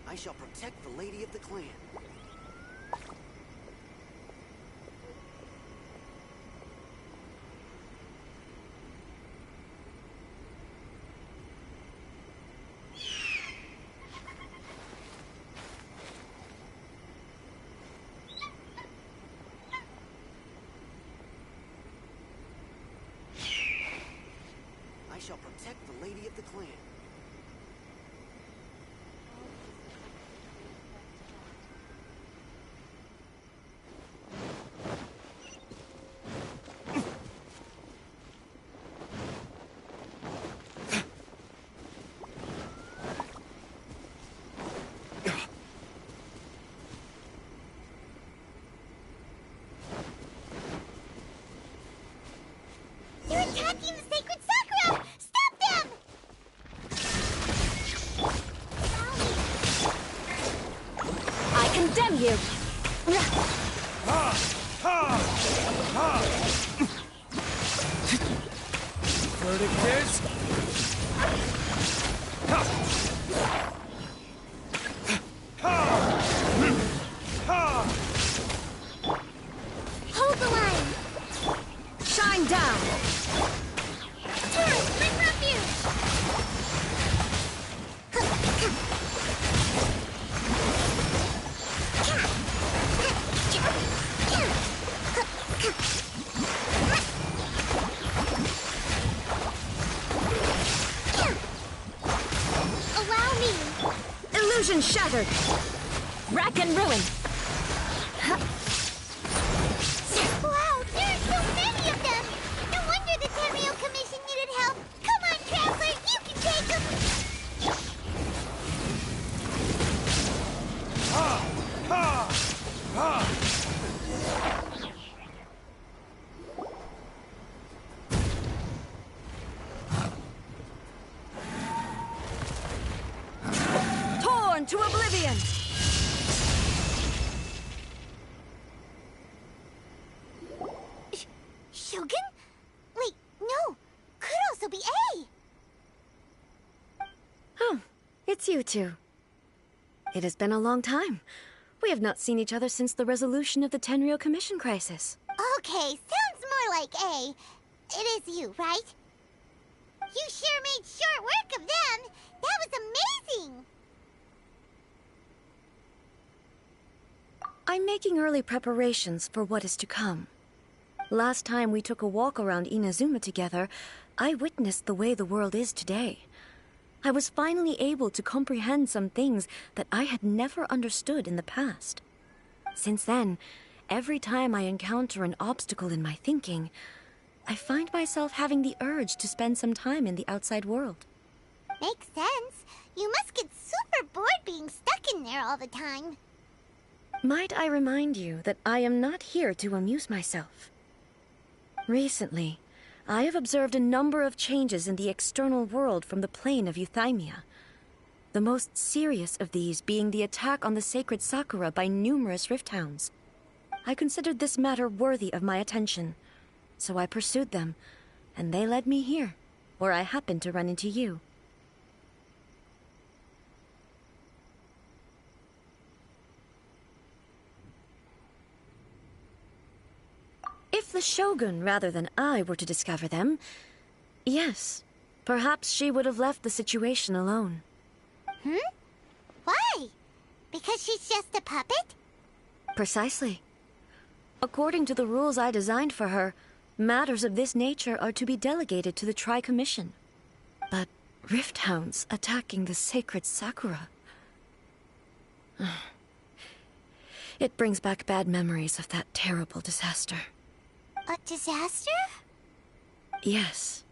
I shall protect the lady of the clan. I shall protect the lady of the clan. They're attacking the sacred sakura! Stop them! I condemn you! Verdict is... Hold the line! Shine down! Turn! Bring refuge! Allow me! Illusion shattered! Rack and ruin! Wow, there are so many of them! No wonder the Tenryou Commission needed help! Come on, Traveler, you can take them! Torn to oblivion! Shogun? Wait, no! Could also be A! Oh, it's you two. It has been a long time. We have not seen each other since the resolution of the Tenryou Commission crisis. Okay, sounds more like A. It is you, right? You sure made short work of them! That was amazing! I'm making early preparations for what is to come. Last time we took a walk around Inazuma together, I witnessed the way the world is today. I was finally able to comprehend some things that I had never understood in the past. Since then, every time I encounter an obstacle in my thinking, I find myself having the urge to spend some time in the outside world. Makes sense. You must get super bored being stuck in there all the time. Might I remind you that I am not here to amuse myself? Recently, I have observed a number of changes in the external world from the plane of Euthymia. The most serious of these being the attack on the sacred Sakura by numerous rift hounds. I considered this matter worthy of my attention, so I pursued them, and they led me here, where I happened to run into you. If the Shogun rather than I were to discover them, yes, perhaps she would have left the situation alone. Why? Because she's just a puppet? Precisely. According to the rules I designed for her, matters of this nature are to be delegated to the Tri-Commission. But rift hounds attacking the sacred Sakura... It brings back bad memories of that terrible disaster. A disaster? Yes.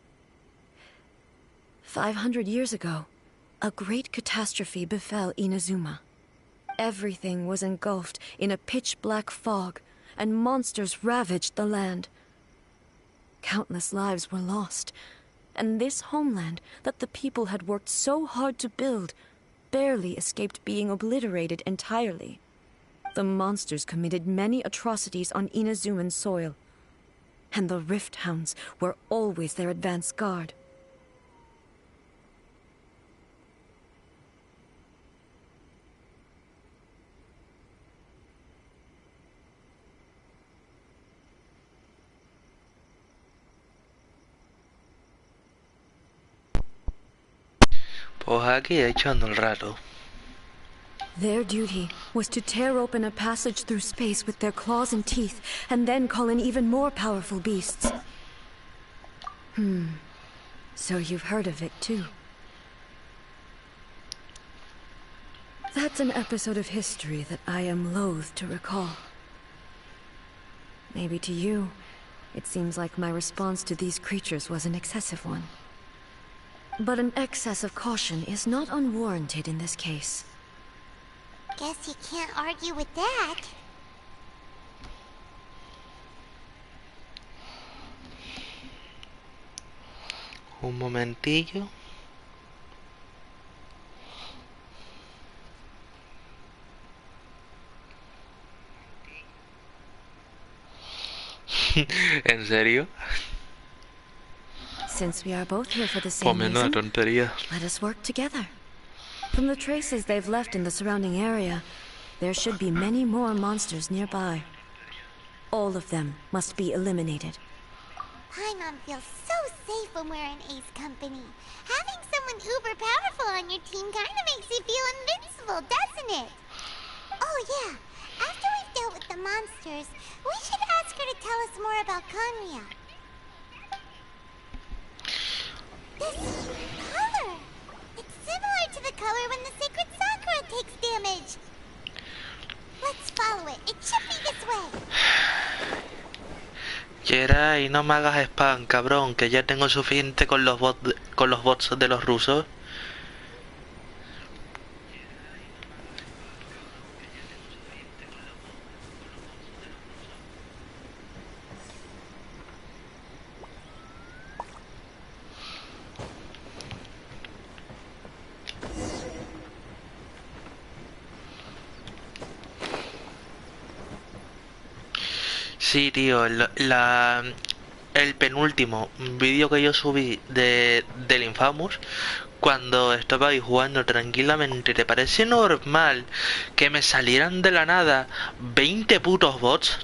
500 years ago, a great catastrophe befell Inazuma. Everything was engulfed in a pitch-black fog, and monsters ravaged the land. Countless lives were lost, and this homeland that the people had worked so hard to build barely escaped being obliterated entirely. The monsters committed many atrocities on Inazuman soil, and the rift hounds were always their advance guard. Pues aquí echando el rato. Their duty was to tear open a passage through space with their claws and teeth, and then call in even more powerful beasts. So you've heard of it too. That's an episode of history that I am loath to recall. Maybe to you, it seems like my response to these creatures was an excessive one. But an excess of caution is not unwarranted in this case. Guess you can't argue with that. Un momentillo. ¿En serio? Since we are both here for the Pues same menuda reason, tontería. let us work together. From the traces they've left in the surrounding area, there should be many more monsters nearby. All of them must be eliminated. Paimon feels so safe when we're in Ace Company. Having someone uber powerful on your team kinda makes you feel invincible, doesn't it? Oh yeah, after we've dealt with the monsters, we should ask her to tell us more about Conria. This color! It's similar to the color when the sacred Sakura takes damage. Let's follow it. It should be this way. Yeray, no me hagas spam, cabrón, que ya tengo suficiente con los bots de los rusos. Sí, tío, el penúltimo vídeo que yo subí del Infamous, cuando estaba ahí jugando tranquilamente, ¿te parece normal que me salieran de la nada 20 putos bots?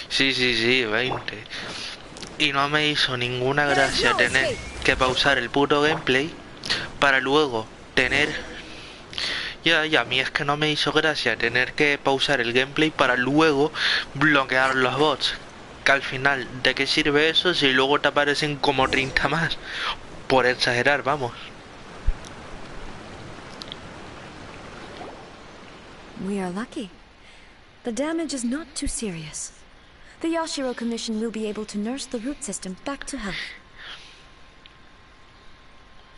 Sí, 20. Y no me hizo ninguna gracia tener que pausar el puto gameplay para luego tener... Ya, a mí es que no me hizo gracia tener que pausar el gameplay para luego bloquear los bots. Que al final, ¿de qué sirve eso si luego te aparecen como 30 más? Por exagerar, vamos. We are lucky. The damage is not too serious. The Yashiro Commission will be able to nurse the root system back to health.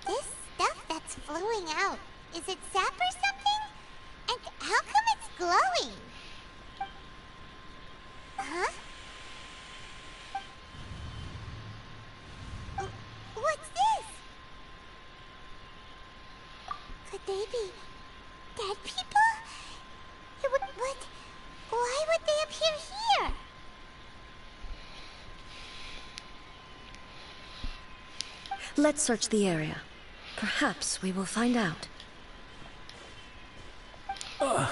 This stuff that's flowing out, is it sap or something? And how come it's glowing? Huh? What's this? Could they be dead people? What? Why would they appear here? Let's search the area. Perhaps we will find out. I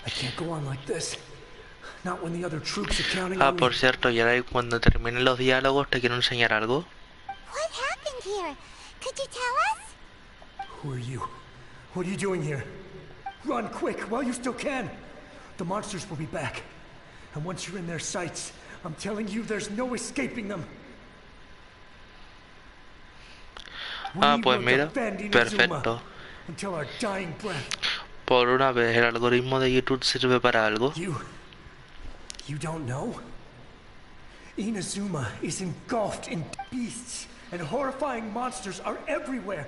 can't go on like this. Not when the other troops are counting on me. Por cierto, Yarai, cuando terminen los diálogos te quiero enseñar algo. What happened here? Could you tell us? Who are you? What are you doing here? Run quick while you still can. The monsters will be back. And once you're in their sights, I'm telling you, there's no escaping them. Pues mira, perfecto. Until our dying breath. Por una vez el algoritmo de YouTube sirve para algo. You don't know? Inazuma is engulfed in beasts, and horrifying monsters are everywhere.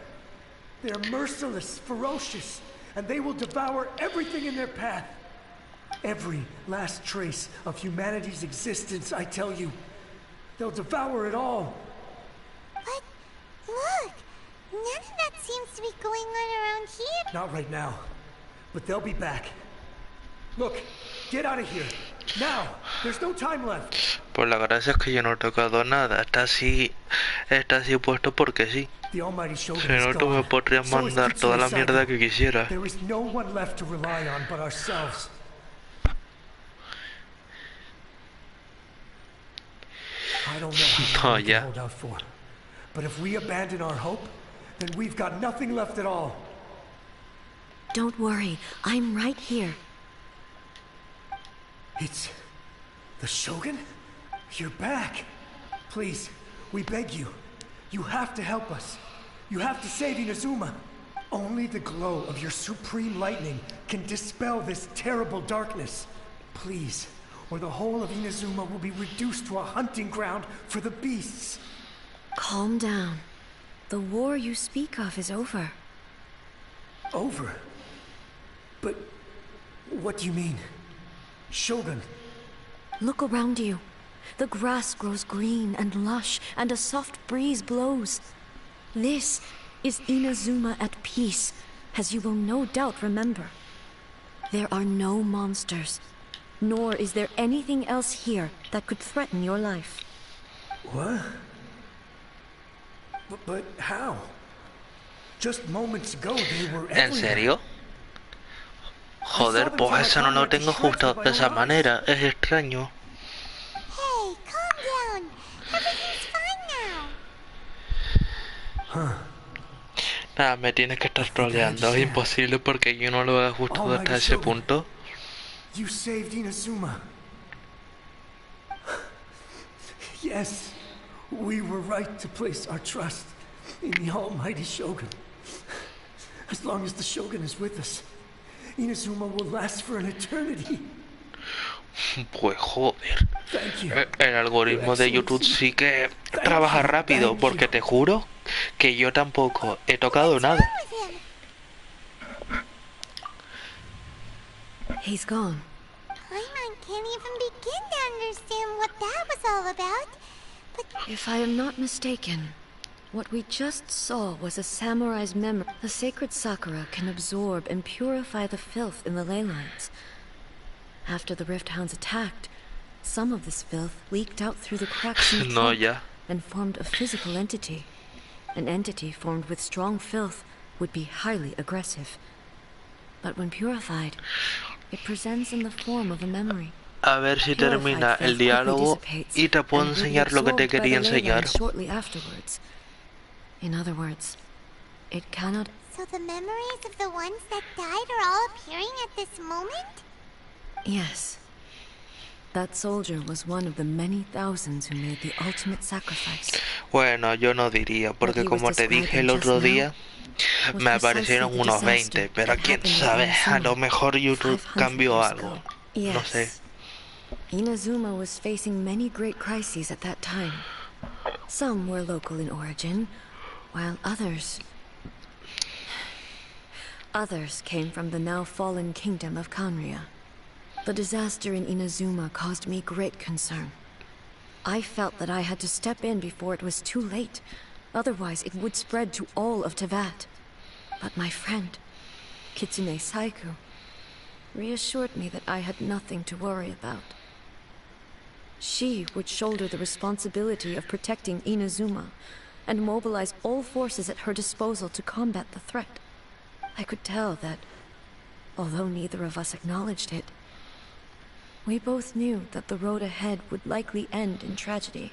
They're merciless, ferocious, and they will devour everything in their path. Every last trace of humanity's existence, I tell you. They'll devour it all. But look, none of that seems to be going on around here. Not right now, but they'll be back. Look, get out of here. Now. There's no time left. Pues la gracia es que yo no he tocado nada. Está así puesto porque sí. The Almighty Si Shogun is no, tú me gone. podrías So is mandar toda la Kitsune mierda Saito. que quisieras. There is no one left to rely on but ourselves. I don't know how long we can hold out for. But if we abandon our hope, then we've got nothing left at all. Don't worry, I'm right here. It's... the Shogun? You're back. Please, we beg you. You have to help us. You have to save Inazuma. Only the glow of your supreme lightning can dispel this terrible darkness. Please, or the whole of Inazuma will be reduced to a hunting ground for the beasts. Calm down. The war you speak of is over. Over? But what do you mean? Shogun. Look around you. The grass grows green and lush, and a soft breeze blows. This is Inazuma at peace, as you will no doubt remember. There are no monsters, nor is there anything else here that could threaten your life. What? But how? Just moments ago they were everywhere. ¿En serio? Joder, pues eso no lo tengo justo de esa manera. Es extraño. Hey, calm down. Everything's fine now. Nada, me tienes que estar troleando. Es imposible porque yo no lo haga justo hasta ese punto. You saved Inazuma. Yes, we were right to place our trust in the Almighty Shogun. As long as the Shogun is with us, Inazuma will last for an eternity. Pues joder. El algoritmo de YouTube sí que trabaja rápido, porque te juro que yo tampoco he tocado nada. He's gone. I can't even begin to understand what that was all about. But if I am not mistaken, what we just saw was a samurai's memory. The sacred Sakura can absorb and purify the filth in the ley lines. After the Rift Hounds attacked, some of this filth leaked out through the cracks in the trunk and formed a physical entity. An entity formed with strong filth would be highly aggressive. But when purified, it presents in the form of a memory. A ver si termina el diálogo y te puedo enseñar lo que te quería enseñar. Shortly afterwards. In other words, it cannot... So the memories of the ones that died are all appearing at this moment? Yes. That soldier was one of the many thousands who made the ultimate sacrifice. Bueno, yo no diría, porque como te dije el otro día, me aparecieron unos 20, pero quién sabe, a lo mejor YouTube cambió algo. No sé. Inazuma was facing many great crises at that time. Some were local in origin, while others came from the now fallen kingdom of Kanria. The disaster in Inazuma caused me great concern. I felt that I had to step in before it was too late, otherwise it would spread to all of Teyvat. But my friend, Kitsune Saiku, reassured me that I had nothing to worry about. She would shoulder the responsibility of protecting Inazuma and mobilize all forces at her disposal to combat the threat. I could tell that, although neither of us acknowledged it, we both knew that the road ahead would likely end in tragedy.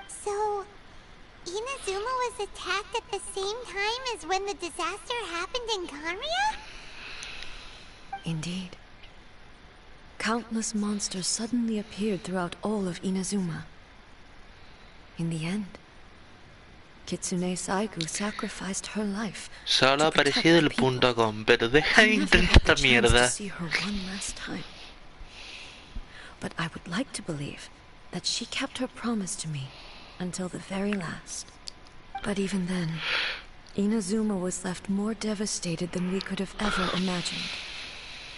So, Inazuma was attacked at the same time as when the disaster happened in Kanria? Indeed. Countless monsters suddenly appeared throughout all of Inazuma. In the end, Kitsune Saiku sacrificed her life. Solo ha aparecido el .com, pero deja de intentar mierda. But I would like to believe that she kept her promise to me until the very last. But even then, Inazuma was left more devastated than we could have ever imagined.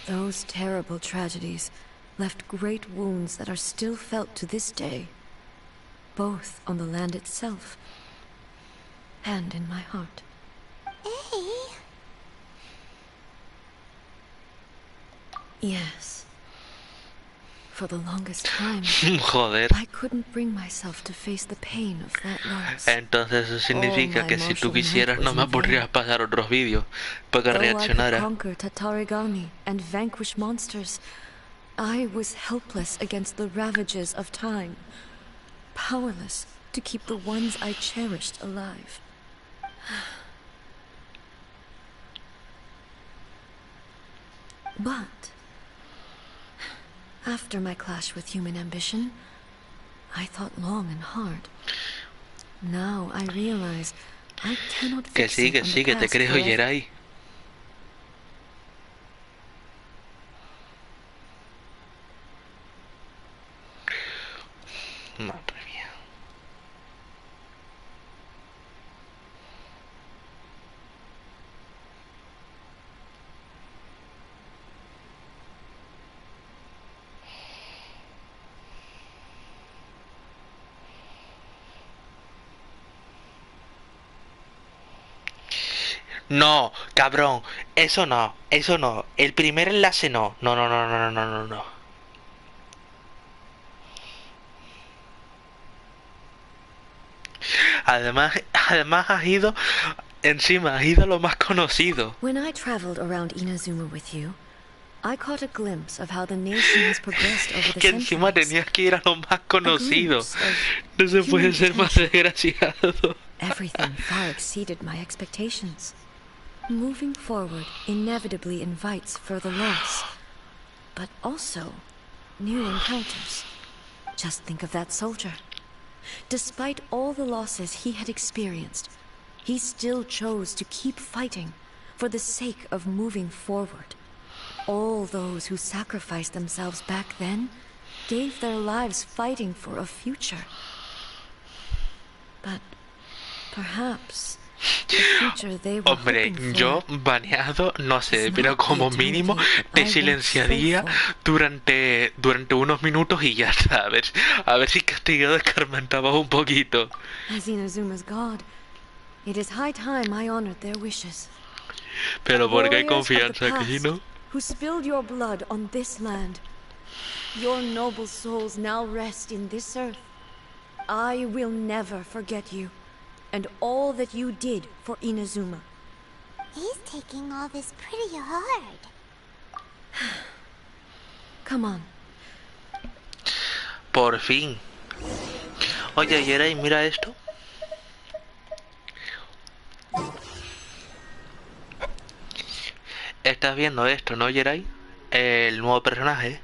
Those terrible tragedies left great wounds that are still felt to this day, both on the land itself and in my heart. Hey? Yes. for the longest time, Joder. I couldn't bring myself to face the pain of that loss. Entonces eso significa my que si tú martial quisieras might no was me in vain. podrías pasar otros vídeos para que Though I could reaccionara. conquer Tatarigami and vanquish monsters, I was helpless against the ravages of time, powerless to keep the ones I cherished alive. But after my clash with human ambition, I thought long and hard. Now I realize I cannot Que fixate on the que te past creo, forever. Yeray. Madre mía. No, cabrón, eso no, eso no. El primer enlace no. No, no, no, no, no, no, no, no. Además encima has ido a lo más conocido. When I traveled around Inazuma with you, I caught a glimpse of how the nation has progressed over the Que encima centuries. tenías que ir a lo más conocido. glimpse of No se puede human ser más potential. desgraciado. Everything far exceeded my expectations. Moving forward inevitably invites further loss, but also new encounters. Just think of that soldier. Despite all the losses he had experienced, he still chose to keep fighting for the sake of moving forward. All those who sacrificed themselves back then gave their lives fighting for a future. But perhaps the future they were Hombre, hoping yo for baneado, no sé, is pero not como the mínimo eternity that te I worked silenciaría so for. durante unos minutos y ya está. A ver si castigado escarmentabas un poquito. As Inazuma's god, it is high time I honored their wishes. Pero porque hay Warriors of the confianza, que si past no. who spilled your blood on this land, your noble souls now rest in this earth. I will never forget you, and all that you did for Inazuma. He's taking all this pretty hard. Come on. Por fin. Oye, Yeray, mira esto. Estás viendo esto, ¿no, Yeray? El nuevo personaje.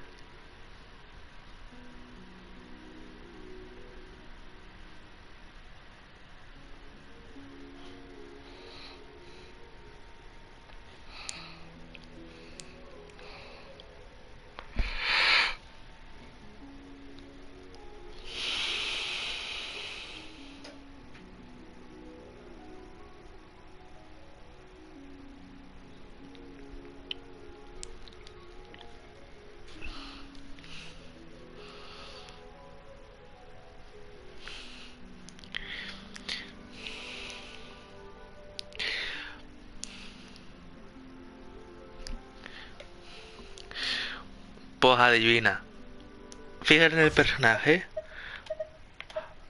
Pues adivina. Fíjate en el personaje.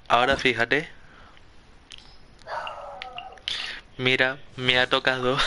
Ahora fíjate. Mira, me ha tocado.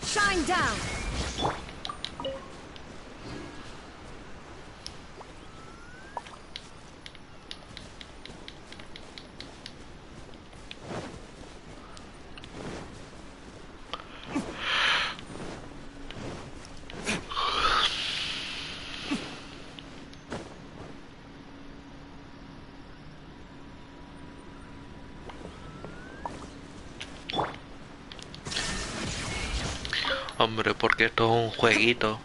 Shine down! Hombre, porque esto es un jueguito.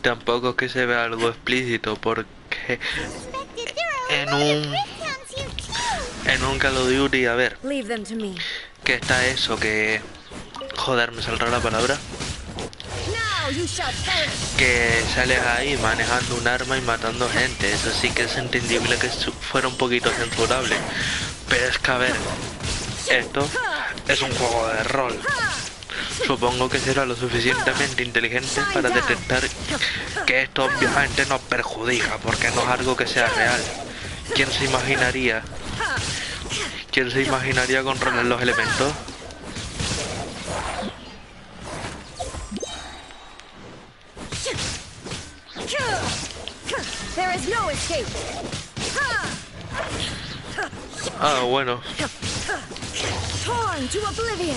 tampoco es que se vea algo explícito, porque Expected, there are a en lot of un Griffhounds here too. en un Call of Duty, a ver, Leave them to me. que está eso, que joder, me saldrá la palabra, Now you shall perish. que sales ahí manejando un arma y matando gente. Eso sí que es entendible que fuera un poquito censurable, pero es que a ver, esto es un juego de rol. Supongo que será lo suficientemente inteligente para detectar que esto obviamente nos perjudica, porque no es algo que sea real. ¿Quién se imaginaría? ¿Quién se imaginaría controlar los elementos? There is no escape. Ah, bueno. Torn to oblivion.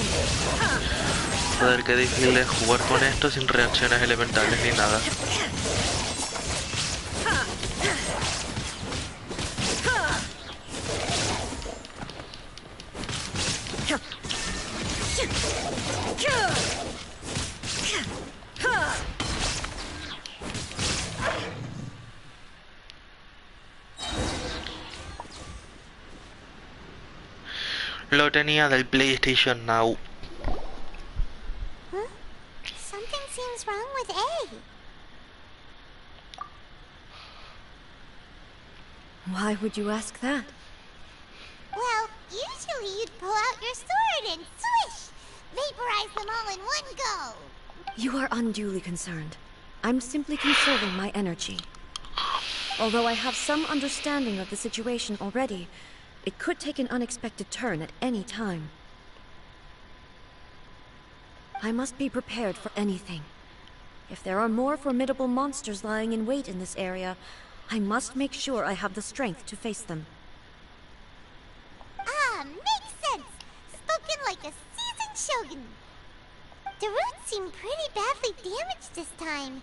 Joder, qué difícil es jugar con esto sin reacciones elementales ni nada. Lo tenía del PlayStation Now. Huh? Something seems wrong with A. Why would you ask that? Well, usually you'd pull out your sword and swish! Vaporize them all in one go! You are unduly concerned. I'm simply conserving my energy. Although I have some understanding of the situation already, it could take an unexpected turn at any time. I must be prepared for anything. If there are more formidable monsters lying in wait in this area, I must make sure I have the strength to face them. Ah, makes sense! Spoken like a seasoned shogun. The roots seem pretty badly damaged this time.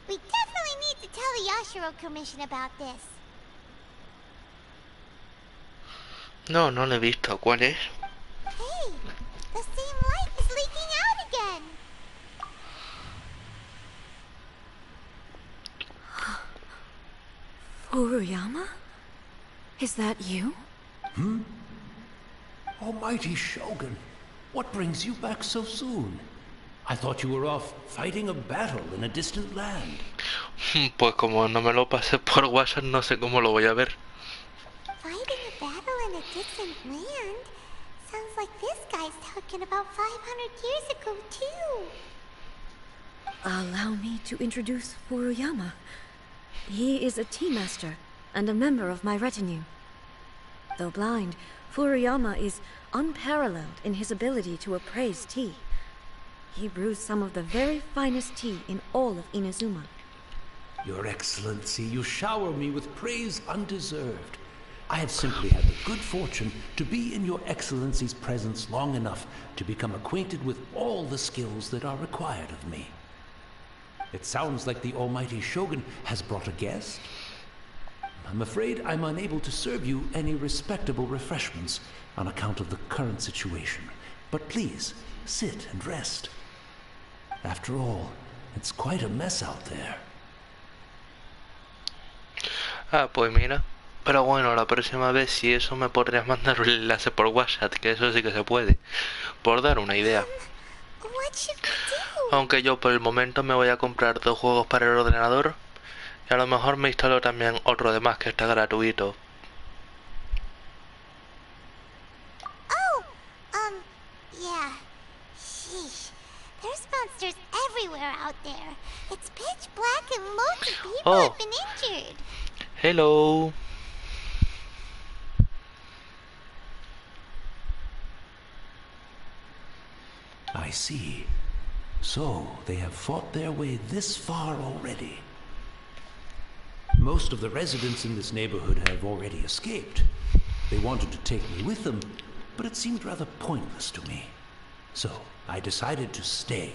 We definitely need to tell the Yashiro Commission about this. No, no lo he visto. ¿Cuál es? Hey, the same light is leaking out again. Furuyama? Is that you? Almighty Shogun, what brings you back so soon? I thought you were off fighting a battle in a distant land. Pues como no me lo pasé por WhatsApp, no sé cómo lo voy a ver. Fighting a battle in a distant land? Sounds like this guy's talking about 500 years ago, too. Allow me to introduce Furuyama. He is a tea master and a member of my retinue. Though blind, Furuyama is unparalleled in his ability to appraise tea. He brews some of the very finest tea in all of Inazuma. Your Excellency, you shower me with praise undeserved. I have simply had the good fortune to be in Your Excellency's presence long enough to become acquainted with all the skills that are required of me. It sounds like the Almighty Shogun has brought a guest. I'm afraid I'm unable to serve you any respectable refreshments on account of the current situation. But please, sit and rest. After all, it's quite a mess out there. Ah, pues mira. Pero bueno, la próxima vez si eso me podrías mandar un enlace por WhatsApp, que eso sí que se puede. Por dar una idea. What should we do? Aunque yo por el momento me voy a comprar 2 juegos para el ordenador. Y a lo mejor me instalo también otro de más que está gratuito. Oh, yeah. Sheesh. There's monsters everywhere out there. It's pitch black and loads of people have been injured. Hello. I see. So, they have fought their way this far already. Most of the residents in this neighborhood have already escaped. They wanted to take me with them, but it seemed rather pointless to me. So, I decided to stay.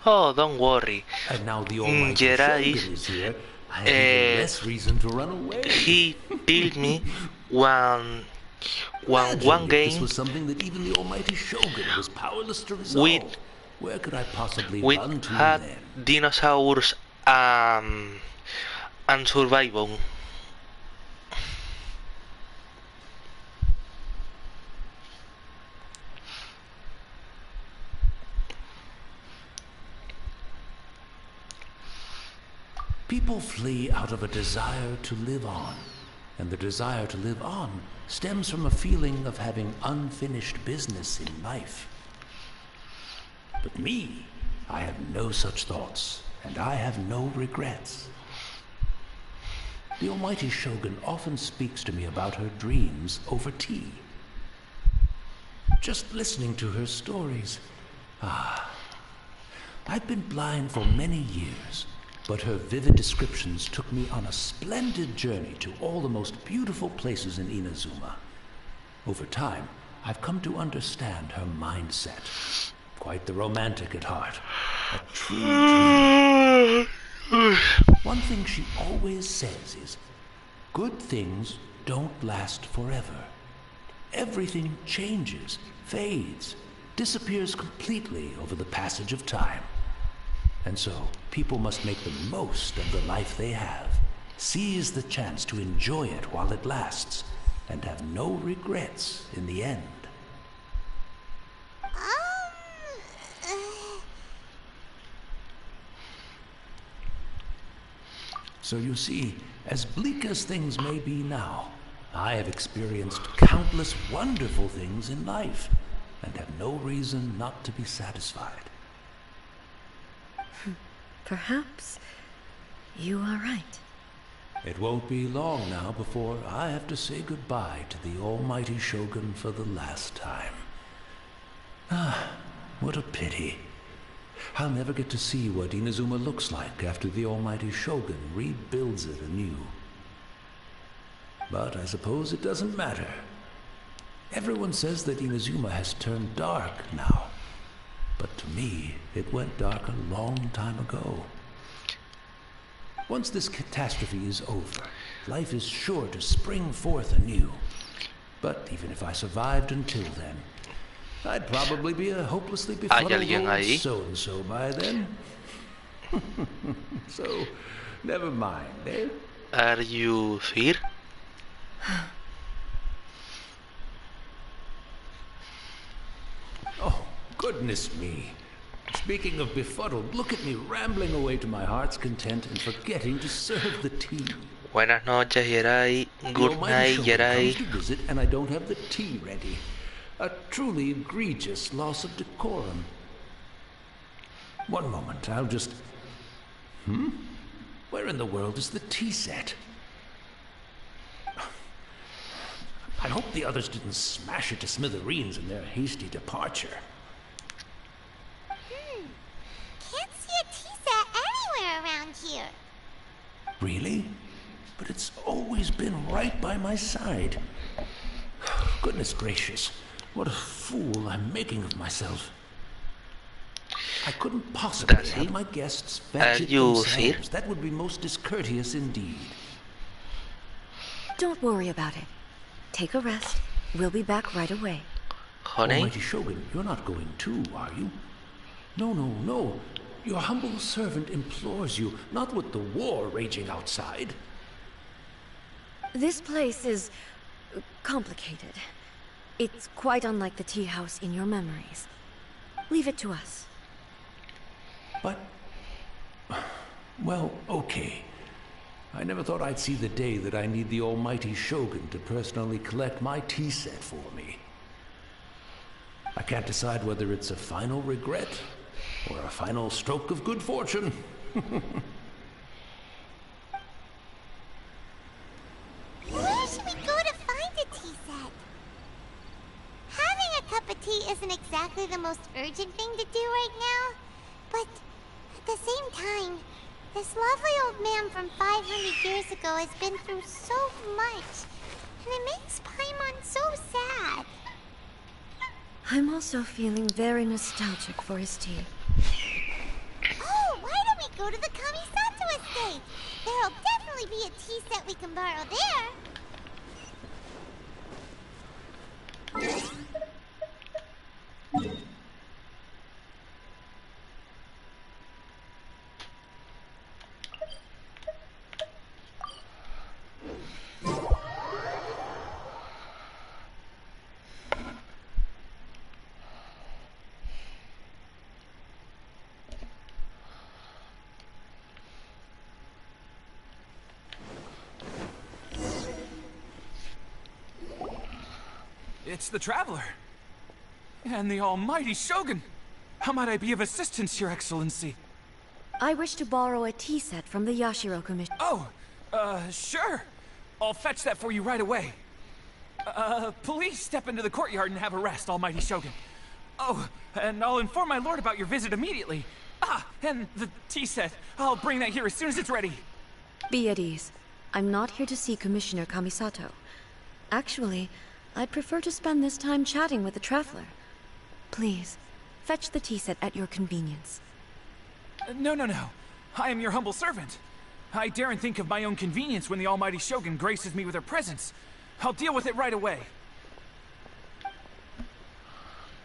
Oh, don't worry. And now the Almighty Shogun is here. I have even less reason to run away. He told me one game this was something that even the Almighty Shogun was powerless to resolve. Where could I possibly run to had then? dinosaurs and survival. People flee out of a desire to live on, and the desire to live on stems from a feeling of having unfinished business in life. But me, I have no such thoughts, and I have no regrets. The almighty Shogun often speaks to me about her dreams over tea. Just listening to her stories. I've been blind for many years, but her vivid descriptions took me on a splendid journey to all the most beautiful places in Inazuma. Over time, I've come to understand her mindset. Quite the romantic at heart. A true dreamer. One thing she always says is, good things don't last forever. Everything changes, fades, disappears completely over the passage of time. And so, people must make the most of the life they have, seize the chance to enjoy it while it lasts, and have no regrets in the end. So you see, as bleak as things may be now, I have experienced countless wonderful things in life, and have no reason not to be satisfied. Perhaps you are right. It won't be long now before I have to say goodbye to the almighty Shogun for the last time. What a pity. I'll never get to see what Inazuma looks like after the almighty Shogun rebuilds it anew. But I suppose it doesn't matter. Everyone says that Inazuma has turned dark now. But to me, it went dark a long time ago. Once this catastrophe is over, life is sure to spring forth anew. But even if I survived until then, I'd probably be a hopelessly befuddled old so-and-so by then. So, never mind, eh? Are you fear? Oh, goodness me. Speaking of befuddled, look at me rambling away to my heart's content and forgetting to serve the tea. Buenas noches, Jerai. Good night, Jerai. Comes to visit and I don't have the tea ready. A truly egregious loss of decorum. One moment, I'll just... Where in the world is the tea set? I hope the others didn't smash it to smithereens in their hasty departure. Can't see a tea set anywhere around here. Really? But it's always been right by my side. Goodness gracious, what a fool I'm making of myself. I couldn't possibly have my guests fetch it themselves. That would be most discourteous indeed. Don't worry about it. Take a rest. We'll be back right away. Honey? Almighty Shogun, you're not going too, are you? No, no, no. Your humble servant implores you, not with the war raging outside. This place is complicated. It's quite unlike the tea house in your memories. Leave it to us. But... well, okay. I never thought I'd see the day that I need the almighty Shogun to personally collect my tea set for me. I can't decide whether it's a final regret or a final stroke of good fortune. Where should we go to find a tea set? Having a cup of tea isn't exactly the most urgent thing to do right now, but at the same time, this lovely old man from 500 years ago has been through so much, and it makes Paimon so sad. I'm also feeling very nostalgic for his tea. Oh, why don't we go to the Kamisato estate? There'll definitely be a tea set we can borrow there. It's the Traveler. And the almighty Shogun. How might I be of assistance, Your Excellency? I wish to borrow a tea set from the Yashiro Commission. Oh, sure. I'll fetch that for you right away. Please step into the courtyard and have a rest, almighty Shogun. Oh, and I'll inform my lord about your visit immediately. Ah, and the tea set. I'll bring that here as soon as it's ready. Be at ease. I'm not here to see Commissioner Kamisato. Actually, I'd prefer to spend this time chatting with the Traveler. Please, fetch the tea set at your convenience. No. I am your humble servant. I daren't think of my own convenience when the almighty Shogun graces me with her presence. I'll deal with it right away.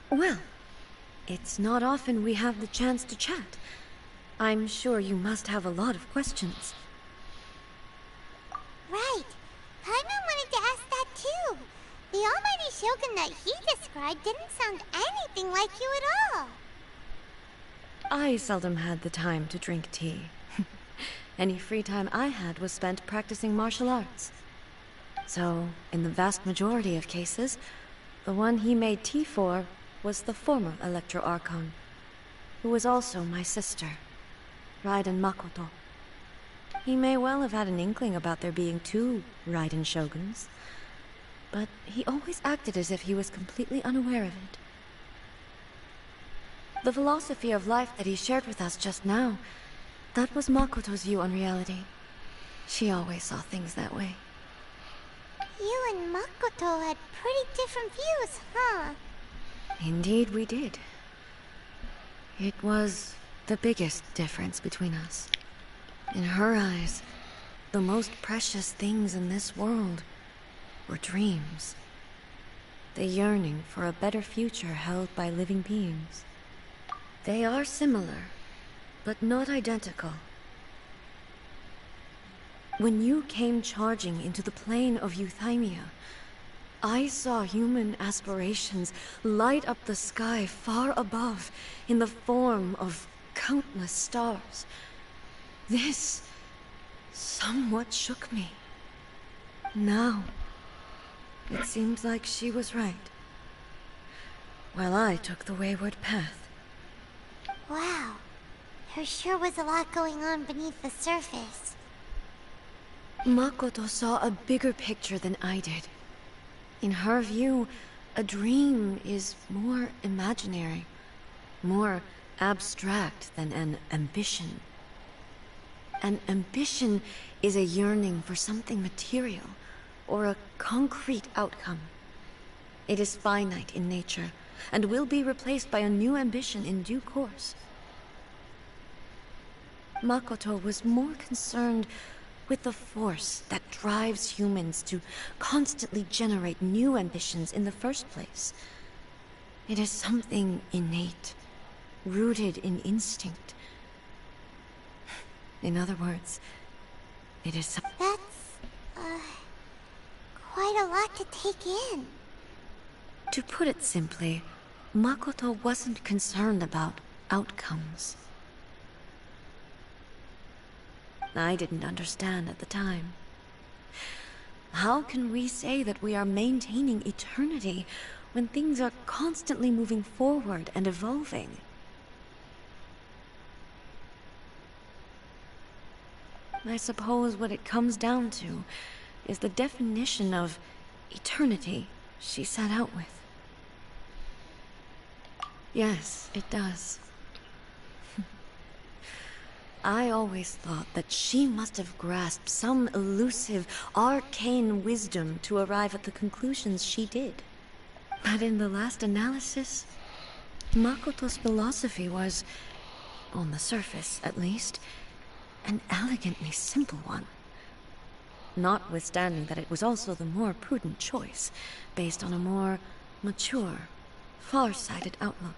Well, it's not often we have the chance to chat. I'm sure you must have a lot of questions. Right. Paimon wanted to ask that too. The almighty Shogun that he described didn't sound anything like you at all. I seldom had the time to drink tea. Any free time I had was spent practicing martial arts. So, in the vast majority of cases, the one he made tea for was the former Electro Archon, who was also my sister, Raiden Makoto. He may well have had an inkling about there being two Raiden Shoguns, but he always acted as if he was completely unaware of it. The philosophy of life that he shared with us just now, that was Makoto's view on reality. She always saw things that way. You and Makoto had pretty different views, huh? Indeed we did. It was the biggest difference between us. In her eyes, the most precious things in this world were dreams. The yearning for a better future held by living beings. They are similar, but not identical. When you came charging into the plane of Euthymia, I saw human aspirations light up the sky far above in the form of countless stars. This somewhat shook me. Now, it seems like she was right, while I took the wayward path. Wow. There sure was a lot going on beneath the surface. Makoto saw a bigger picture than I did. In her view, a dream is more imaginary, more abstract than an ambition. An ambition is a yearning for something material, or a concrete outcome. It is finite in nature, and will be replaced by a new ambition in due course. Makoto was more concerned with the force that drives humans to constantly generate new ambitions in the first place. It is something innate, rooted in instinct. In other words, it is something... That's, quite a lot to take in. To put it simply, Makoto wasn't concerned about outcomes. I didn't understand at the time. How can we say that we are maintaining eternity when things are constantly moving forward and evolving? I suppose what it comes down to is the definition of eternity she set out with. Yes, it does. I always thought that she must have grasped some elusive, arcane wisdom to arrive at the conclusions she did. But in the last analysis, Makoto's philosophy was, on the surface at least, an elegantly simple one. Notwithstanding that it was also the more prudent choice, based on a more mature, far-sighted outlook.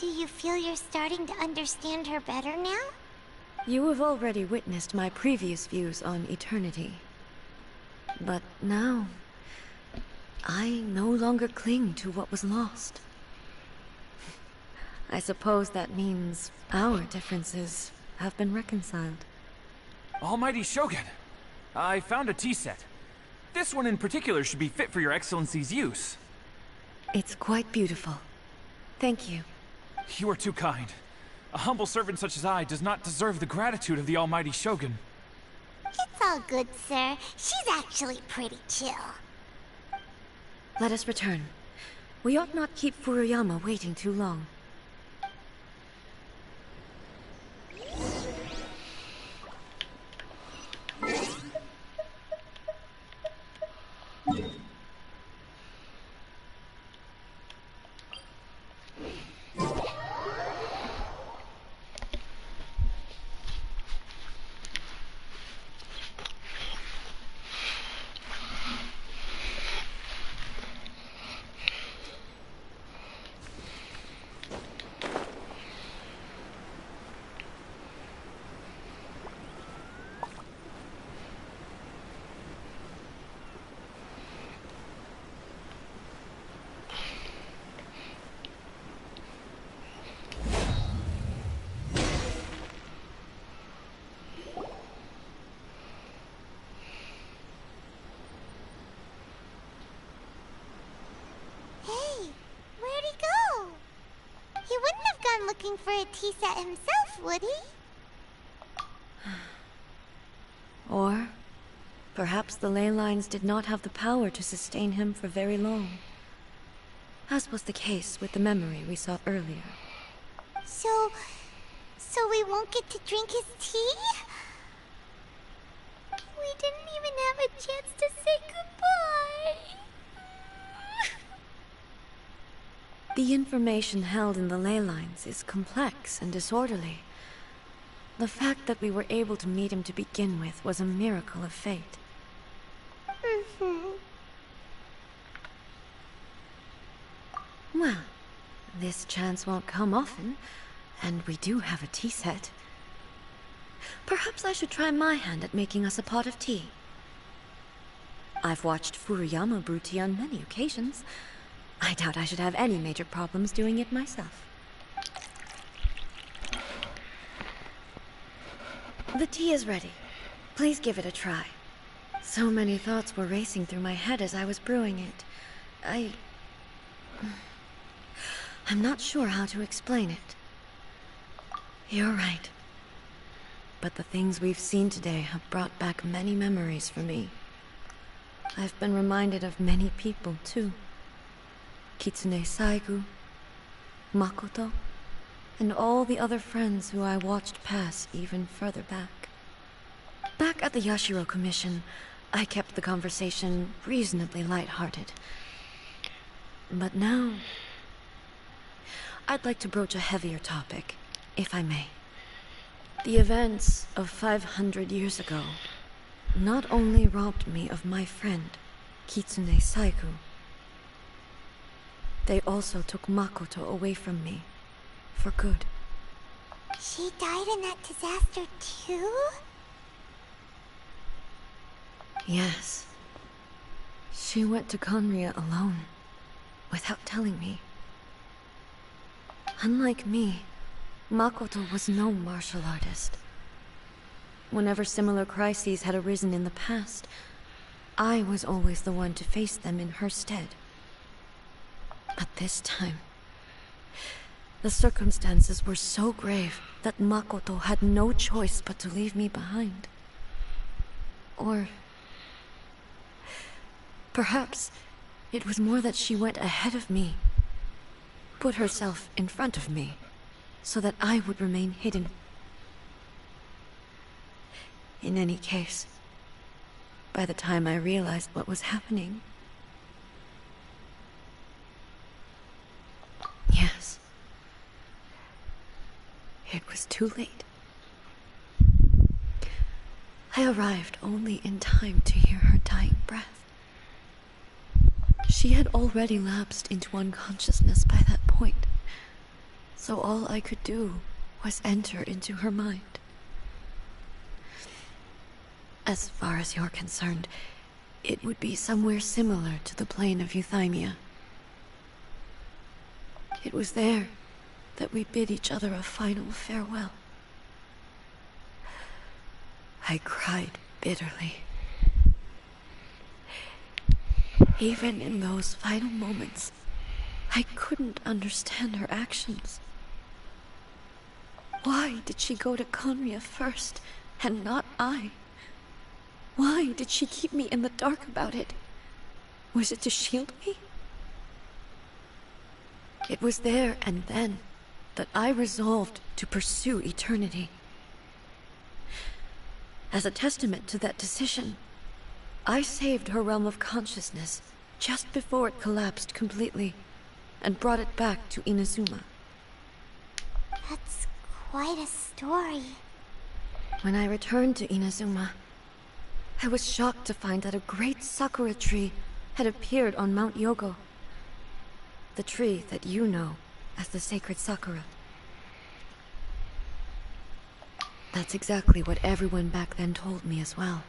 Do you feel you're starting to understand her better now? You have already witnessed my previous views on eternity. But now, I no longer cling to what was lost. I suppose that means our differences have been reconciled. Almighty Shogun, I found a tea set. This one in particular should be fit for your Excellency's use. It's quite beautiful. Thank you. You are too kind. A humble servant such as I does not deserve the gratitude of the Almighty Shogun. It's all good, sir. She's actually pretty chill. Let us return. We ought not keep Furuyama waiting too long. Looking for a tea set himself, would he? Or perhaps the ley lines did not have the power to sustain him for very long, as was the case with the memory we sought earlier. So we won't get to drink his tea? We didn't even have a chance to say goodbye. The information held in the ley lines is complex and disorderly. The fact that we were able to meet him to begin with was a miracle of fate. Well, this chance won't come often, and we do have a tea set. Perhaps I should try my hand at making us a pot of tea. I've watched Furuyama brew tea on many occasions. I doubt I should have any major problems doing it myself. The tea is ready. Please give it a try. So many thoughts were racing through my head as I was brewing it. I'm not sure how to explain it. You're right. But the things we've seen today have brought back many memories for me. I've been reminded of many people, too. Kitsune Saigu, Makoto, and all the other friends who I watched pass even further back. Back at the Yashiro Commission, I kept the conversation reasonably lighthearted. But now, I'd like to broach a heavier topic, if I may. The events of 500 years ago not only robbed me of my friend, Kitsune Saigu, they also took Makoto away from me, for good. She died in that disaster too? Yes. She went to Conria alone, without telling me. Unlike me, Makoto was no martial artist. Whenever similar crises had arisen in the past, I was always the one to face them in her stead. But this time, the circumstances were so grave that Makoto had no choice but to leave me behind. Or perhaps it was more that she went ahead of me, put herself in front of me, so that I would remain hidden. In any case, by the time I realized what was happening, yes, it was too late. I arrived only in time to hear her dying breath. She had already lapsed into unconsciousness by that point, So all I could do was enter into her mind. As far as you're concerned, it would be somewhere similar to the plane of Euthymia. It was there that we bid each other a final farewell. I cried bitterly. Even in those final moments, I couldn't understand her actions. Why did she go to Conria first, and not I? Why did she keep me in the dark about it? Was it to shield me? It was there and then that I resolved to pursue eternity. As a testament to that decision, I saved her realm of consciousness just before it collapsed completely and brought it back to Inazuma. That's quite a story. When I returned to Inazuma, I was shocked to find that a great sakura tree had appeared on Mount Yogo. The tree that you know as the sacred sakura. That's exactly what everyone back then told me as well.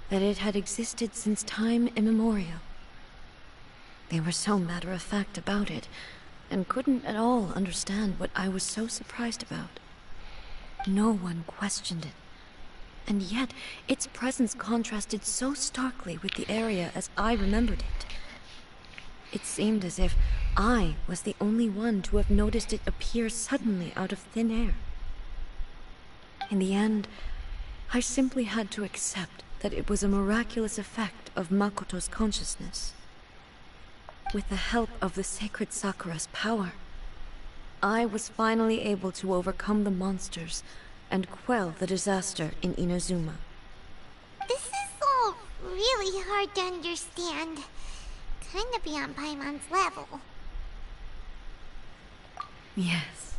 That it had existed since time immemorial. They were so matter-of-fact about it, and couldn't at all understand what I was so surprised about. No one questioned it. And yet, its presence contrasted so starkly with the area as I remembered it. It seemed as if I was the only one to have noticed it appear suddenly out of thin air. In the end, I simply had to accept that it was a miraculous effect of Makoto's consciousness. With the help of the sacred Sakura's power, I was finally able to overcome the monsters and quell the disaster in Inazuma. This is all really hard to understand. Kinda beyond Paimon's level. Yes.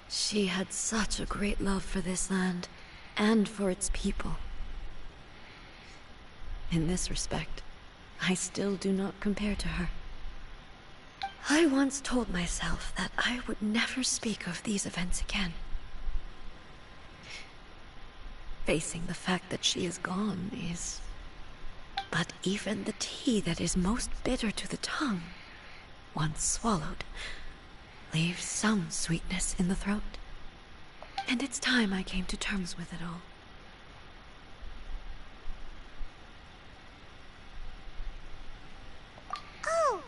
She had such a great love for this land, and for its people. In this respect, I still do not compare to her. I once told myself that I would never speak of these events again. Facing the fact that she is gone is... But even the tea that is most bitter to the tongue, once swallowed, leaves some sweetness in the throat. And it's time I came to terms with it all. Oh,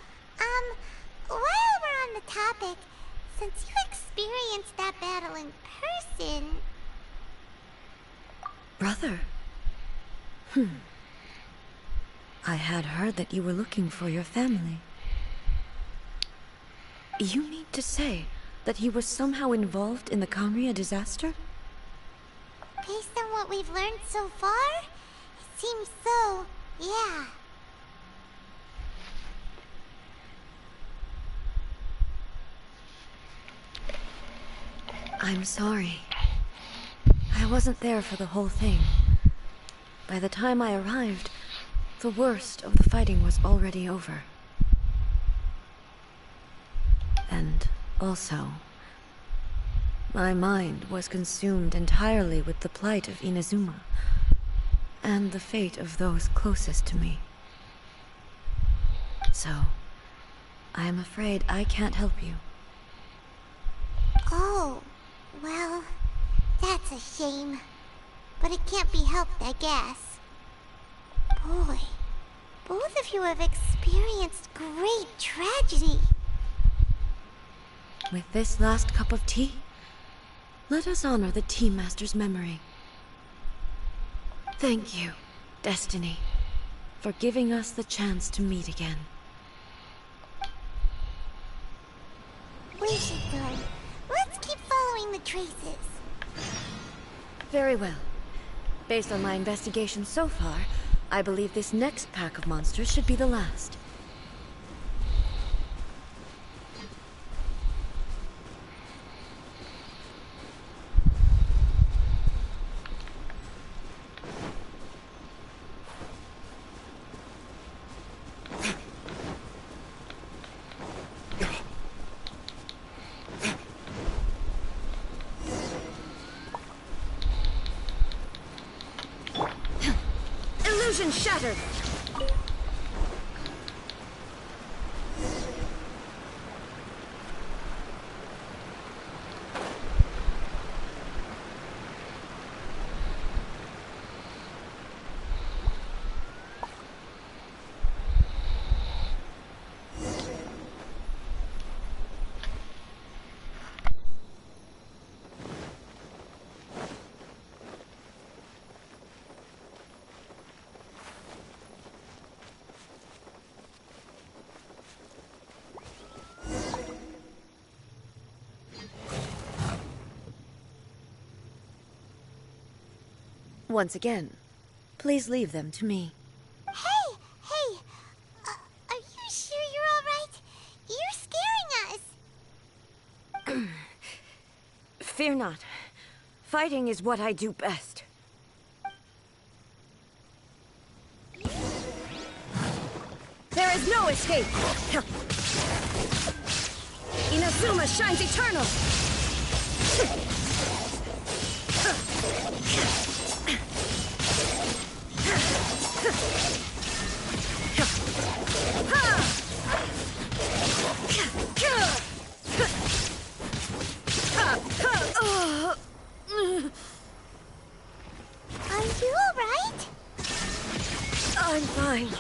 while we're on the topic, since you experienced that battle in person... Brother? I had heard that you were looking for your family. You mean to say that he was somehow involved in the Conria disaster? Based on what we've learned so far, it seems so, yeah. I'm sorry. I wasn't there for the whole thing. By the time I arrived, the worst of the fighting was already over. And also, my mind was consumed entirely with the plight of Inazuma, and the fate of those closest to me. So, I am afraid I can't help you. Oh, well, that's a shame. But it can't be helped, I guess. Boy, both of you have experienced great tragedy. With this last cup of tea, let us honor the Tea Master's memory. Thank you, Destiny, for giving us the chance to meet again. We should go. Let's keep following the traces. Very well. Based on my investigation so far, I believe this next pack of monsters should be the last. Illusion shattered! Once again, please leave them to me. Hey! Are you sure you're all right? You're scaring us! Fear not. Fighting is what I do best. There is no escape! Inazuma shines eternal! Are you all right? I'm fine.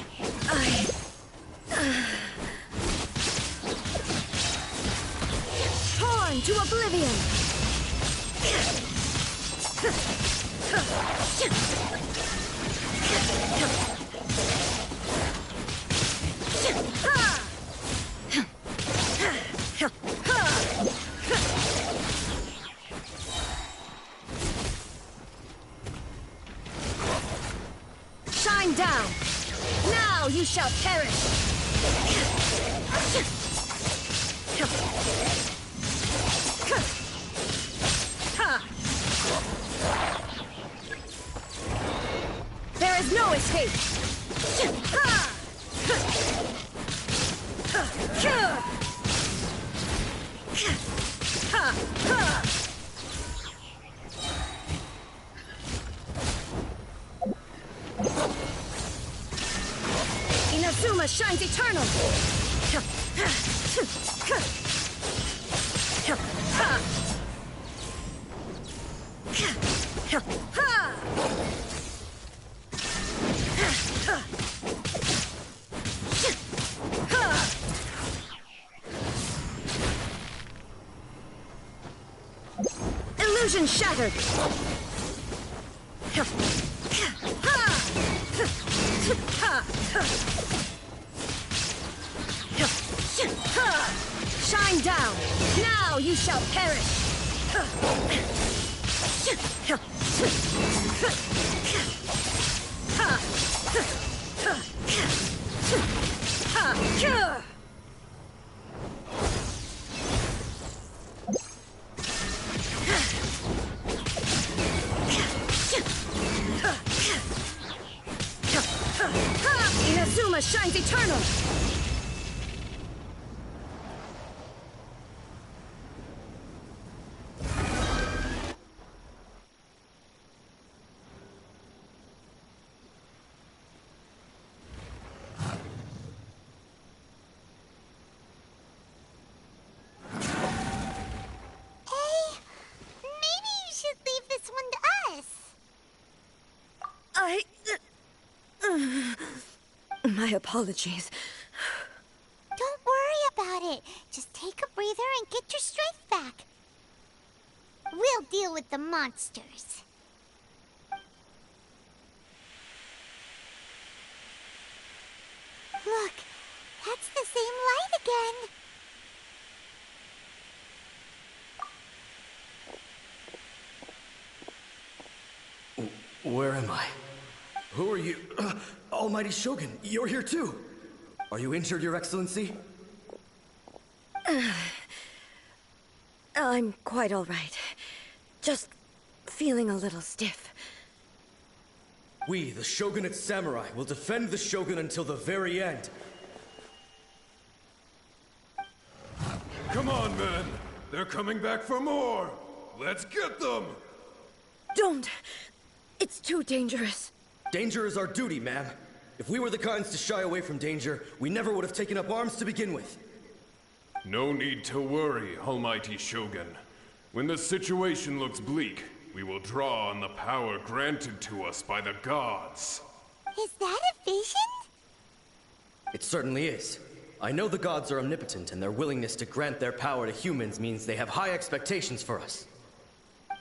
Torn to oblivion! Shine down! Now you shall perish! There is no escape! Inazuma shines eternal! Illusion shattered! Shine down! Now you shall perish! Inazuma shines eternal! My apologies. Don't worry about it. Just take a breather and get your strength back. We'll deal with the monsters. Look, that's the same light again. Where am I? Who are you? Almighty Shogun, you're here too! Are you injured, Your Excellency? I'm quite all right. Just feeling a little stiff. We, the Shogunate Samurai, will defend the Shogun until the very end. Come on, men! They're coming back for more! Let's get them! Don't! It's too dangerous. Danger is our duty, ma'am. If we were the kinds to shy away from danger, we never would have taken up arms to begin with. No need to worry, Almighty Shogun. When the situation looks bleak, we will draw on the power granted to us by the gods. Is that a vision? It certainly is. I know the gods are omnipotent, and their willingness to grant their power to humans means they have high expectations for us.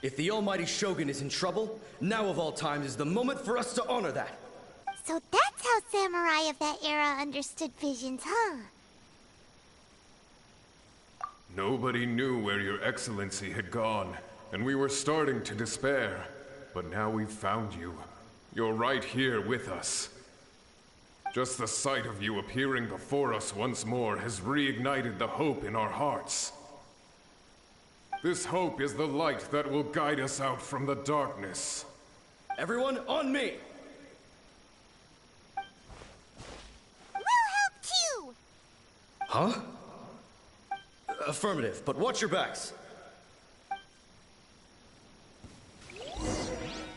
If the Almighty Shogun is in trouble, now of all times is the moment for us to honor that. So that's how samurai of that era understood visions, huh? Nobody knew where your excellency had gone, and we were starting to despair. But now we've found you. You're right here with us. Just the sight of you appearing before us once more has reignited the hope in our hearts. This hope is the light that will guide us out from the darkness. Everyone, on me! We'll help too! Huh? Affirmative, but watch your backs.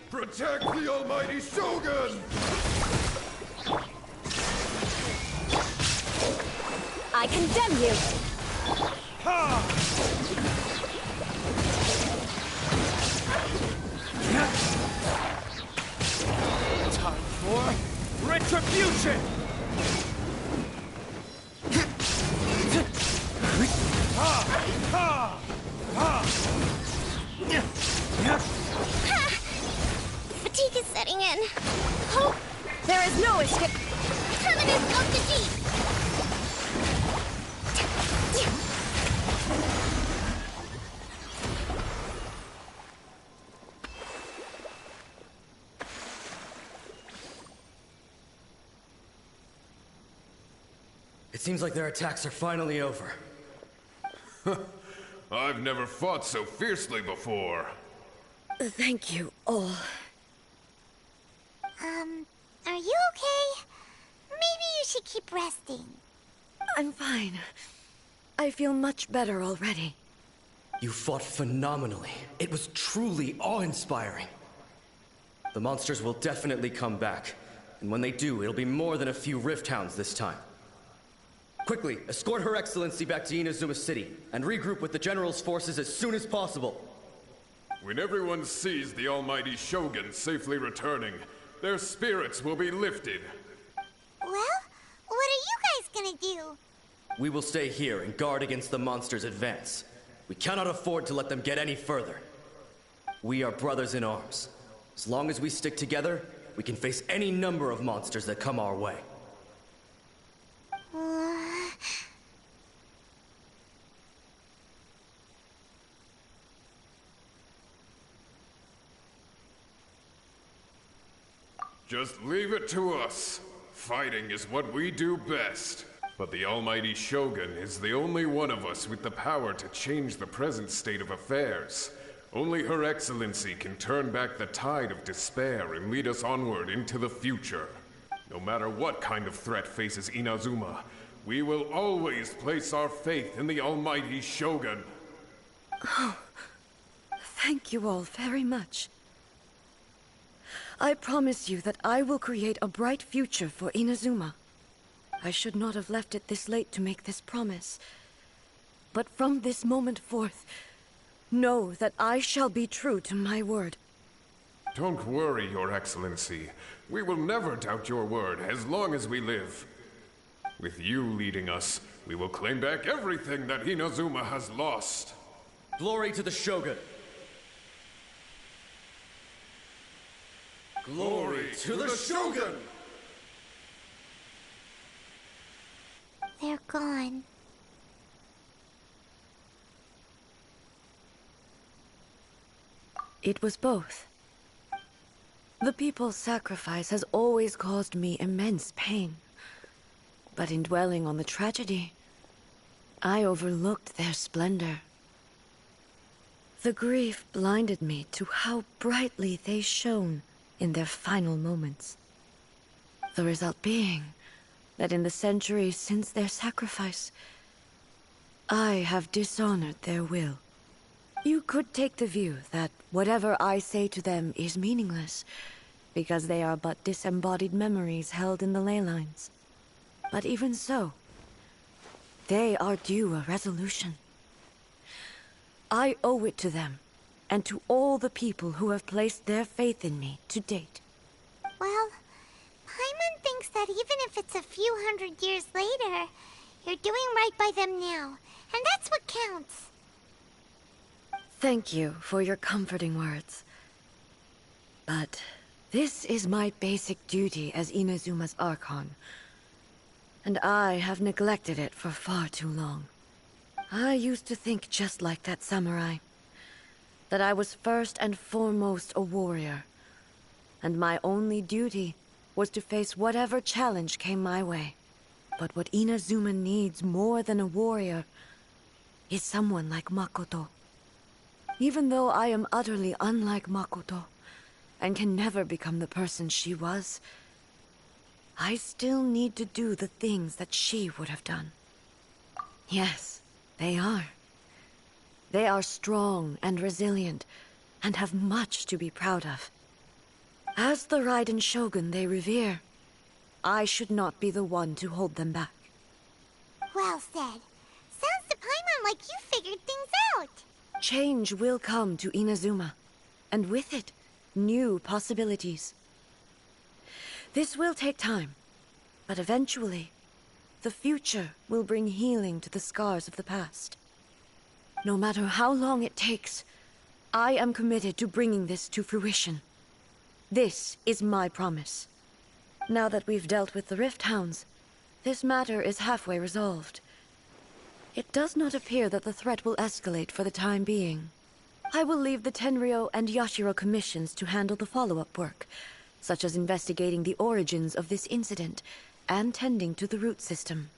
Protect the Almighty Shogun! I condemn you! Time for retribution! Fatigue is setting in. Hope There is no escape! permanence of defeat! It seems like their attacks are finally over. I've never fought so fiercely before. Thank you all. Are you okay? Maybe you should keep resting. I'm fine. I feel much better already. You fought phenomenally. It was truly awe-inspiring. The monsters will definitely come back. And when they do, it'll be more than a few Rift Hounds this time. Quickly, escort Her Excellency back to Inazuma City, and regroup with the General's forces as soon as possible. When everyone sees the Almighty Shogun safely returning, their spirits will be lifted. Well, what are you guys gonna do? We will stay here and guard against the monsters' advance. We cannot afford to let them get any further. We are brothers in arms. As long as we stick together, we can face any number of monsters that come our way. Just leave it to us. Fighting is what we do best. But the Almighty Shogun is the only one of us with the power to change the present state of affairs. Only Her Excellency can turn back the tide of despair and lead us onward into the future. No matter what kind of threat faces Inazuma, we will always place our faith in the Almighty Shogun. Oh, thank you all very much. I promise you that I will create a bright future for Inazuma. I should not have left it this late to make this promise. But from this moment forth, know that I shall be true to my word. Don't worry, Your Excellency. We will never doubt your word as long as we live. With you leading us, we will claim back everything that Inazuma has lost. Glory to the Shogun! Glory to the Shogun! They're gone. It was both. The people's sacrifice has always caused me immense pain. But in dwelling on the tragedy, I overlooked their splendor. The grief blinded me to how brightly they shone in their final moments. The result being that in the centuries since their sacrifice, I have dishonored their will. You could take the view that whatever I say to them is meaningless, because they are but disembodied memories held in the ley lines. But even so, they are due a resolution. I owe it to them, and to all the people who have placed their faith in me to date. Well, Paimon thinks that even if it's a few hundred years later, you're doing right by them now, and that's what counts. Thank you for your comforting words. But this is my basic duty as Inazuma's Archon, and I have neglected it for far too long. I used to think just like that samurai, that I was first and foremost a warrior, and my only duty was to face whatever challenge came my way. But what Inazuma needs more than a warrior is someone like Makoto. Even though I am utterly unlike Makoto, and can never become the person she was, I still need to do the things that she would have done. Yes, they are. They are strong and resilient, and have much to be proud of. As the Raiden Shogun they revere, I should not be the one to hold them back. Well said. Sounds to Paimon like you figured things out. Change will come to Inazuma, and with it, new possibilities. This will take time, but eventually, the future will bring healing to the scars of the past. No matter how long it takes, I am committed to bringing this to fruition. This is my promise. Now that we've dealt with the Rift Hounds, this matter is halfway resolved. It does not appear that the threat will escalate for the time being. I will leave the Tenryo and Yashiro commissions to handle the follow-up work, such as investigating the origins of this incident and tending to the root system.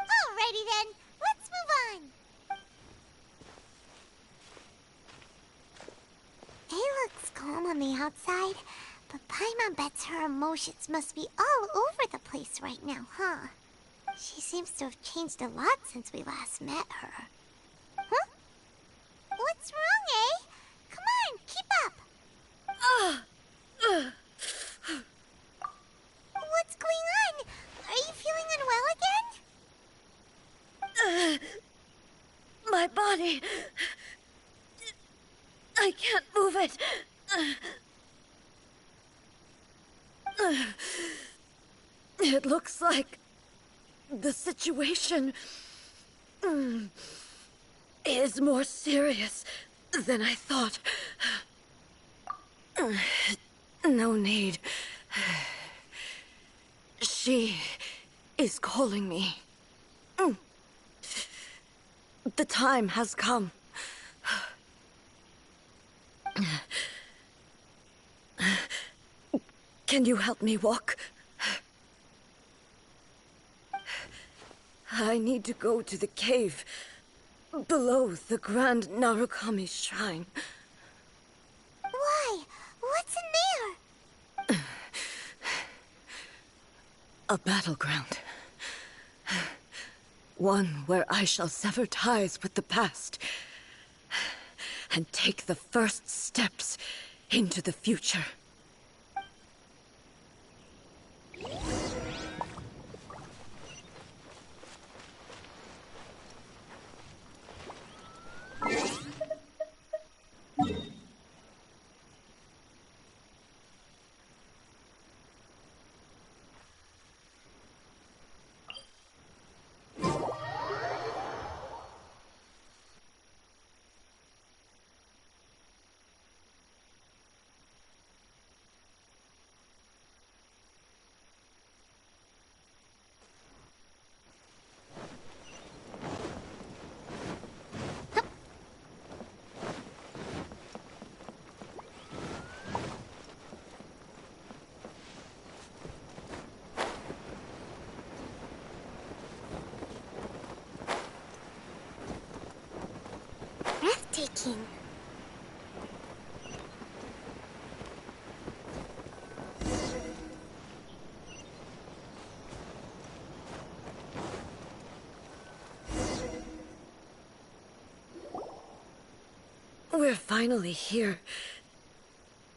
Alrighty then, let's move on. It looks calm on the outside, but Paimon bets her emotions must be all over the place right now, huh? She seems to have changed a lot since we last met her. Huh? What's wrong, eh? Come on, keep up! What's going on? Are you feeling unwell again? My body... I can't move it. It looks like the situation is more serious than I thought. No need. She is calling me. The time has come. Can you help me walk? I need to go to the cave below the Grand Narukami Shrine. Why? What's in there? A battleground. One where I shall sever ties with the past and take the first steps into the future. breathtaking. We're finally here.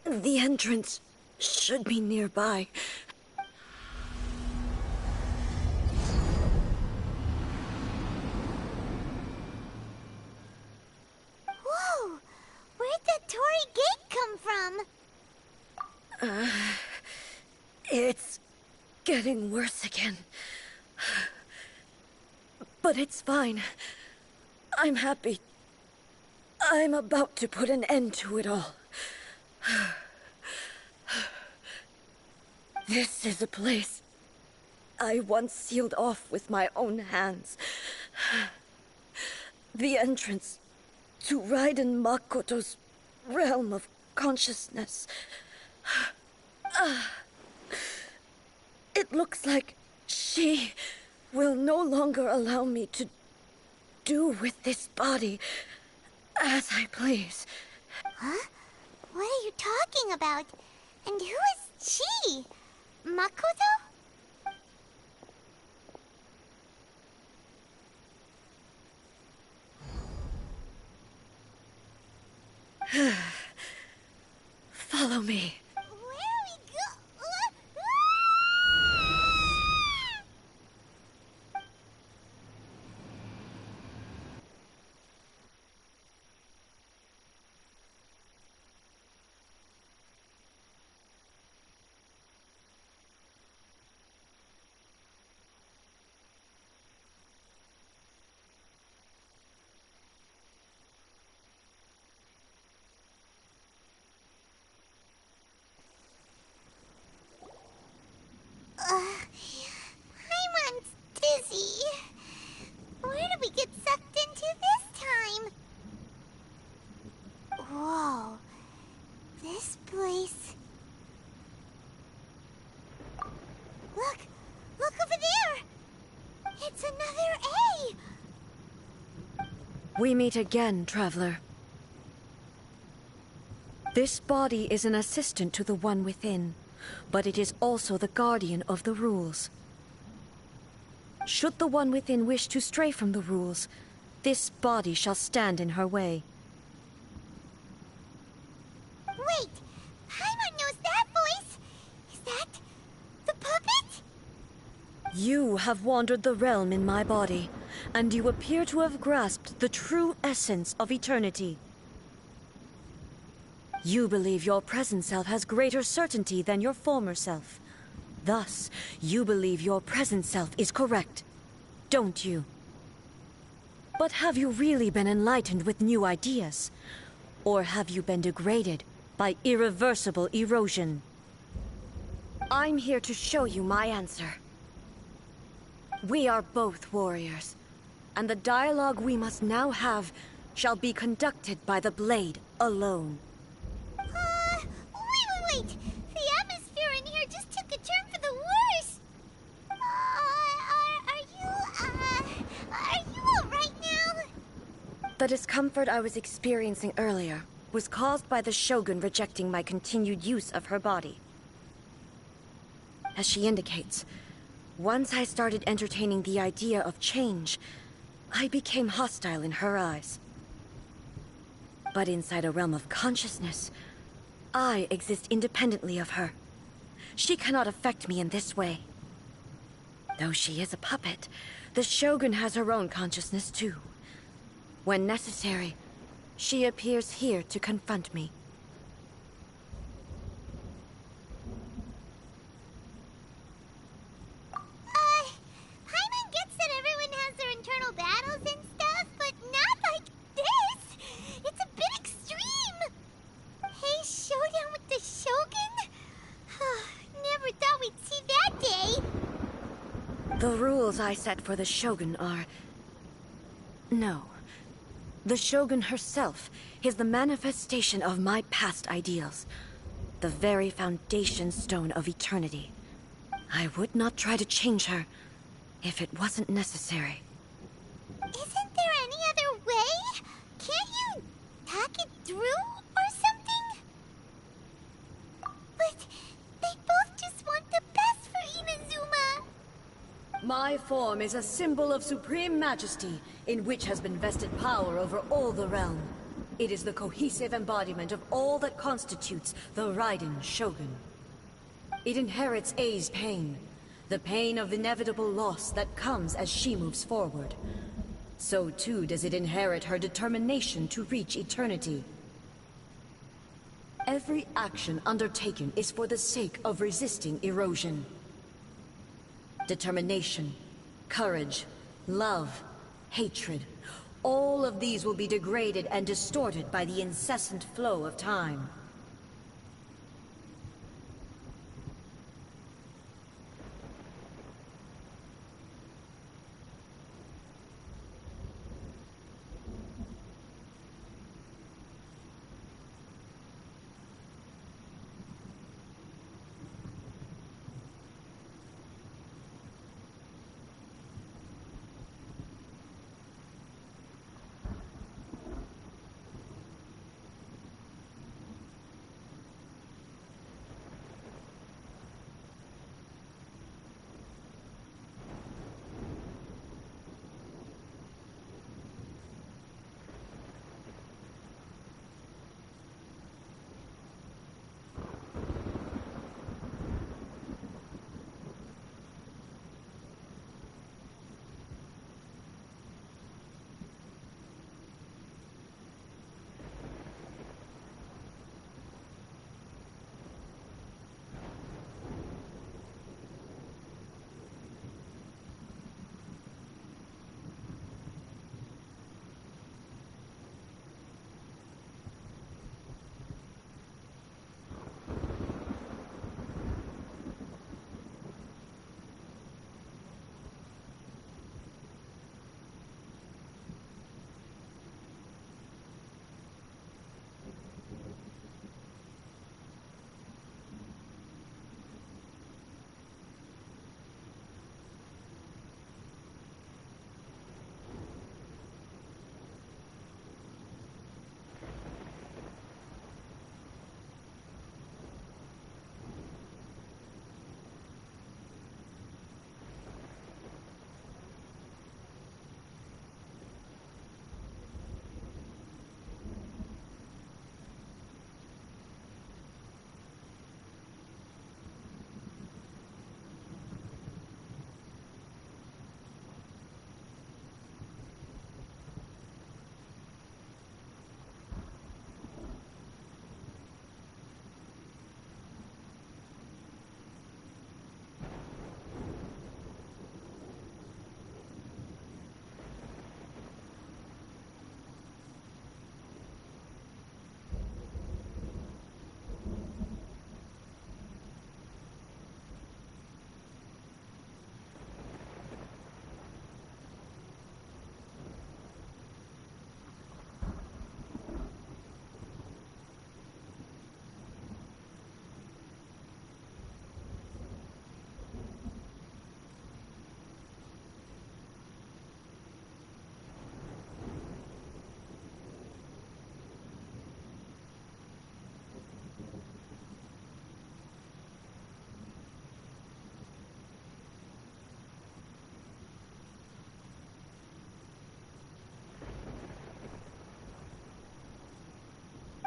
The entrance should be nearby. Whoa! Where'd that Torii gate come from? It's getting worse again. But it's fine. I'm happy. I'm about to put an end to it all. This is a place I once sealed off with my own hands. The entrance to Raiden Makoto's realm of consciousness. It looks like she will no longer allow me to do with this body as I please. Huh? What are you talking about? And who is she? Makoto? Follow me. Where are we go? Paimon's dizzy. Where did we get sucked into this time? Whoa. This place... Look! Look over there! It's another A! We meet again, traveler. This body is an assistant to the one within, but it is also the guardian of the rules. Should the one within wish to stray from the rules, this body shall stand in her way. Wait! Paimon knows that voice! Is that... the puppet? You have wandered the realm in my body, and you appear to have grasped the true essence of eternity. You believe your present self has greater certainty than your former self. Thus, you believe your present self is correct, don't you? But have you really been enlightened with new ideas? Or have you been degraded by irreversible erosion? I'm here to show you my answer. We are both warriors, and the dialogue we must now have shall be conducted by the blade alone. Wait! The atmosphere in here just took a turn for the worse! Are you alright now? The discomfort I was experiencing earlier was caused by the Shogun rejecting my continued use of her body. As she indicates, once I started entertaining the idea of change, I became hostile in her eyes. But inside a realm of consciousness, I exist independently of her. She cannot affect me in this way. Though she is a puppet, the Shogun has her own consciousness too. When necessary, she appears here to confront me. Paimon gets that everyone has their internal battles and stuff, but not like this! It's a bit extreme! Hey, showdown with the Shogun? Never thought we'd see that day! The rules I set for the Shogun are... No. The Shogun herself is the manifestation of my past ideals. The very foundation stone of eternity. I would not try to change her if it wasn't necessary. Isn't there any other way? Can't you true or something? But they both just want the best for Inazuma. My form is a symbol of supreme majesty, in which has been vested power over all the realm. It is the cohesive embodiment of all that constitutes the Raiden Shogun. It inherits Ei's pain, the pain of inevitable loss that comes as she moves forward. So too does it inherit her determination to reach eternity. Every action undertaken is for the sake of resisting erosion. Determination, courage, love, hatred, all of these will be degraded and distorted by the incessant flow of time.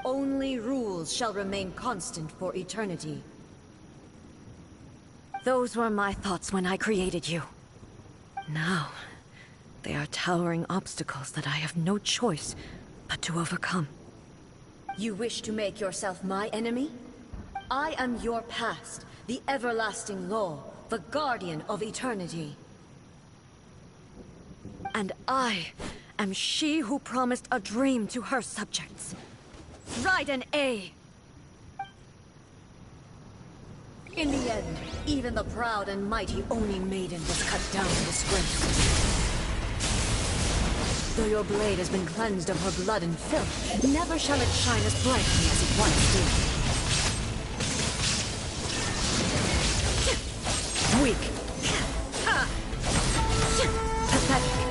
Only rules shall remain constant for eternity. Those were my thoughts when I created you. Now, they are towering obstacles that I have no choice but to overcome. You wish to make yourself my enemy? I am your past, the everlasting law, the guardian of eternity. And I am she who promised a dream to her subjects. Raiden A. In the end, even the proud and mighty Oni Maiden was cut down in disgrace. Though your blade has been cleansed of her blood and filth, never shall it shine as brightly as it once did. Weak. Pathetic.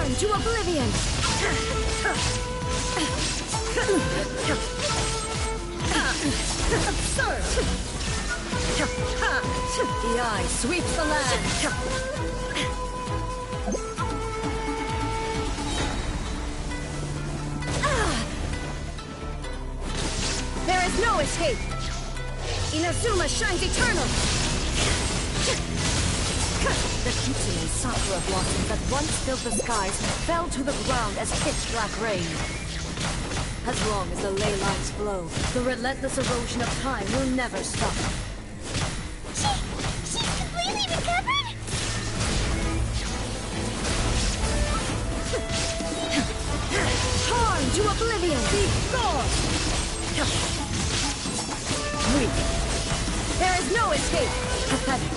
Torn to oblivion! Absurd! The eye sweeps the land! There is no escape! Inazuma shines eternal! The kitsune sakura blossoms that once filled the skies fell to the ground as pitch-black rain. As long as the ley lines flow, the relentless erosion of time will never stop. She's completely recovered? Torn to oblivion! Be gone! Weak. There is no escape! Pathetic.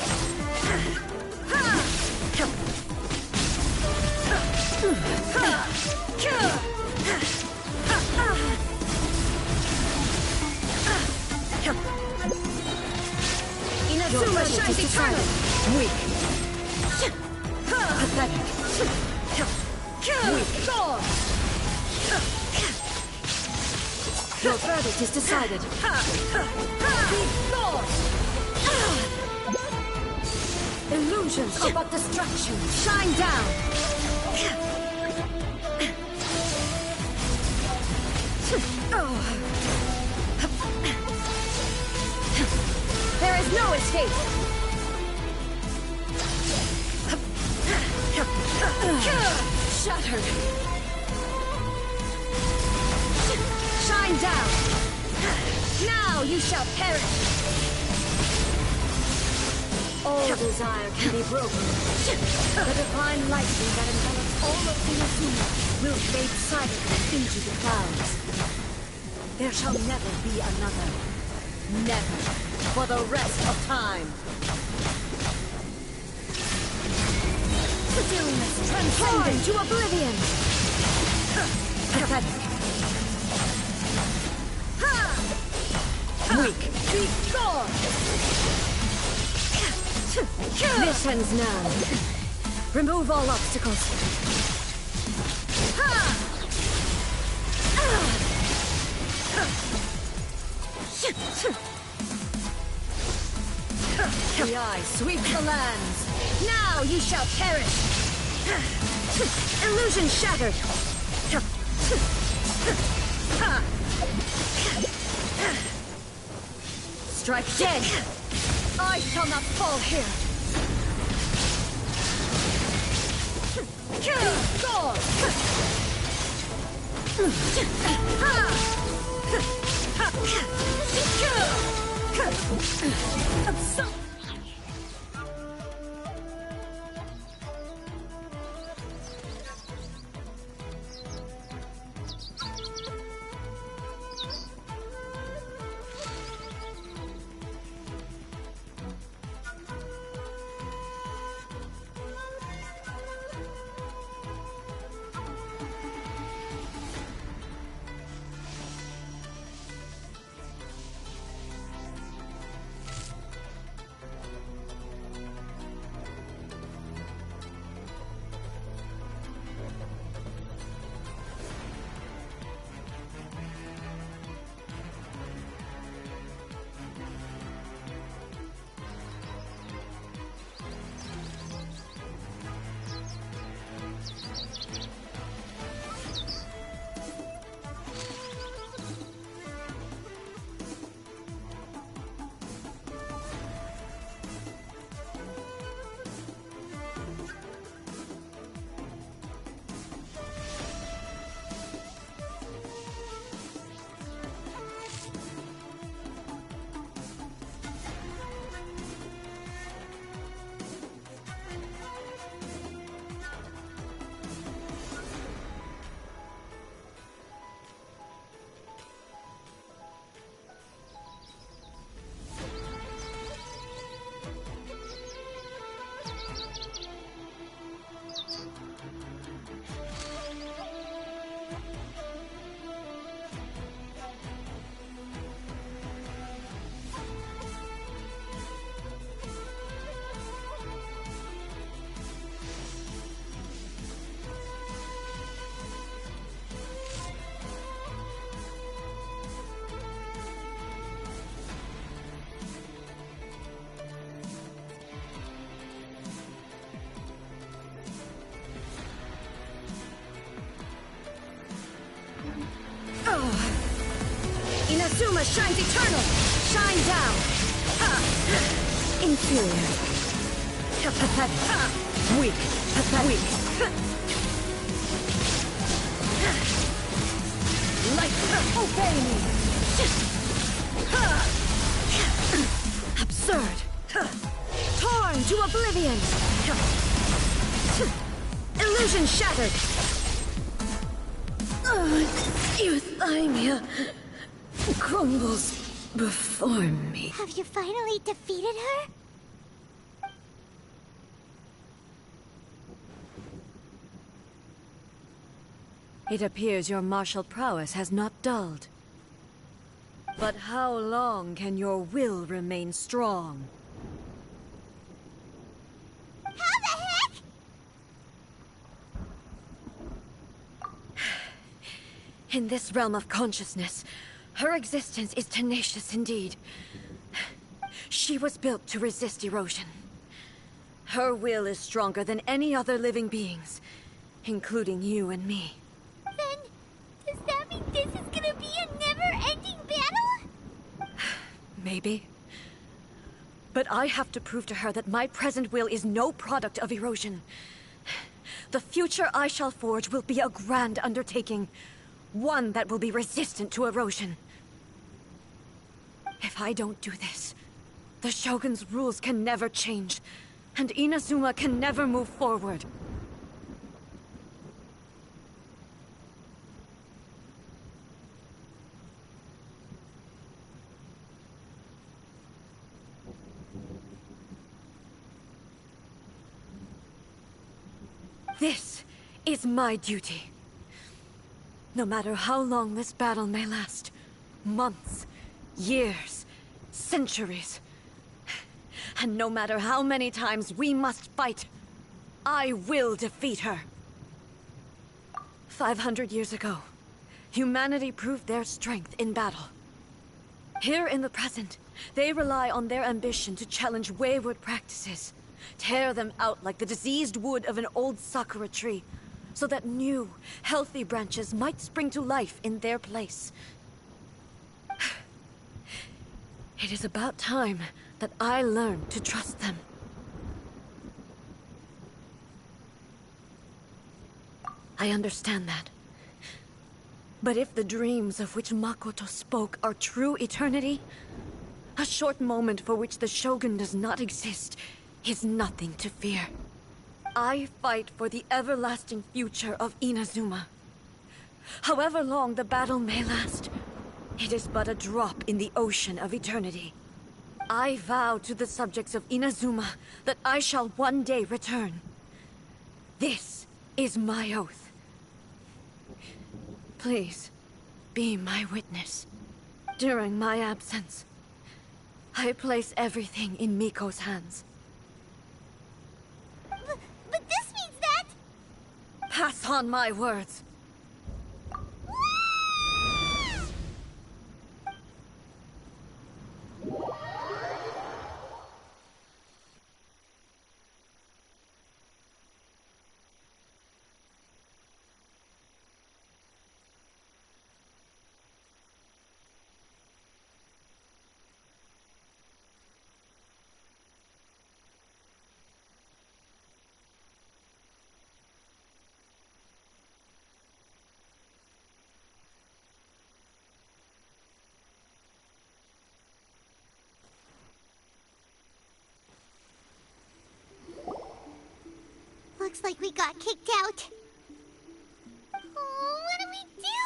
Inazuma shines eternal! Weak. Pathetic. Weak. Gone! Your verdict is decided. Be gone! Illusions are but distractions. Shine down! There is no escape! Shattered! Shine down! Now you shall perish! All desire can be broken. The divine lightning that envelops all of Inazuma will fade silently into the clouds. There shall never be another. Never. For the rest of time. Stillness transcending to oblivion. Pathetic. Weak. Be gone! This ends now. Remove all obstacles. The eye sweeps the lands. Now you shall perish. Illusion shattered. Strike dead. I shall not fall here. Gone. Inazuma shines eternal! Shine down! Ha! Inferior. Pathetic. Ha! Weak. Pathetic. Weak. Light. Obey me! Absurd. Torn to oblivion! Illusion shattered! Euthymia crumbles before me. Have you finally defeated her? It appears your martial prowess has not dulled. But how long can your will remain strong? How the heck? In this realm of consciousness, her existence is tenacious indeed. She was built to resist erosion. Her will is stronger than any other living beings, including you and me. Then, does that mean this is gonna be a never-ending battle? Maybe. But I have to prove to her that my present will is no product of erosion. The future I shall forge will be a grand undertaking. One that will be resistant to erosion. If I don't do this, the Shogun's rules can never change, and Inazuma can never move forward. This is my duty. No matter how long this battle may last, months, years, centuries, and no matter how many times we must fight, I will defeat her. 500 years ago, humanity proved their strength in battle. Here in the present, they rely on their ambition to challenge wayward practices, tear them out like the diseased wood of an old sakura tree, so that new, healthy branches might spring to life in their place. It is about time that I learn to trust them. I understand that. But if the dreams of which Makoto spoke are true eternity, a short moment for which the Shogun does not exist is nothing to fear. I fight for the everlasting future of Inazuma. However long the battle may last, it is but a drop in the ocean of eternity. I vow to the subjects of Inazuma that I shall one day return. This is my oath. Please, be my witness. During my absence, I place everything in Miko's hands. But this means that... Pass on my words. Looks like we got kicked out. Oh, what do we do?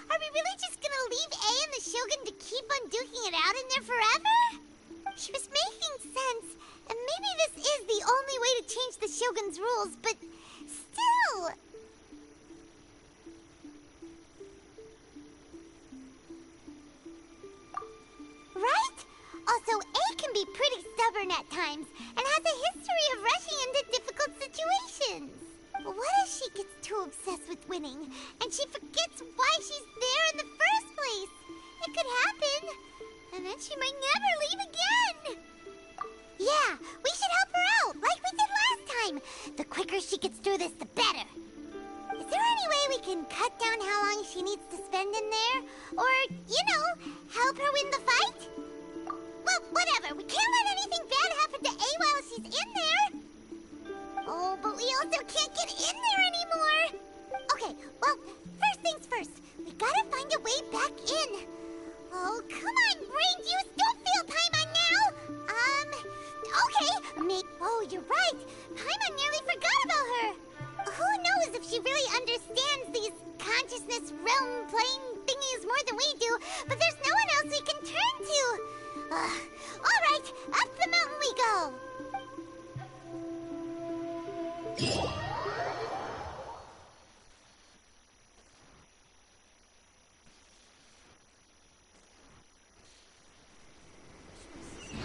Are we really just gonna leave A and the Shogun to keep on duking it out in there forever? She was making sense, and maybe this is the only way to change the Shogun's rules, but still... Right? Also, A can be pretty stubborn at times, and has a history of rushing into difficult situations. What if she gets too obsessed with winning, and she forgets why she's there in the first place? It could happen, and then she might never leave again. Yeah, we should help her out, like we did last time. The quicker she gets through this, the better. Is there any way we can cut down how long she needs to spend in there? Or, you know, help help her win the fight? Well, whatever. We can't let anything bad happen to A while she's in there. Oh, but we also can't get in there anymore. Okay, well, first things first. We gotta find a way back in. Oh, come on, brain juice. Don't feel Paimon now. Okay. Oh, you're right. Paimon nearly forgot about her. Who knows if she really understands these consciousness realm playing thingies more than we do, but there's no one else we can turn to. All right, up the mountain we go.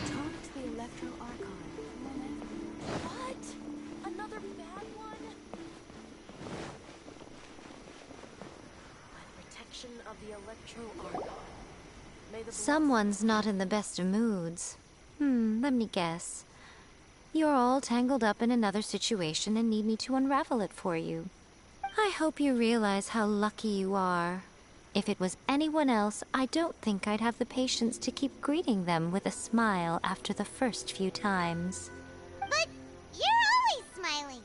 Talk to the electro arconte. What? Another bad one? By the protection of the electro arconte. May the Someone's not in the best of moods. Let me guess. You're all tangled up in another situation and need me to unravel it for you. I hope you realize how lucky you are. If it was anyone else, I don't think I'd have the patience to keep greeting them with a smile after the first few times. But you're always smiling.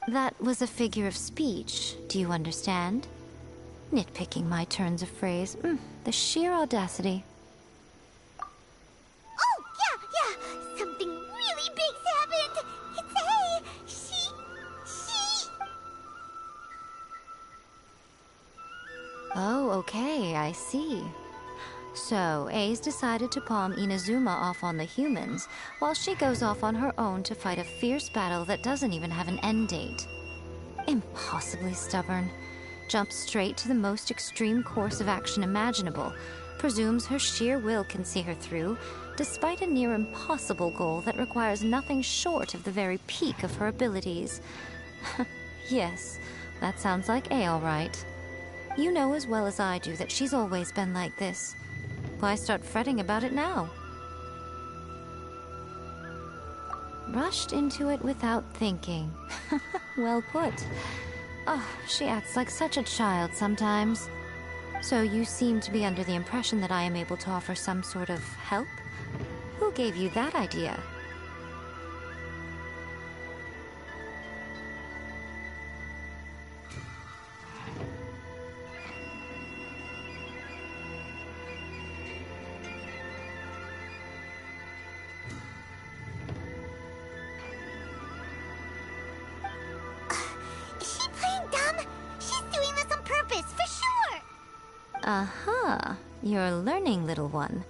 That was a figure of speech, do you understand? Nitpicking my turns of phrase. The sheer audacity. Oh, yeah. Something really big's happened. It's A. She... Oh, okay, I see. So, A's decided to palm Inazuma off on the humans, while she goes off on her own to fight a fierce battle that doesn't even have an end date. Impossibly stubborn. Jumps straight to the most extreme course of action imaginable, presumes her sheer will can see her through, despite a near impossible goal that requires nothing short of the very peak of her abilities. Yes, that sounds like A all right. You know as well as I do that she's always been like this. Why start fretting about it now? Rushed into it without thinking. Well put. Oh, she acts like such a child sometimes. So you seem to be under the impression that I am able to offer some sort of help? Who gave you that idea? Is she playing dumb? She's doing this on purpose, for sure. Aha, you're learning, little one.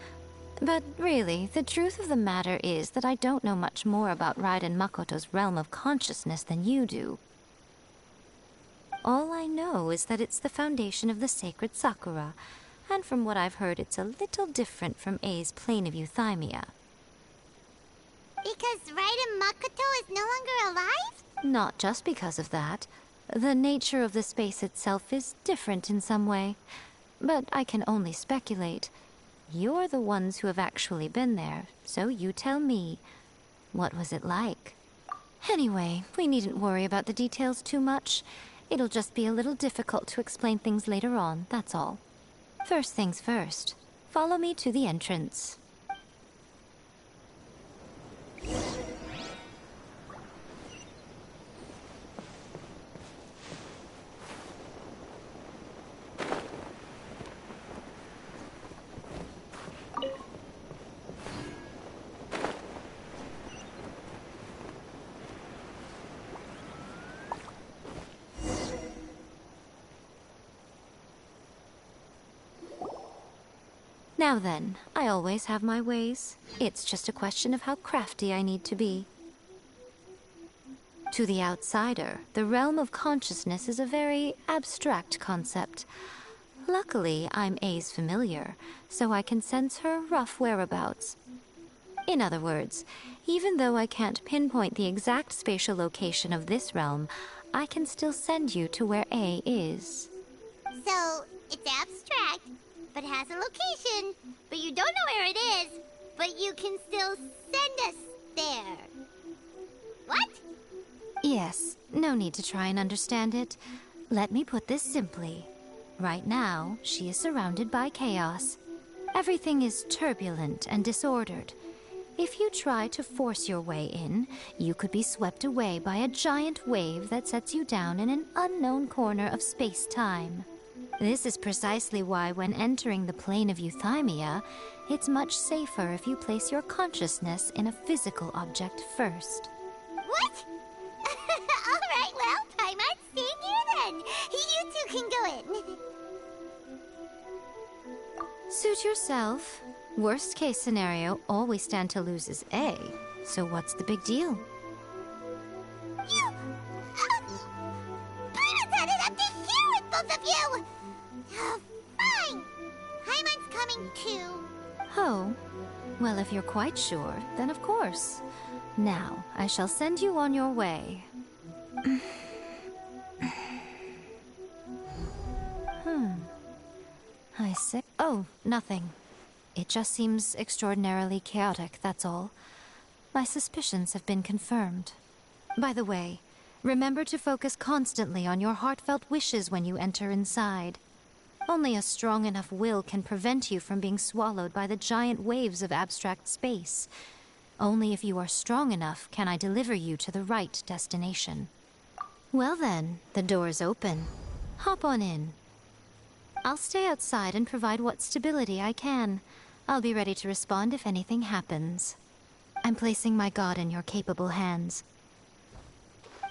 But really, the truth of the matter is that I don't know much more about Raiden Makoto's realm of consciousness than you do. All I know is that it's the foundation of the sacred Sakura, and from what I've heard, it's a little different from A's plane of euthymia. Because Raiden Makoto is no longer alive? Not just because of that. The nature of the space itself is different in some way. But I can only speculate. You're the ones who have actually been there, so you tell me. What was it like? Anyway, we needn't worry about the details too much. It'll just be a little difficult to explain things later on, that's all. First things first. Follow me to the entrance. Now then, I always have my ways. It's just a question of how crafty I need to be. To the outsider, the realm of consciousness is a very abstract concept. Luckily, I'm A's familiar, so I can sense her rough whereabouts. In other words, even though I can't pinpoint the exact spatial location of this realm, I can still send you to where A is. So, it's abstract, but has a location, but you don't know where it is, but you can still send us there. What? Yes, no need to try and understand it. Let me put this simply. Right now, she is surrounded by chaos. Everything is turbulent and disordered. If you try to force your way in, you could be swept away by a giant wave that sets you down in an unknown corner of space-time. This is precisely why when entering the plane of Euthymia, it's much safer if you place your consciousness in a physical object first. What? Alright, well, Paimon's staying here then. You two can go in. Suit yourself. Worst case scenario, all we stand to lose is A. So what's the big deal? You... Paimon's had it up to here with both of you! Fine! Paimon's coming too. Oh, well, if you're quite sure, then of course. Now, I shall send you on your way. I say... Oh, nothing. It just seems extraordinarily chaotic, that's all. My suspicions have been confirmed. By the way, remember to focus constantly on your heartfelt wishes when you enter inside. Only a strong enough will can prevent you from being swallowed by the giant waves of abstract space. Only if you are strong enough can I deliver you to the right destination. Well then, the door's open. Hop on in. I'll stay outside and provide what stability I can. I'll be ready to respond if anything happens. I'm placing my god in your capable hands.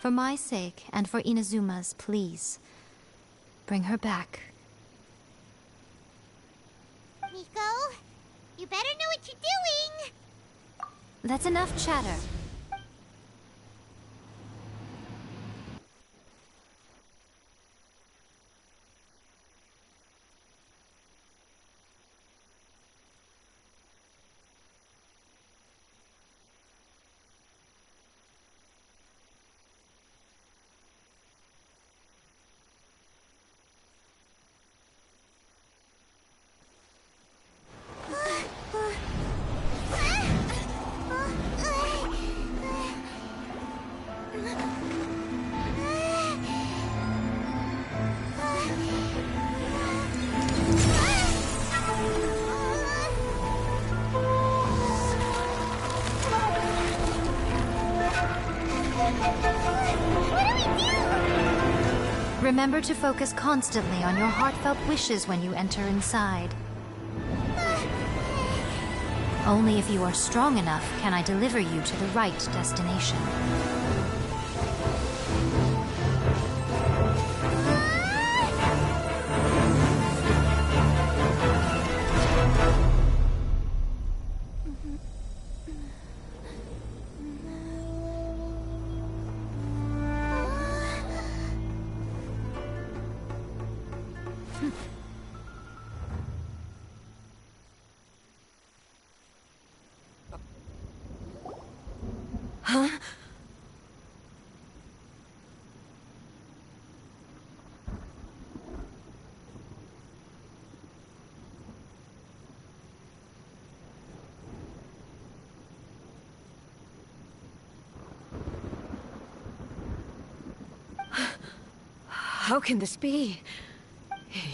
For my sake, and for Inazuma's, please. Bring her back. Miko, you better know what you're doing! That's enough chatter. Remember to focus constantly on your heartfelt wishes when you enter inside. Only if you are strong enough can I deliver you to the right destination. Huh? How can this be?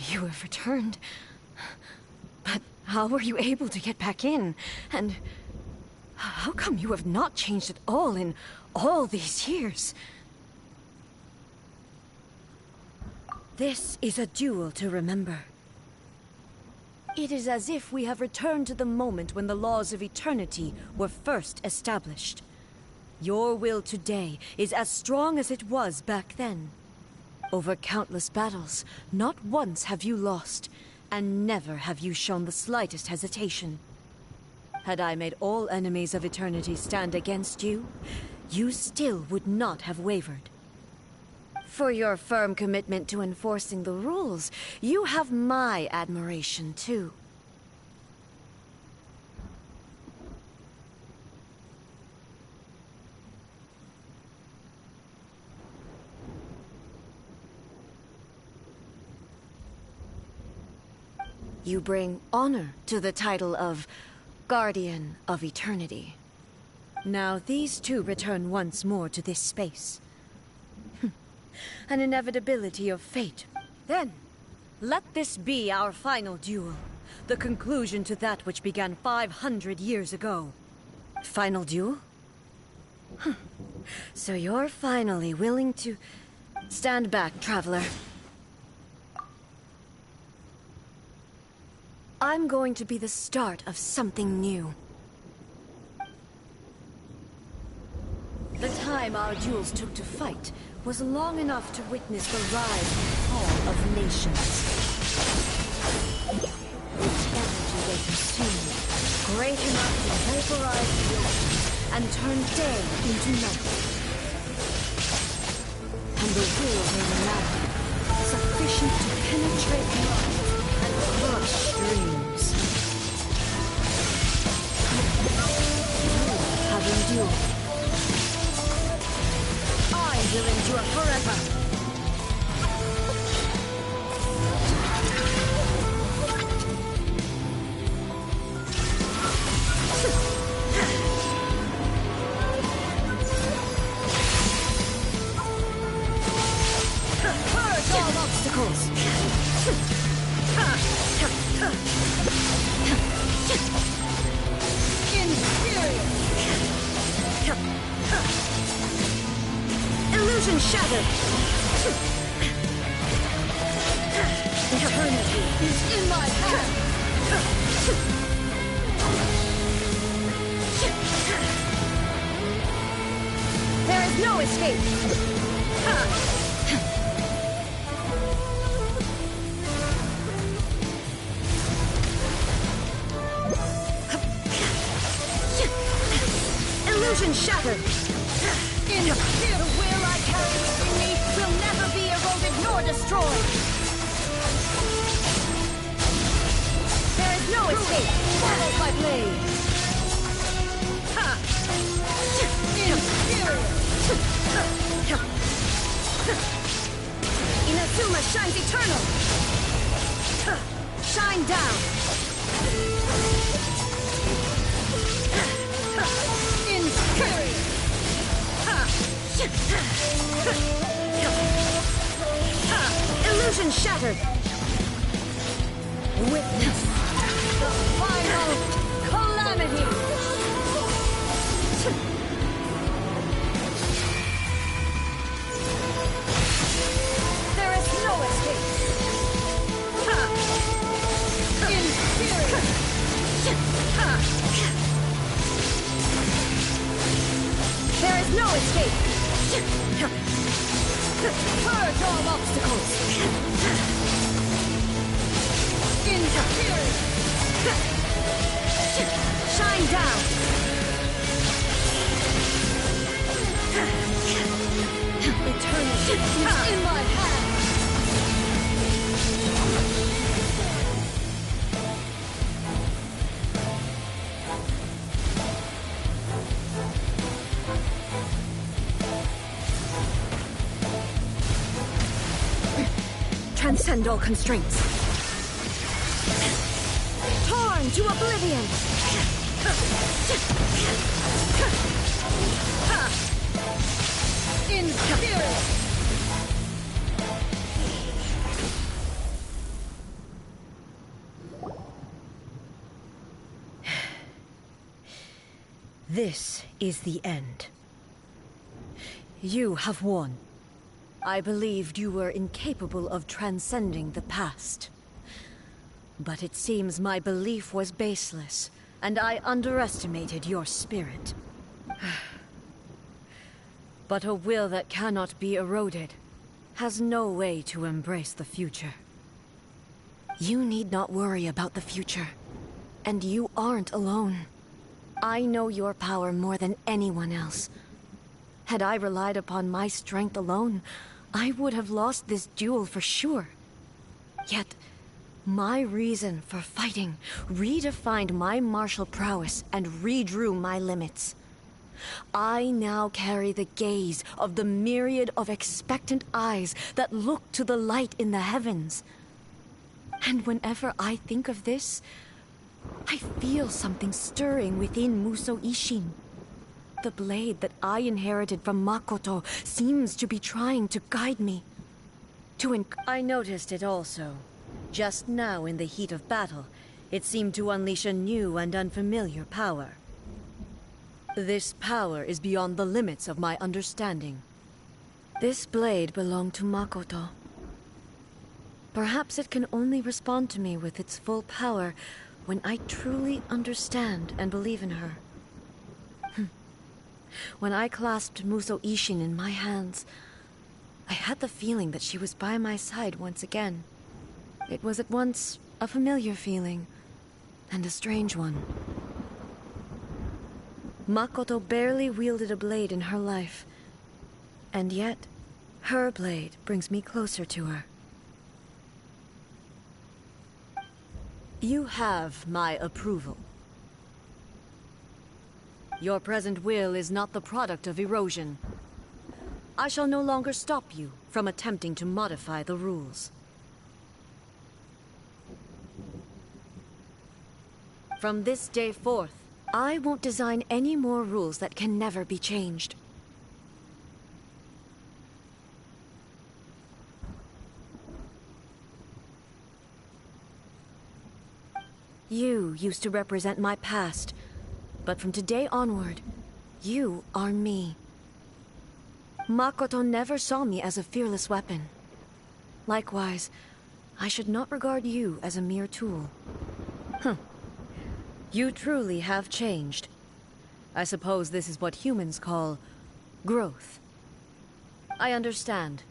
You have returned. But how were you able to get back in? And how come you have not changed at all in all these years? This is a duel to remember. It is as if we have returned to the moment when the laws of eternity were first established. Your will today is as strong as it was back then. Over countless battles, not once have you lost, and never have you shown the slightest hesitation. Had I made all enemies of eternity stand against you, you still would not have wavered. For your firm commitment to enforcing the rules, you have my admiration too. You bring honor to the title of Guardian of Eternity. Now these two return once more to this space. An inevitability of fate. Then, let this be our final duel. The conclusion to that which began 500 years ago. Final duel? Huh. So you're finally willing to... Stand back, traveler. I'm going to be the start of something new. The time our duels took to fight was long enough to witness the rise and fall of nations. The energy they consumed, great enough to vaporize the ocean and turn day into night. And the will they allowed, sufficient to penetrate minds and crush dreams. You have endured. I will endure forever. Purge all obstacles. Illusion shattered! Eternity is in my hand! There is no escape! Illusion shattered! The will I carry within me will never be eroded nor destroyed! There is no escape! Follow my blade! Inazuma shines eternal! Shine down! Inferior! Illusion shattered! Witness the final calamity! There is no escape! Inferior! There is no escape! Purge all obstacles! Inferior! Shine down! Eternity is in my hand! Transcend all constraints. Torn to oblivion. Inferior. This is the end. You have won. I believed you were incapable of transcending the past. But it seems my belief was baseless, and I underestimated your spirit. But a will that cannot be eroded has no way to embrace the future. You need not worry about the future, and you aren't alone. I know your power more than anyone else. Had I relied upon my strength alone, I would have lost this duel for sure. Yet, my reason for fighting redefined my martial prowess and redrew my limits. I now carry the gaze of the myriad of expectant eyes that look to the light in the heavens. And whenever I think of this, I feel something stirring within Muso Ishin. The blade that I inherited from Makoto seems to be trying to guide me. I noticed it also. Just now in the heat of battle, It seemed to unleash a new and unfamiliar power. This power is beyond the limits of my understanding. This blade belonged to Makoto. Perhaps it can only respond to me with its full power when I truly understand and believe in her. When I clasped Muso Ishin in my hands, I had the feeling that she was by my side once again. It was at once a familiar feeling and a strange one. Makoto barely wielded a blade in her life, and yet her blade brings me closer to her. You have my approval. Your present will is not the product of erosion. I shall no longer stop you from attempting to modify the rules. From this day forth, I won't design any more rules that can never be changed. You used to represent my past, but from today onward, you are me. Makoto never saw me as a fearless weapon. Likewise, I should not regard you as a mere tool. You truly have changed. I suppose this is what humans call growth. I understand.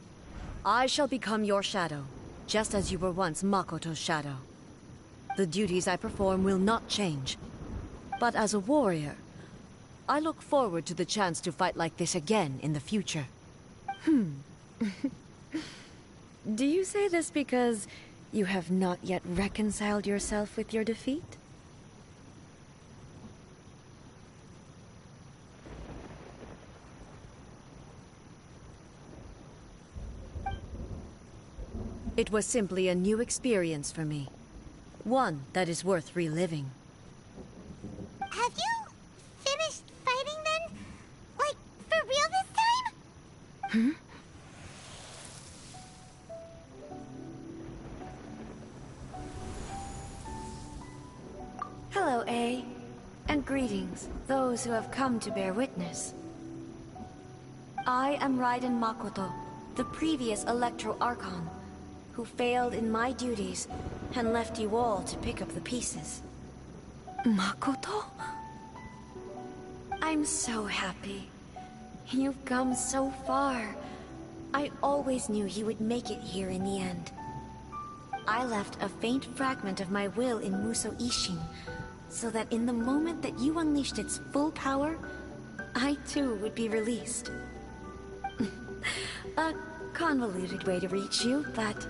I shall become your shadow, just as you were once Makoto's shadow. The duties I perform will not change. But as a warrior, I look forward to the chance to fight like this again in the future. Do you say this because you have not yet reconciled yourself with your defeat? It was simply a new experience for me. One that is worth reliving. Have you finished fighting then? Like, for real this time? Hello, A. And greetings, those who have come to bear witness. I am Raiden Makoto, the previous Electro Archon, who failed in my duties and left you all to pick up the pieces. Makoto? I'm so happy. You've come so far. I always knew you would make it here in the end. I left a faint fragment of my will in Muso Ishin, so that in the moment that you unleashed its full power, I too would be released. A convoluted way to reach you, but...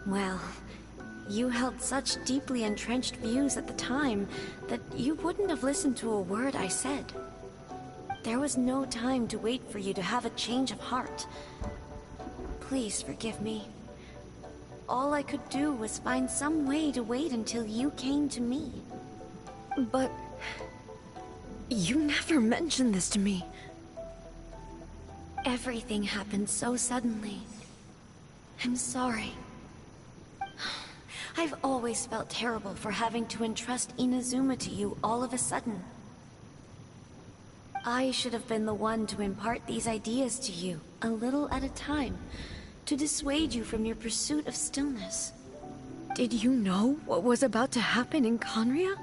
well, you held such deeply entrenched views at the time that you wouldn't have listened to a word I said. There was no time to wait for you to have a change of heart. Please forgive me. All I could do was find some way to wait until you came to me. But... you never mentioned this to me. Everything happened so suddenly. I'm sorry. I've always felt terrible for having to entrust Inazuma to you all of a sudden. I should have been the one to impart these ideas to you, a little at a time, to dissuade you from your pursuit of stillness. Did you know what was about to happen in Conria?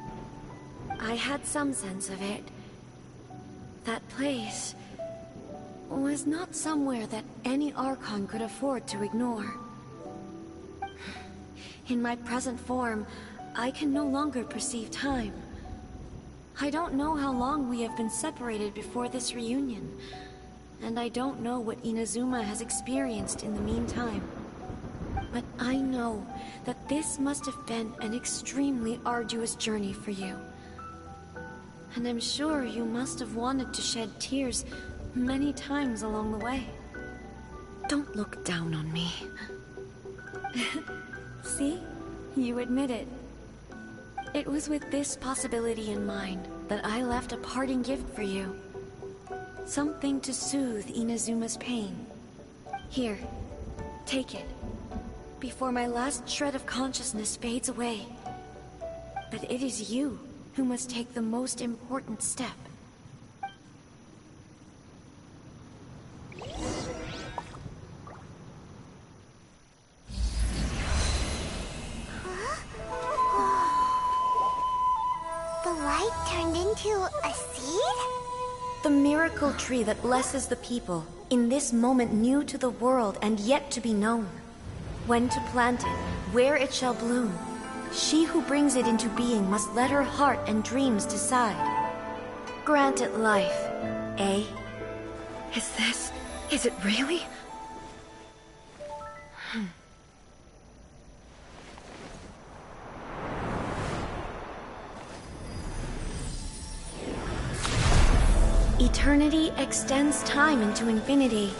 I had some sense of it. That place was not somewhere that any Archon could afford to ignore. In my present form, I can no longer perceive time. I don't know how long we have been separated before this reunion, and I don't know what Inazuma has experienced in the meantime. But I know that this must have been an extremely arduous journey for you. And I'm sure you must have wanted to shed tears many times along the way. Don't look down on me. See? You admit it. It was with this possibility in mind that I left a parting gift for you. Something to soothe Inazuma's pain. Here, take it. Before my last shred of consciousness fades away. But it is you who must take the most important step. The light turned into a seed? The miracle tree that blesses the people, in this moment new to the world and yet to be known. When to plant it, where it shall bloom. She who brings it into being must let her heart and dreams decide. Grant it life, eh? Is it really? Eternity extends time into infinity.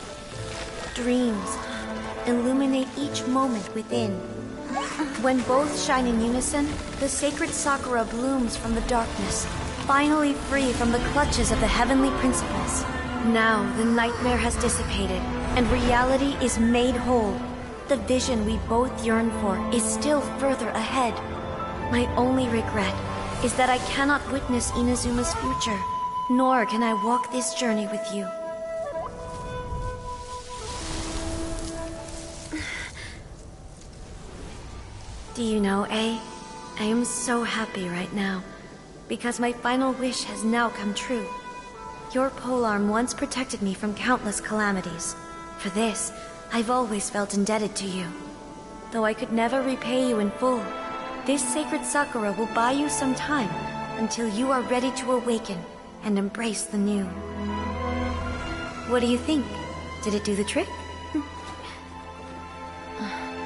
Dreams illuminate each moment within. When both shine in unison, the sacred Sakura blooms from the darkness, finally free from the clutches of the heavenly principles. Now the nightmare has dissipated, and reality is made whole. The vision we both yearn for is still further ahead. My only regret is that I cannot witness Inazuma's future, nor can I walk this journey with you. Do you know, I am so happy right now, because my final wish has now come true. Your polearm once protected me from countless calamities. For this, I've always felt indebted to you. Though I could never repay you in full, this sacred Sakura will buy you some time until you are ready to awaken and embrace the new. What do you think? Did it do the trick?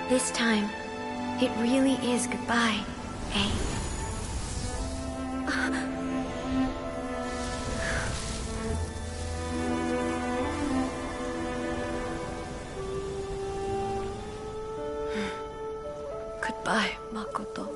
This time, it really is goodbye, eh? Goodbye, Makoto.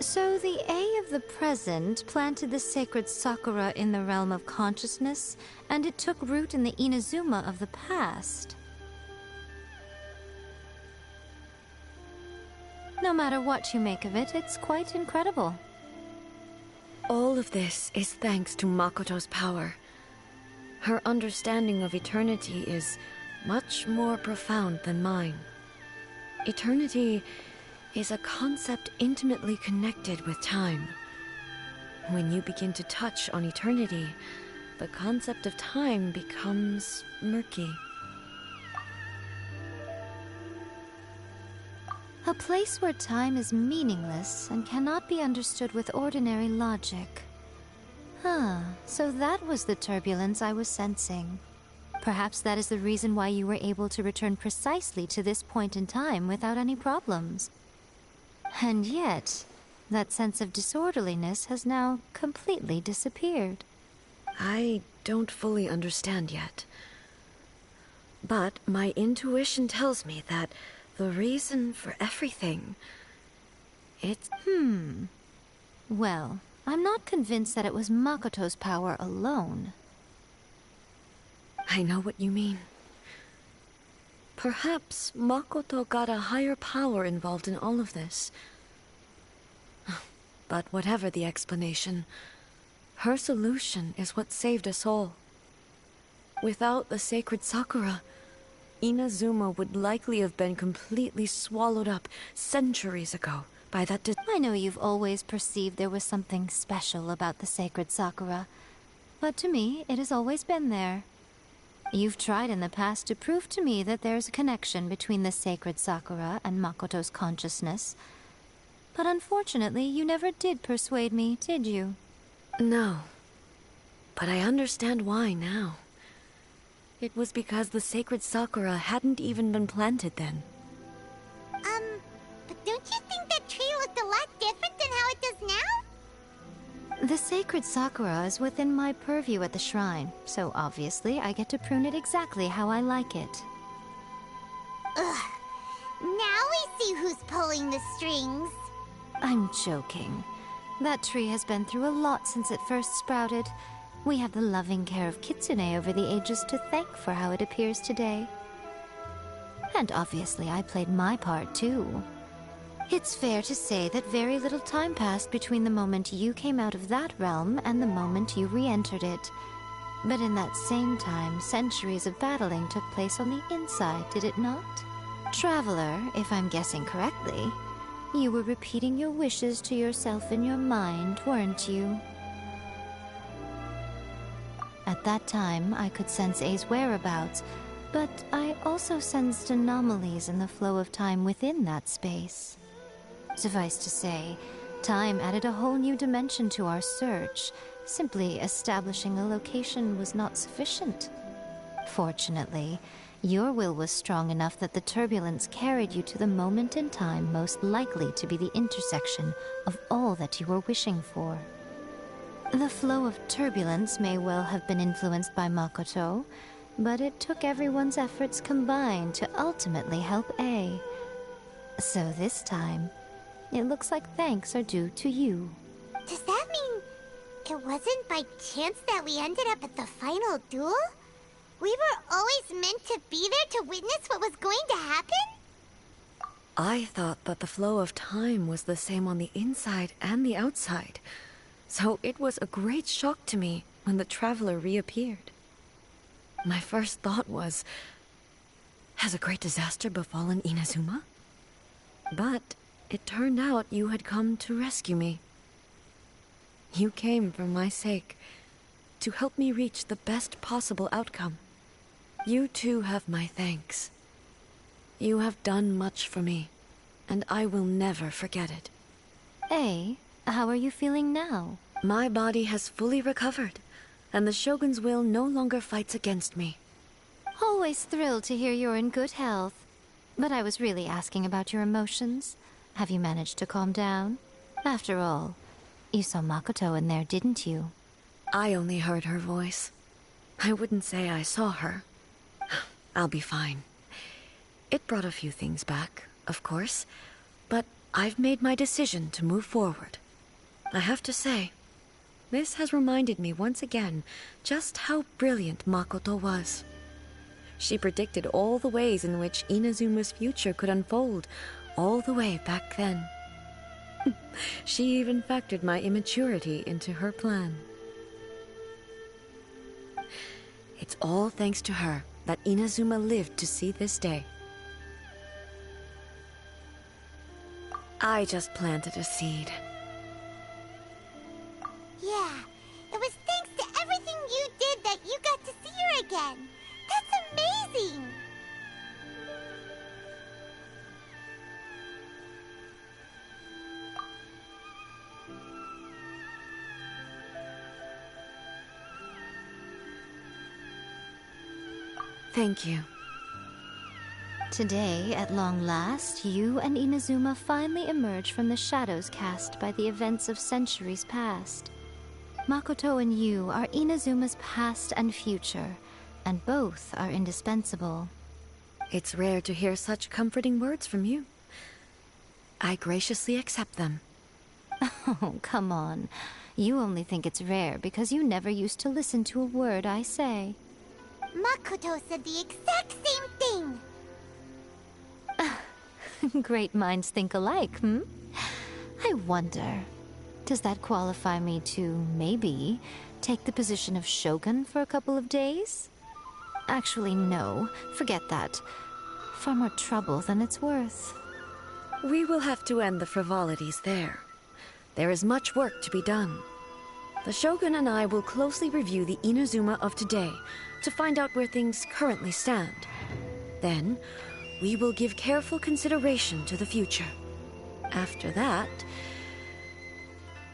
So the A of the present planted the sacred Sakura in the realm of consciousness, and it took root in the Inazuma of the past. No matter what you make of it, it's quite incredible. All of this is thanks to Makoto's power. Her understanding of eternity is much more profound than mine. Eternity is a concept intimately connected with time. When you begin to touch on eternity, the concept of time becomes murky. A place where time is meaningless and cannot be understood with ordinary logic. So that was the turbulence I was sensing. Perhaps that is the reason why you were able to return precisely to this point in time without any problems. And yet, that sense of disorderliness has now completely disappeared. I don't fully understand yet. But my intuition tells me that the reason for everything... it's... Well, I'm not convinced that it was Makoto's power alone. I know what you mean. Perhaps Makoto got a higher power involved in all of this. But whatever the explanation, her solution is what saved us all. Without the sacred Sakura, Inazuma would likely have been completely swallowed up centuries ago by that I know you've always perceived there was something special about the sacred Sakura, but to me, it has always been there. You've tried in the past to prove to me that there's a connection between the sacred Sakura and Makoto's consciousness. But unfortunately, you never did persuade me, did you? No. But I understand why now. It was because the sacred sakura hadn't even been planted then. But don't you think that tree looked a lot different than how it does now? The sacred sakura is within my purview at the shrine, so obviously I get to prune it exactly how I like it. Ugh. Now we see who's pulling the strings. I'm joking. That tree has been through a lot since it first sprouted. We have the loving care of Kitsune over the ages to thank for how it appears today. And obviously I played my part too. It's fair to say that very little time passed between the moment you came out of that realm and the moment you re-entered it. But in that same time, centuries of battling took place on the inside, did it not? Traveler, if I'm guessing correctly, you were repeating your wishes to yourself in your mind, weren't you? At that time, I could sense A's whereabouts, but I also sensed anomalies in the flow of time within that space. Suffice to say, time added a whole new dimension to our search. Simply establishing a location was not sufficient. Fortunately, your will was strong enough that the turbulence carried you to the moment in time most likely to be the intersection of all that you were wishing for. The flow of turbulence may well have been influenced by Makoto, but it took everyone's efforts combined to ultimately help A. So this time, it looks like thanks are due to you. Does that mean it wasn't by chance that we ended up at the final duel? We were always meant to be there to witness what was going to happen? I thought that the flow of time was the same on the inside and the outside. So it was a great shock to me when the traveler reappeared. My first thought was, has a great disaster befallen Inazuma? But it turned out you had come to rescue me. You came for my sake, to help me reach the best possible outcome. You too have my thanks. You have done much for me, and I will never forget it. A, how are you feeling now? My body has fully recovered, and the Shogun's will no longer fights against me. Always thrilled to hear you're in good health. But I was really asking about your emotions. Have you managed to calm down? After all, you saw Makoto in there, didn't you? I only heard her voice. I wouldn't say I saw her. I'll be fine. It brought a few things back, of course, but I've made my decision to move forward. I have to say, this has reminded me once again just how brilliant Makoto was. She predicted all the ways in which Inazuma's future could unfold, all the way back then. She even factored my immaturity into her plan. It's all thanks to her that Inazuma lived to see this day. I just planted a seed. Yeah, it was thanks to everything you did that you got to see her again. That's amazing! Thank you. Today, at long last, you and Inazuma finally emerge from the shadows cast by the events of centuries past. Makoto and you are Inazuma's past and future, and both are indispensable. It's rare to hear such comforting words from you. I graciously accept them. Oh, come on. You only think it's rare because you never used to listen to a word I say. Makoto said the exact same thing! Great minds think alike, hmm? I wonder, does that qualify me to, maybe, take the position of Shogun for a couple of days? Actually, no. Forget that. Far more trouble than it's worth. We will have to end the frivolities there. There is much work to be done. The Shogun and I will closely review the Inazuma of today to find out where things currently stand. Then, we will give careful consideration to the future. After that,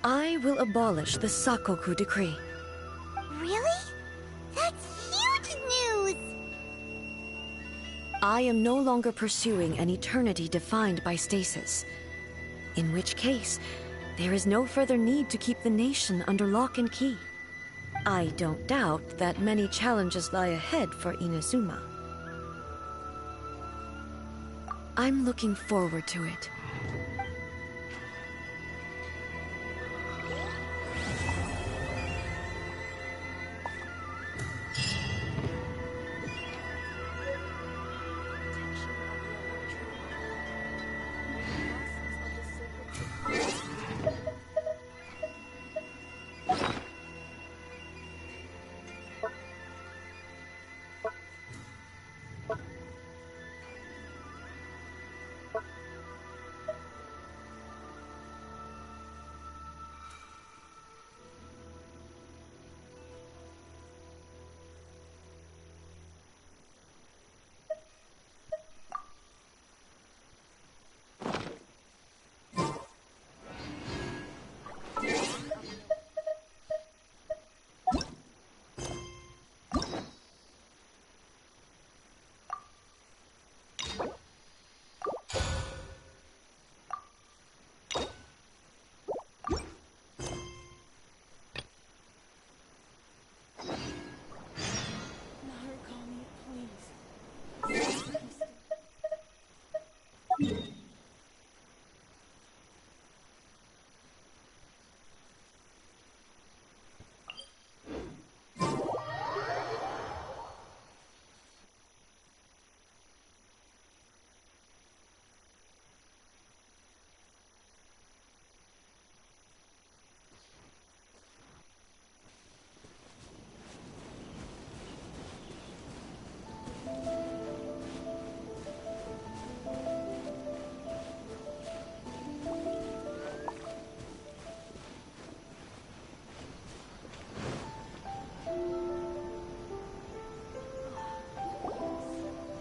I will abolish the Sakoku decree. Really? That's huge news! I am no longer pursuing an eternity defined by stasis. In which case, there is no further need to keep the nation under lock and key. I don't doubt that many challenges lie ahead for Inazuma. I'm looking forward to it.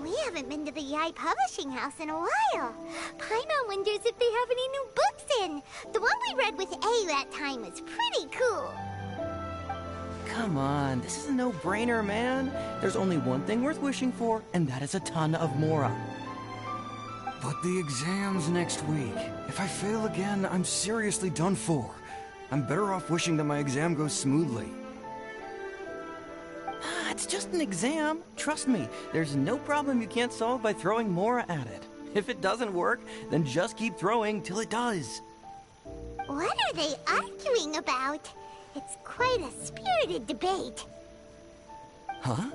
I haven't been to the Yai Publishing House in a while. Paimon wonders if they have any new books in. The one we read with A that time was pretty cool. Come on, this is a no-brainer, man. There's only one thing worth wishing for, and that is a ton of Mora. But the exam's next week. If I fail again, I'm seriously done for. I'm better off wishing that my exam goes smoothly. It's just an exam. Trust me, there's no problem you can't solve by throwing Mora at it. If it doesn't work, then just keep throwing till it does. What are they arguing about? It's quite a spirited debate. Huh?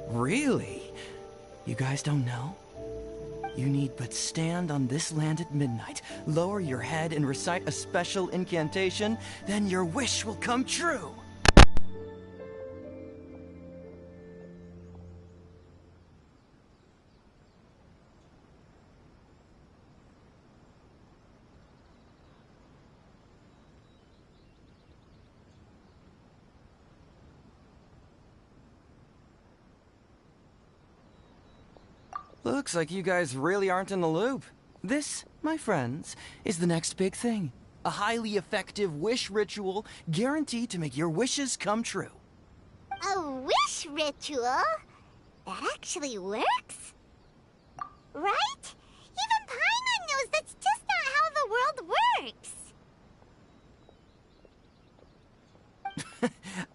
Really? You guys don't know? You need but stand on this land at midnight, lower your head and recite a special incantation, then your wish will come true. Looks like you guys really aren't in the loop. This, my friends, is the next big thing. A highly effective wish ritual guaranteed to make your wishes come true. A wish ritual? That actually works? Right? Even Paimon knows that's just not how the world works.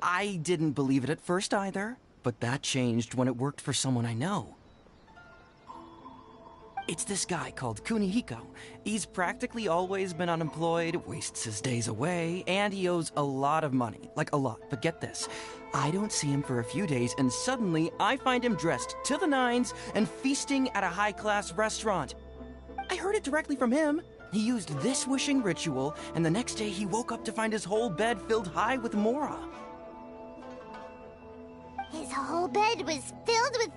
I didn't believe it at first either, but that changed when it worked for someone I know. It's this guy called Kunihiko. He's practically always been unemployed, wastes his days away, and he owes a lot of money. Like a lot. But get this, I don't see him for a few days, and suddenly I find him dressed to the nines and feasting at a high-class restaurant. I heard it directly from him. He used this wishing ritual, and the next day he woke up to find his whole bed filled high with Mora. His whole bed was filled with...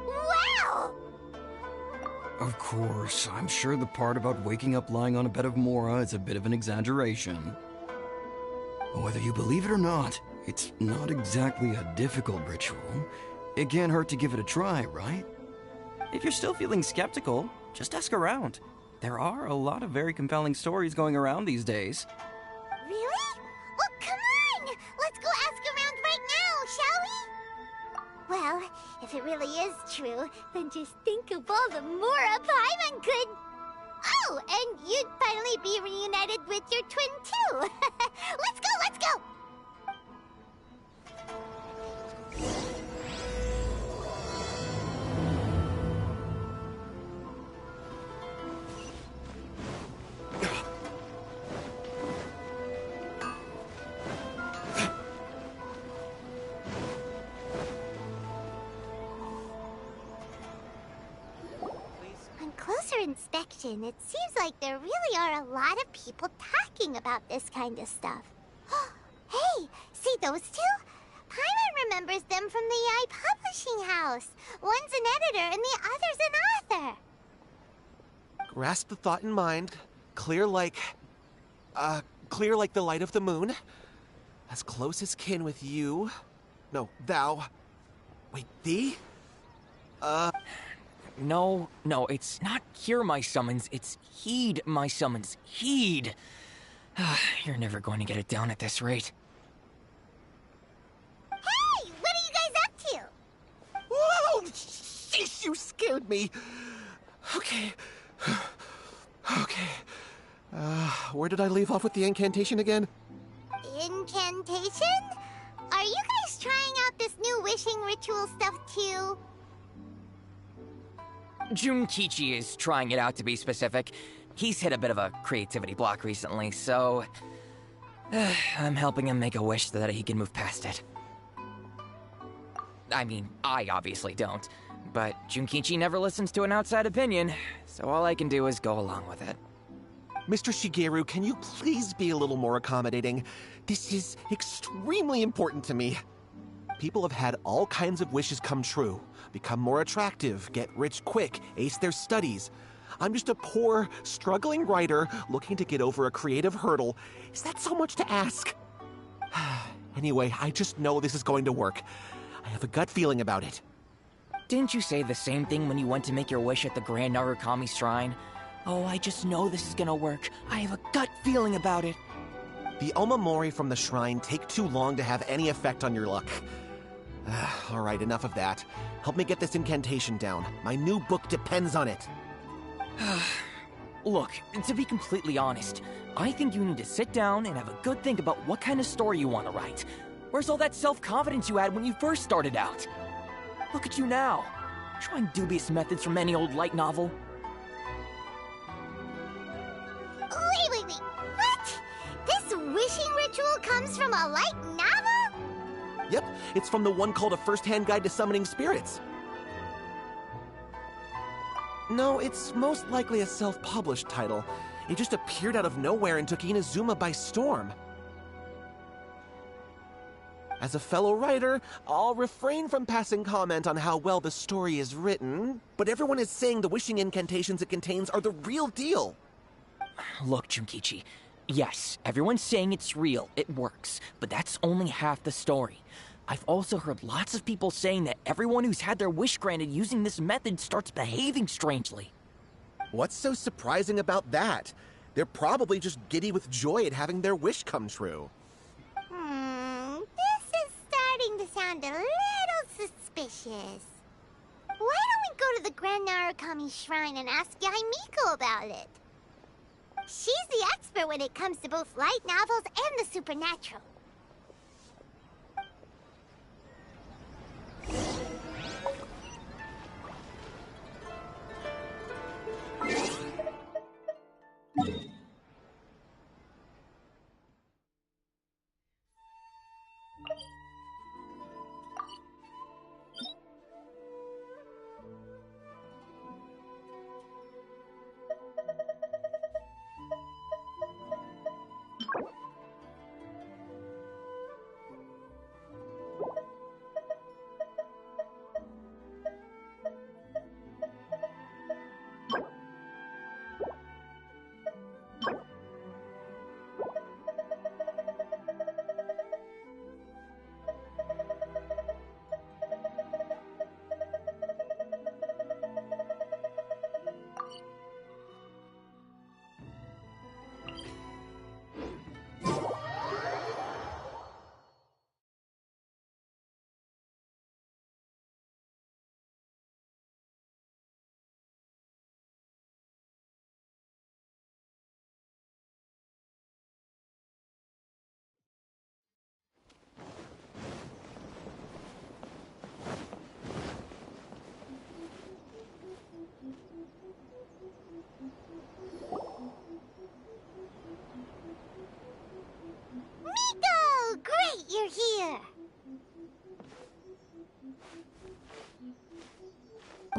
Wow! Of course, I'm sure the part about waking up lying on a bed of Mora is a bit of an exaggeration. Whether you believe it or not, it's not exactly a difficult ritual. It can't hurt to give it a try, right? If you're still feeling skeptical, just ask around. There are a lot of very compelling stories going around these days. Really? Well, come on! Let's go ask around right now, shall we? Well, if it really is true, then just think of all the Mora Paimon could... Oh, and you'd finally be reunited with your twin, too! Let's go, let's go! On closer inspection, it seems like there really are a lot of people talking about this kind of stuff. Hey, see those two? Paimon remembers them from the AI publishing house. One's an editor and the other's an author. Grasp the thought in mind. Clear like the light of the moon. As close as kin with you. No, thou. Wait, thee? No, it's not hear my summons, it's heed my summons. Heed! You're never going to get it down at this rate. Hey, what are you guys up to? Whoa! Sheesh, you scared me. Okay. Where did I leave off with the incantation again? Incantation? Are you guys trying out this new wishing ritual stuff too? Junkichi is trying it out, to be specific. He's hit a bit of a creativity block recently, so... I'm helping him make a wish so that he can move past it. I mean, I obviously don't, but Junkichi never listens to an outside opinion, so all I can do is go along with it. Mr. Shigeru, can you please be a little more accommodating? This is extremely important to me. People have had all kinds of wishes come true. Become more attractive, get rich quick, ace their studies. I'm just a poor, struggling writer looking to get over a creative hurdle. Is that so much to ask? Anyway, I just know this is going to work. I have a gut feeling about it. Didn't you say the same thing when you went to make your wish at the Grand Narukami Shrine? Oh, I just know this is gonna work. I have a gut feeling about it. The Omamori from the shrine take too long to have any effect on your luck. Alright, enough of that. Help me get this incantation down. My new book depends on it. Look, to be completely honest, I think you need to sit down and have a good think about what kind of story you want to write. Where's all that self-confidence you had when you first started out? Look at you now, trying dubious methods from any old light novel. Wait. What? This wishing ritual comes from a light novel? Yep, it's from the one called A First-Hand Guide to Summoning Spirits. No, it's most likely a self-published title. It just appeared out of nowhere and took Inazuma by storm. As a fellow writer, I'll refrain from passing comment on how well the story is written, but everyone is saying the wishing incantations it contains are the real deal. Look, Junkichi, yes, everyone's saying it's real, it works, but that's only half the story. I've also heard lots of people saying that everyone who's had their wish granted using this method starts behaving strangely. What's so surprising about that? They're probably just giddy with joy at having their wish come true. This is starting to sound a little suspicious. Why don't we go to the Grand Narukami Shrine and ask Yaimiko about it? She's the expert when it comes to both light novels and the supernatural.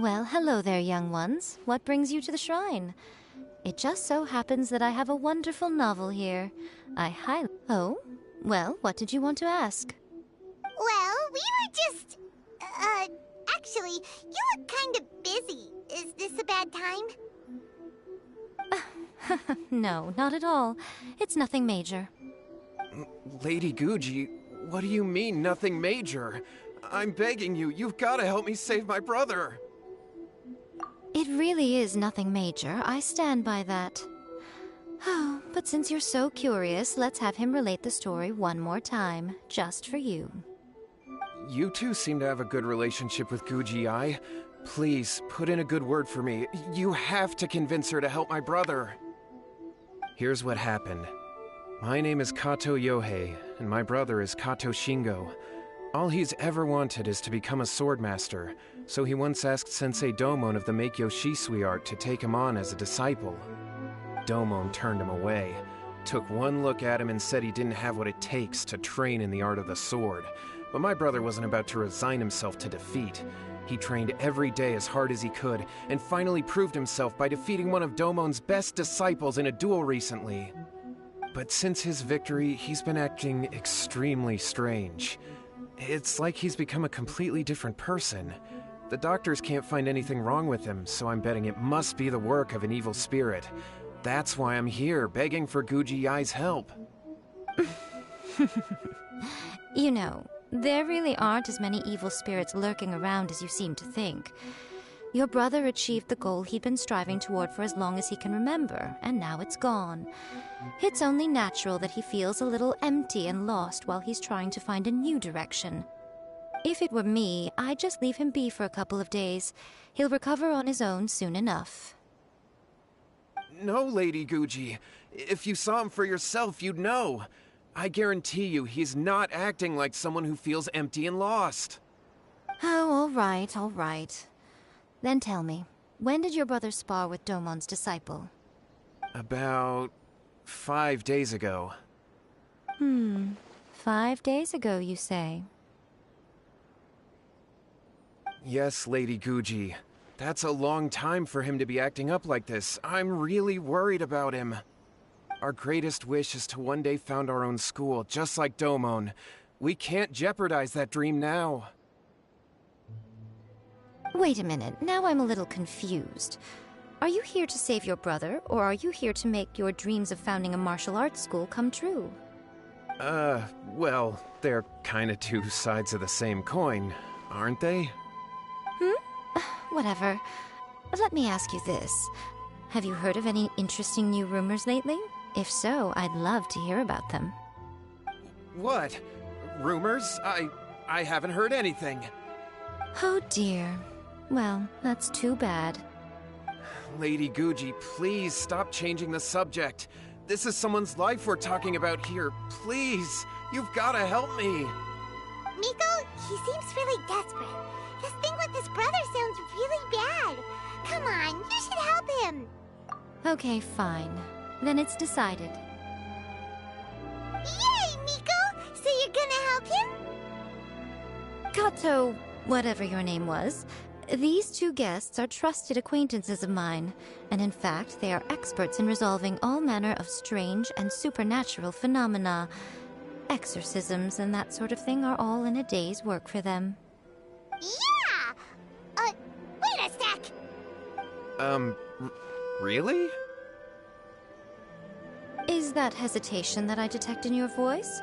Well, hello there, young ones. What brings you to the shrine? It just so happens that I have a wonderful novel here. Oh? Well, what did you want to ask? Well, we were just... actually, you look kind of busy. Is this a bad time? No, not at all. It's nothing major. Lady Guji, what do you mean, nothing major? I'm begging you, you've got to help me save my brother. It really is nothing major. I stand by that. Oh, but since you're so curious, let's have him relate the story one more time, just for you. You two seem to have a good relationship with Guji-ai. Please, put in a good word for me. You have to convince her to help my brother. Here's what happened. My name is Kato Yohei, and my brother is Kato Shingo. All he's ever wanted is to become a swordmaster, so he once asked Sensei Domon of the Meikyo Shisui art to take him on as a disciple. Domon turned him away, took one look at him and said he didn't have what it takes to train in the art of the sword. But my brother wasn't about to resign himself to defeat. He trained every day as hard as he could, and finally proved himself by defeating one of Domon's best disciples in a duel recently. But since his victory, he's been acting extremely strange. It's like he's become a completely different person. The doctors can't find anything wrong with him, so I'm betting it must be the work of an evil spirit. That's why I'm here, begging for Guji-ai's help. You know, there really aren't as many evil spirits lurking around as you seem to think. Your brother achieved the goal he'd been striving toward for as long as he can remember, and now it's gone. It's only natural that he feels a little empty and lost while he's trying to find a new direction. If it were me, I'd just leave him be for a couple of days. He'll recover on his own soon enough. No, Lady Guji. If you saw him for yourself, you'd know. I guarantee you, he's not acting like someone who feels empty and lost. Oh, all right. Then tell me, when did your brother spar with Domon's disciple? About 5 days ago. 5 days ago, you say? Yes, Lady Guji. That's a long time for him to be acting up like this. I'm really worried about him. Our greatest wish is to one day found our own school, just like Domon. We can't jeopardize that dream now. Wait a minute, now I'm a little confused. Are you here to save your brother, or are you here to make your dreams of founding a martial arts school come true? Well, they're kinda two sides of the same coin, aren't they? Whatever. Let me ask you this. Have you heard of any interesting new rumors lately? If so, I'd love to hear about them. What? Rumors? I haven't heard anything. Oh dear. Well, that's too bad. Lady Guji, please stop changing the subject. This is someone's life we're talking about here. Please, you've gotta help me. Miko, he seems really desperate. This thing with his brother sounds really bad. Come on, you should help him. Okay, fine. Then it's decided. Yay, Miko! So you're gonna help him? Kato, whatever your name was, these two guests are trusted acquaintances of mine, and in fact, they are experts in resolving all manner of strange and supernatural phenomena. Exorcisms and that sort of thing are all in a day's work for them. Yeah! Wait a sec! Really? Is that hesitation that I detect in your voice?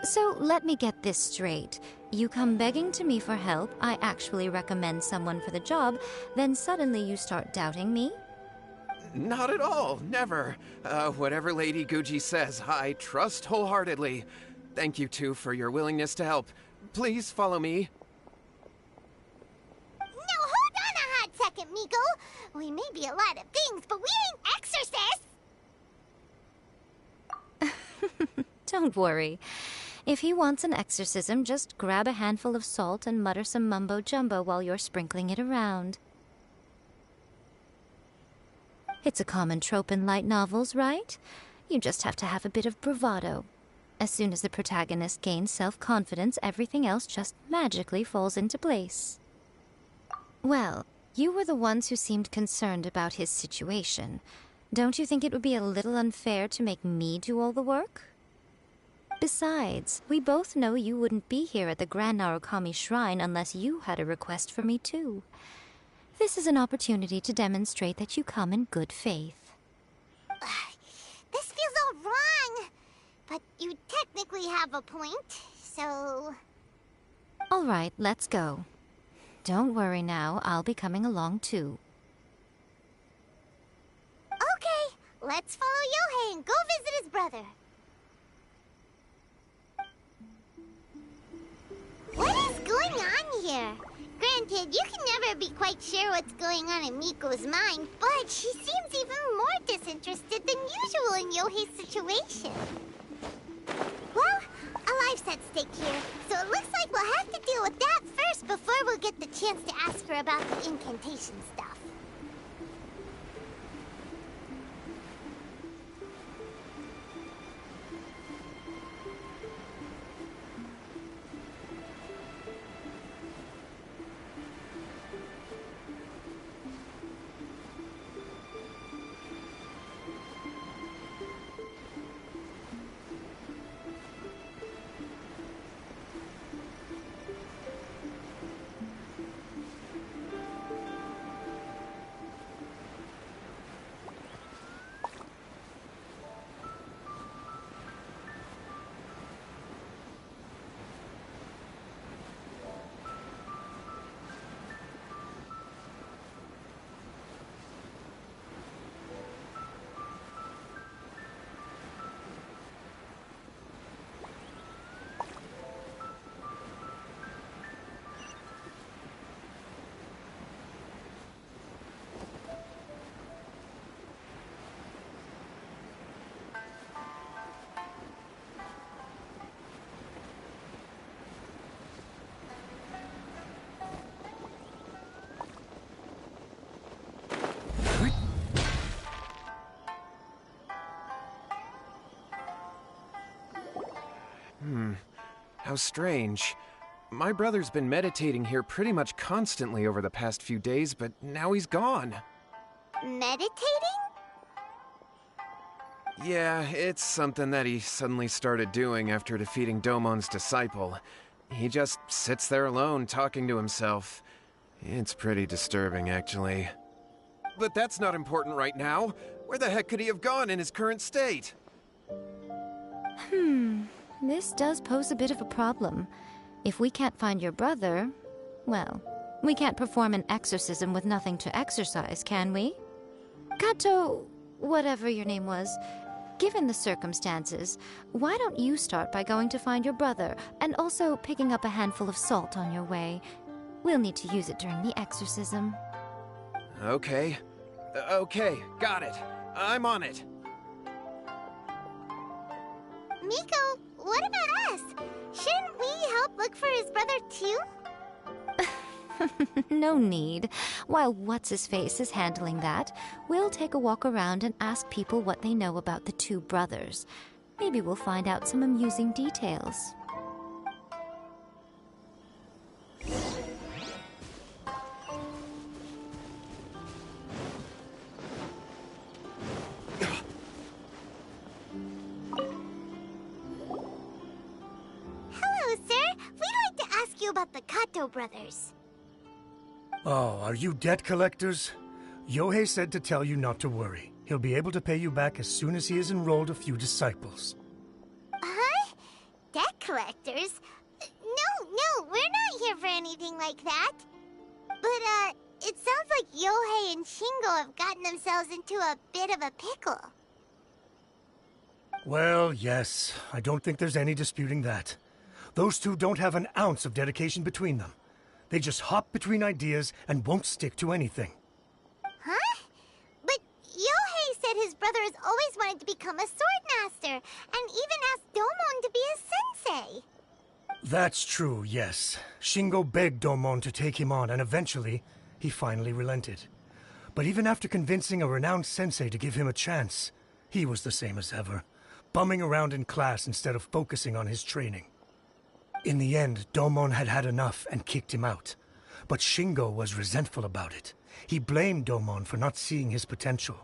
So let me get this straight. You come begging to me for help, I actually recommend someone for the job, then suddenly you start doubting me? Not at all, never. Whatever Lady Guji says, I trust wholeheartedly. Thank you two for your willingness to help. Please follow me. No, hold on a hot second, Miko. We may be a lot of things, but we ain't exorcists! Don't worry. If he wants an exorcism, just grab a handful of salt and mutter some mumbo-jumbo while you're sprinkling it around. It's a common trope in light novels, right? You just have to have a bit of bravado. As soon as the protagonist gains self-confidence, everything else just magically falls into place. Well, You were the ones who seemed concerned about his situation. Don't you think it would be a little unfair to make me do all the work? Besides, we both know you wouldn't be here at the Grand Narukami Shrine unless you had a request for me too. This is an opportunity to demonstrate that you come in good faith. This feels all wrong. But you technically have a point, so... All right, let's go. Don't worry now, I'll be coming along too. Okay, let's follow Yohei and go visit his brother. What is going on here? Granted, you can never be quite sure what's going on in Miko's mind, but she seems even more disinterested than usual in Yohei's situation. Well, a life's at stake here, so it looks like we'll have to deal with that first before we'll get the chance to ask her about the incantation stuff. How strange. My brother's been meditating here pretty much constantly over the past few days, but now he's gone. Meditating? Yeah, it's something that he suddenly started doing after defeating Domon's disciple. He just sits there alone, talking to himself. It's pretty disturbing, actually. But that's not important right now. Where the heck could he have gone in his current state? This does pose a bit of a problem. If we can't find your brother, well, we can't perform an exorcism with nothing to exorcise, can we? Kato, whatever your name was, given the circumstances, why don't you start by going to find your brother and also picking up a handful of salt on your way? We'll need to use it during the exorcism. Okay. Okay, got it. I'm on it. Miko, what about us? Shouldn't we help look for his brother too? No need. While What's-His-Face is handling that, we'll take a walk around and ask people what they know about the two brothers. Maybe we'll find out some amusing details. About the Kato brothers. Oh, are you debt collectors? Yohei said to tell you not to worry. He'll be able to pay you back as soon as he has enrolled a few disciples. Huh? Debt collectors? No, we're not here for anything like that. But, it sounds like Yohei and Shingo have gotten themselves into a bit of a pickle. Well, yes. I don't think there's any disputing that. Those two don't have an ounce of dedication between them. They just hop between ideas and won't stick to anything. Huh? But Yohei said his brother has always wanted to become a sword master, and even asked Domon to be his sensei. That's true, yes. Shingo begged Domon to take him on, and eventually, he finally relented. But even after convincing a renowned sensei to give him a chance, he was the same as ever, bumming around in class instead of focusing on his training. In the end, Domon had had enough and kicked him out. but Shingo was resentful about it. He blamed Domon for not seeing his potential,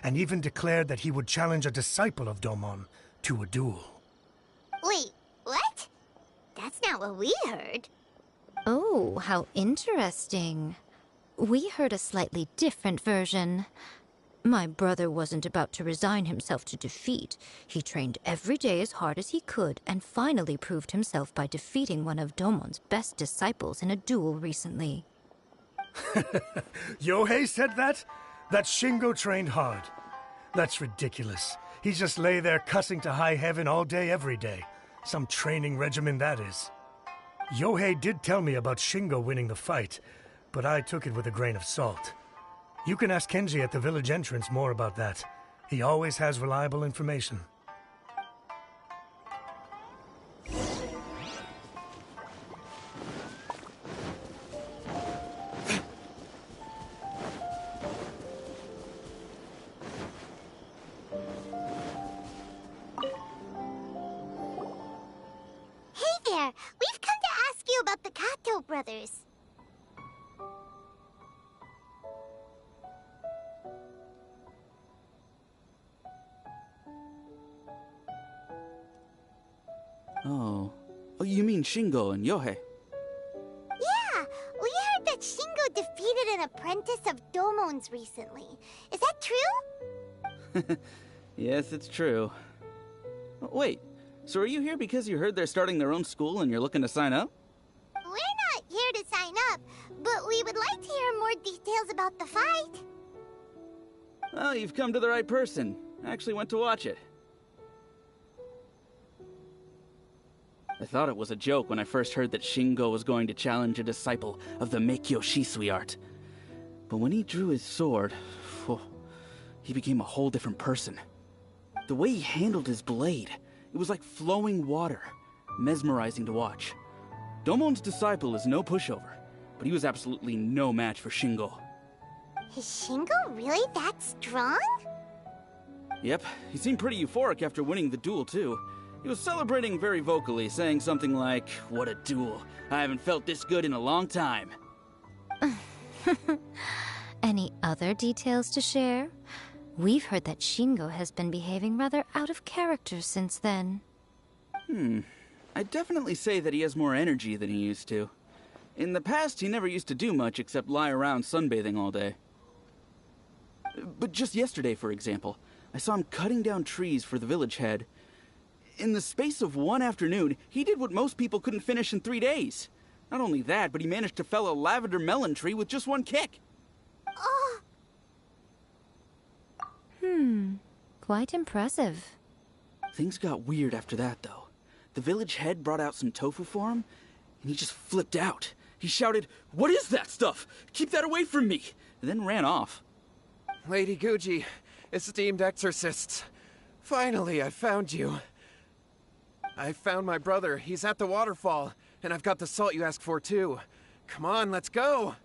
and even declared that he would challenge a disciple of Domon to a duel. Wait, what? That's not what we heard. Oh, how interesting. We heard a slightly different version. My brother wasn't about to resign himself to defeat. He trained every day as hard as he could and finally proved himself by defeating one of Domon's best disciples in a duel recently. Yohei said that? That Shingo trained hard. That's ridiculous. He just lay there cussing to high heaven all day every day. Some training regimen that is. Yohei did tell me about Shingo winning the fight, but I took it with a grain of salt. You can ask Kenji at the village entrance more about that. He always has reliable information. Hey there! We've come to ask you about the Kato brothers. Oh, you mean Shingo and Yohei? Yeah, we heard that Shingo defeated an apprentice of Domon's recently. Is that true? Yes, it's true. Wait, so are you here because you heard they're starting their own school and you're looking to sign up? We're not here to sign up, but we would like to hear more details about the fight. Well, you've come to the right person. I actually went to watch it. I thought it was a joke when I first heard that Shingo was going to challenge a disciple of the Meikyo Shisui art. But when he drew his sword, he became a whole different person. The way he handled his blade, it was like flowing water, mesmerizing to watch. Domon's disciple is no pushover, but he was absolutely no match for Shingo. Is Shingo really that strong? Yep, he seemed pretty euphoric after winning the duel too. He was celebrating very vocally, saying something like, "What a duel. I haven't felt this good in a long time." Any other details to share? We've heard that Shingo has been behaving rather out of character since then. I'd definitely say that he has more energy than he used to. In the past, he never used to do much except lie around sunbathing all day. But just yesterday, for example, I saw him cutting down trees for the village head. In the space of one afternoon, he did what most people couldn't finish in 3 days. Not only that, but he managed to fell a lavender melon tree with just one kick. Oh. Quite impressive. Things got weird after that, though. The village head brought out some tofu for him, and he just flipped out. He shouted, "What is that stuff? Keep that away from me!" and then ran off. Lady Guji, esteemed exorcists, finally I found you. I found my brother. He's at the waterfall, and I've got the salt you asked for, too. Come on, let's go!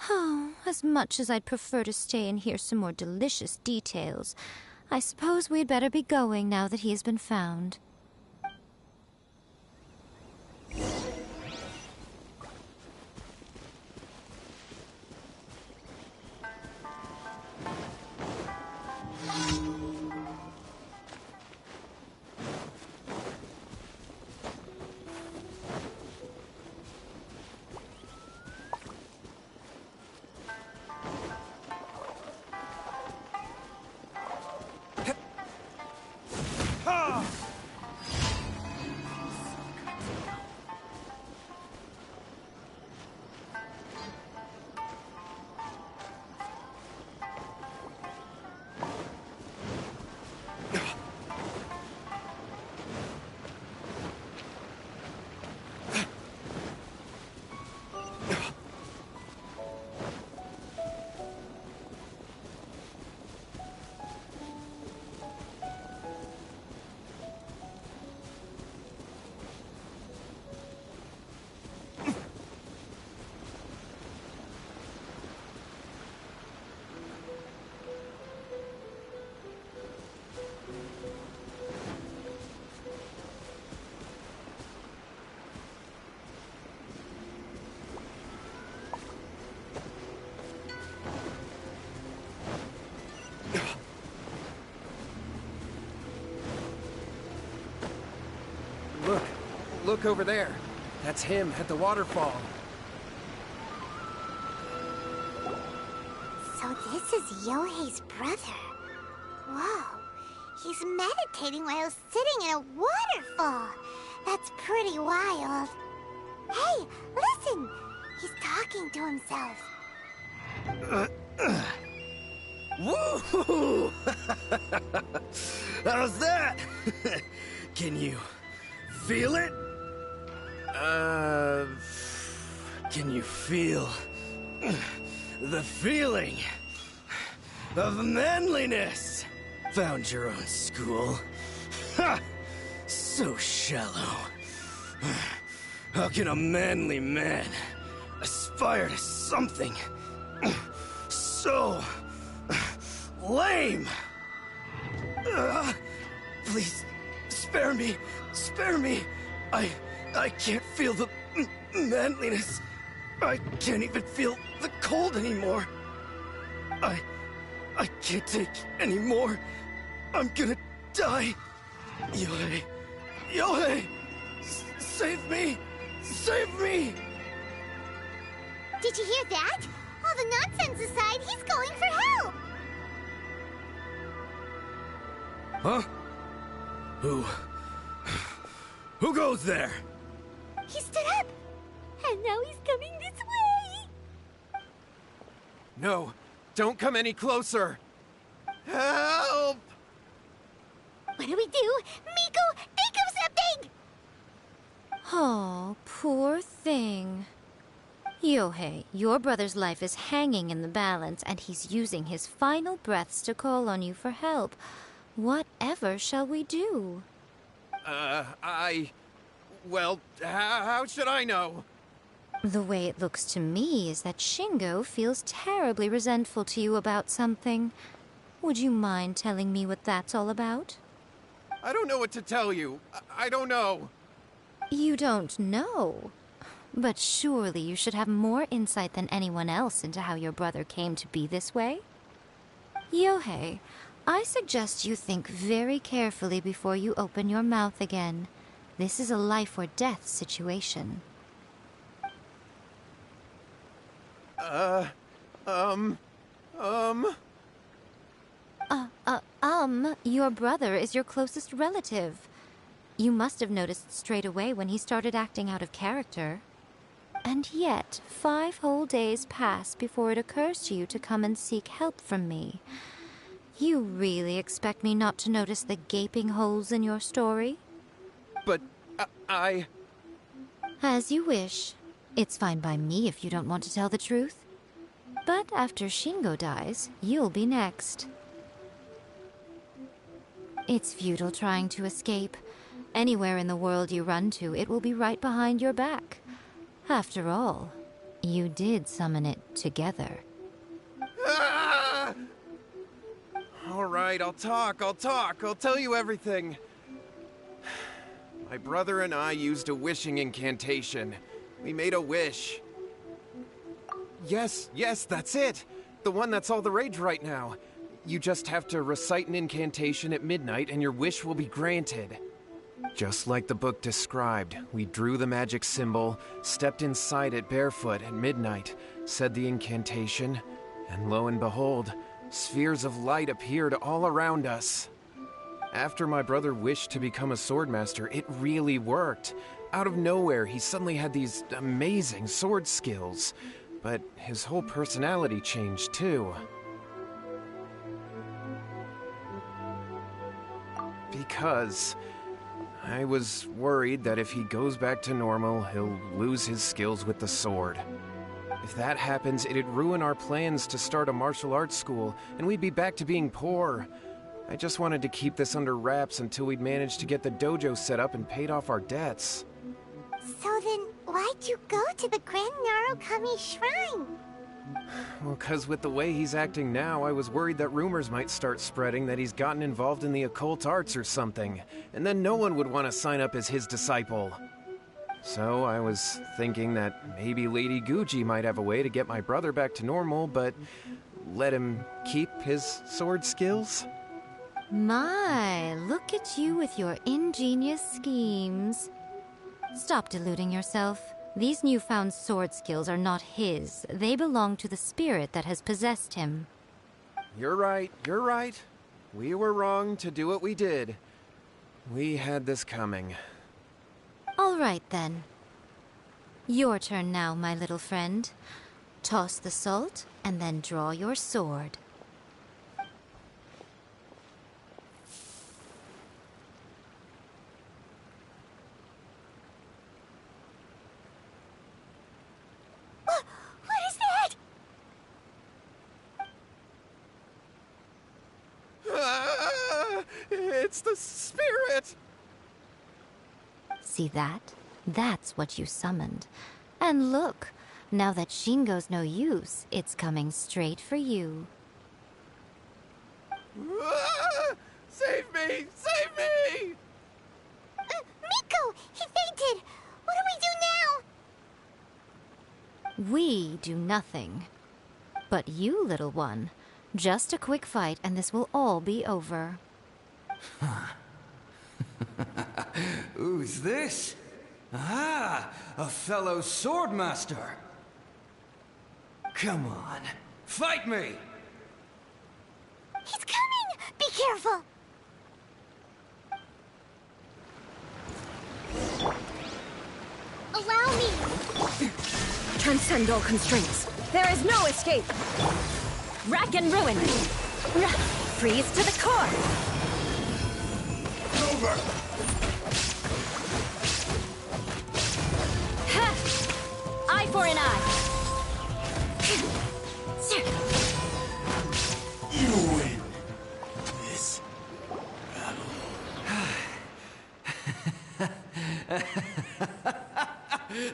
Oh, as much as I'd prefer to stay and hear some more delicious details, I suppose we'd better be going now that he has been found. Look over there. That's him at the waterfall. So this is Yohei's brother. Whoa. He's meditating while sitting in a waterfall. That's pretty wild. Hey, listen! He's talking to himself. Woo! How's that? Can you feel it? Can you feel the feeling of manliness? Found your own school. Ha! So shallow. How can a manly man aspire to something so lame? Please, spare me. Spare me. I can't feel the manliness. I can't even feel the cold anymore. I can't take any more. I'm gonna die. Yohei. Yohei! Save me! Save me! Did you hear that? All the nonsense aside, he's going for help! Huh? Who goes there? He stood up! And now he's coming this way! No, don't come any closer. Help! What do we do? Miko, think of something! Oh, poor thing. Yohei, your brother's life is hanging in the balance, and he's using his final breaths to call on you for help. Whatever shall we do? Well, how should I know? The way it looks to me is that Shingo feels terribly resentful to you about something. Would you mind telling me what that's all about? I don't know what to tell you. I don't know. You don't know? But surely you should have more insight than anyone else into how your brother came to be this way? Yohei, I suggest you think very carefully before you open your mouth again. This is a life or death situation. Your brother is your closest relative. You must have noticed straight away when he started acting out of character. And yet, 5 whole days pass before it occurs to you to come and seek help from me. You really expect me not to notice the gaping holes in your story? But, As you wish. It's fine by me if you don't want to tell the truth. But after Shingo dies, you'll be next. It's futile trying to escape. Anywhere in the world you run to, it will be right behind your back. After all, you did summon it together. All right, I'll talk. I'll tell you everything. My brother and I used a wishing incantation. We made a wish. Yes, that's it. The one that's all the rage right now. You just have to recite an incantation at midnight and your wish will be granted. Just like the book described, we drew the magic symbol, stepped inside it barefoot at midnight, said the incantation, and lo and behold, spheres of light appeared all around us. After my brother wished to become a swordmaster, it really worked. Out of nowhere, he suddenly had these amazing sword skills, but his whole personality changed too. Because I was worried that if he goes back to normal, he'll lose his skills with the sword. If that happens, it'd ruin our plans to start a martial arts school, and we'd be back to being poor. I just wanted to keep this under wraps until we'd managed to get the dojo set up and paid off our debts. So then, why'd you go to the Grand Narukami Shrine? Well, 'cause with the way he's acting now, I was worried that rumors might start spreading that he's gotten involved in the occult arts or something, and then no one would want to sign up as his disciple. So I was thinking that maybe Lady Guji might have a way to get my brother back to normal, but let him keep his sword skills? My, look at you with your ingenious schemes. Stop deluding yourself. These newfound sword skills are not his. They belong to the spirit that has possessed him. You're right, you're right. We were wrong to do what we did. We had this coming. All right, then. Your turn now, my little friend. Toss the salt, and then draw your sword. What is that? It's the spirit! See that? That's what you summoned. And look, now that Shingo's no use, it's coming straight for you. Save me! Save me! Miko! He fainted! What do we do now? We do nothing. But you, little one, just a quick fight and this will all be over. Who's this? Ah, a fellow swordmaster. Come on, fight me! He's coming! Be careful! Allow me! Transcend all constraints. There is no escape. Rack and ruin. Freeze to the core. Over! Ha! Eye for an eye. You win this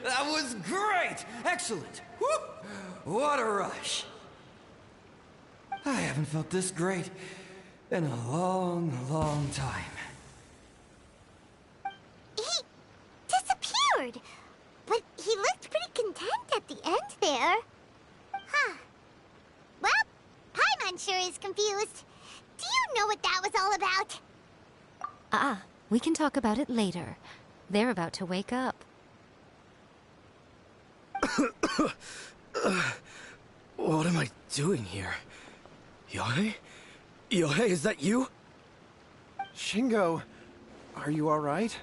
That was great! Excellent! Whoop! What a rush! I haven't felt this great in a long, long time. He disappeared! But he looked pretty content at the end there. Huh. Well, Paimon sure is confused. Do you know what that was all about? We can talk about it later. They're about to wake up. What am I doing here? Yohei? Yohei, is that you? Shingo, are you alright?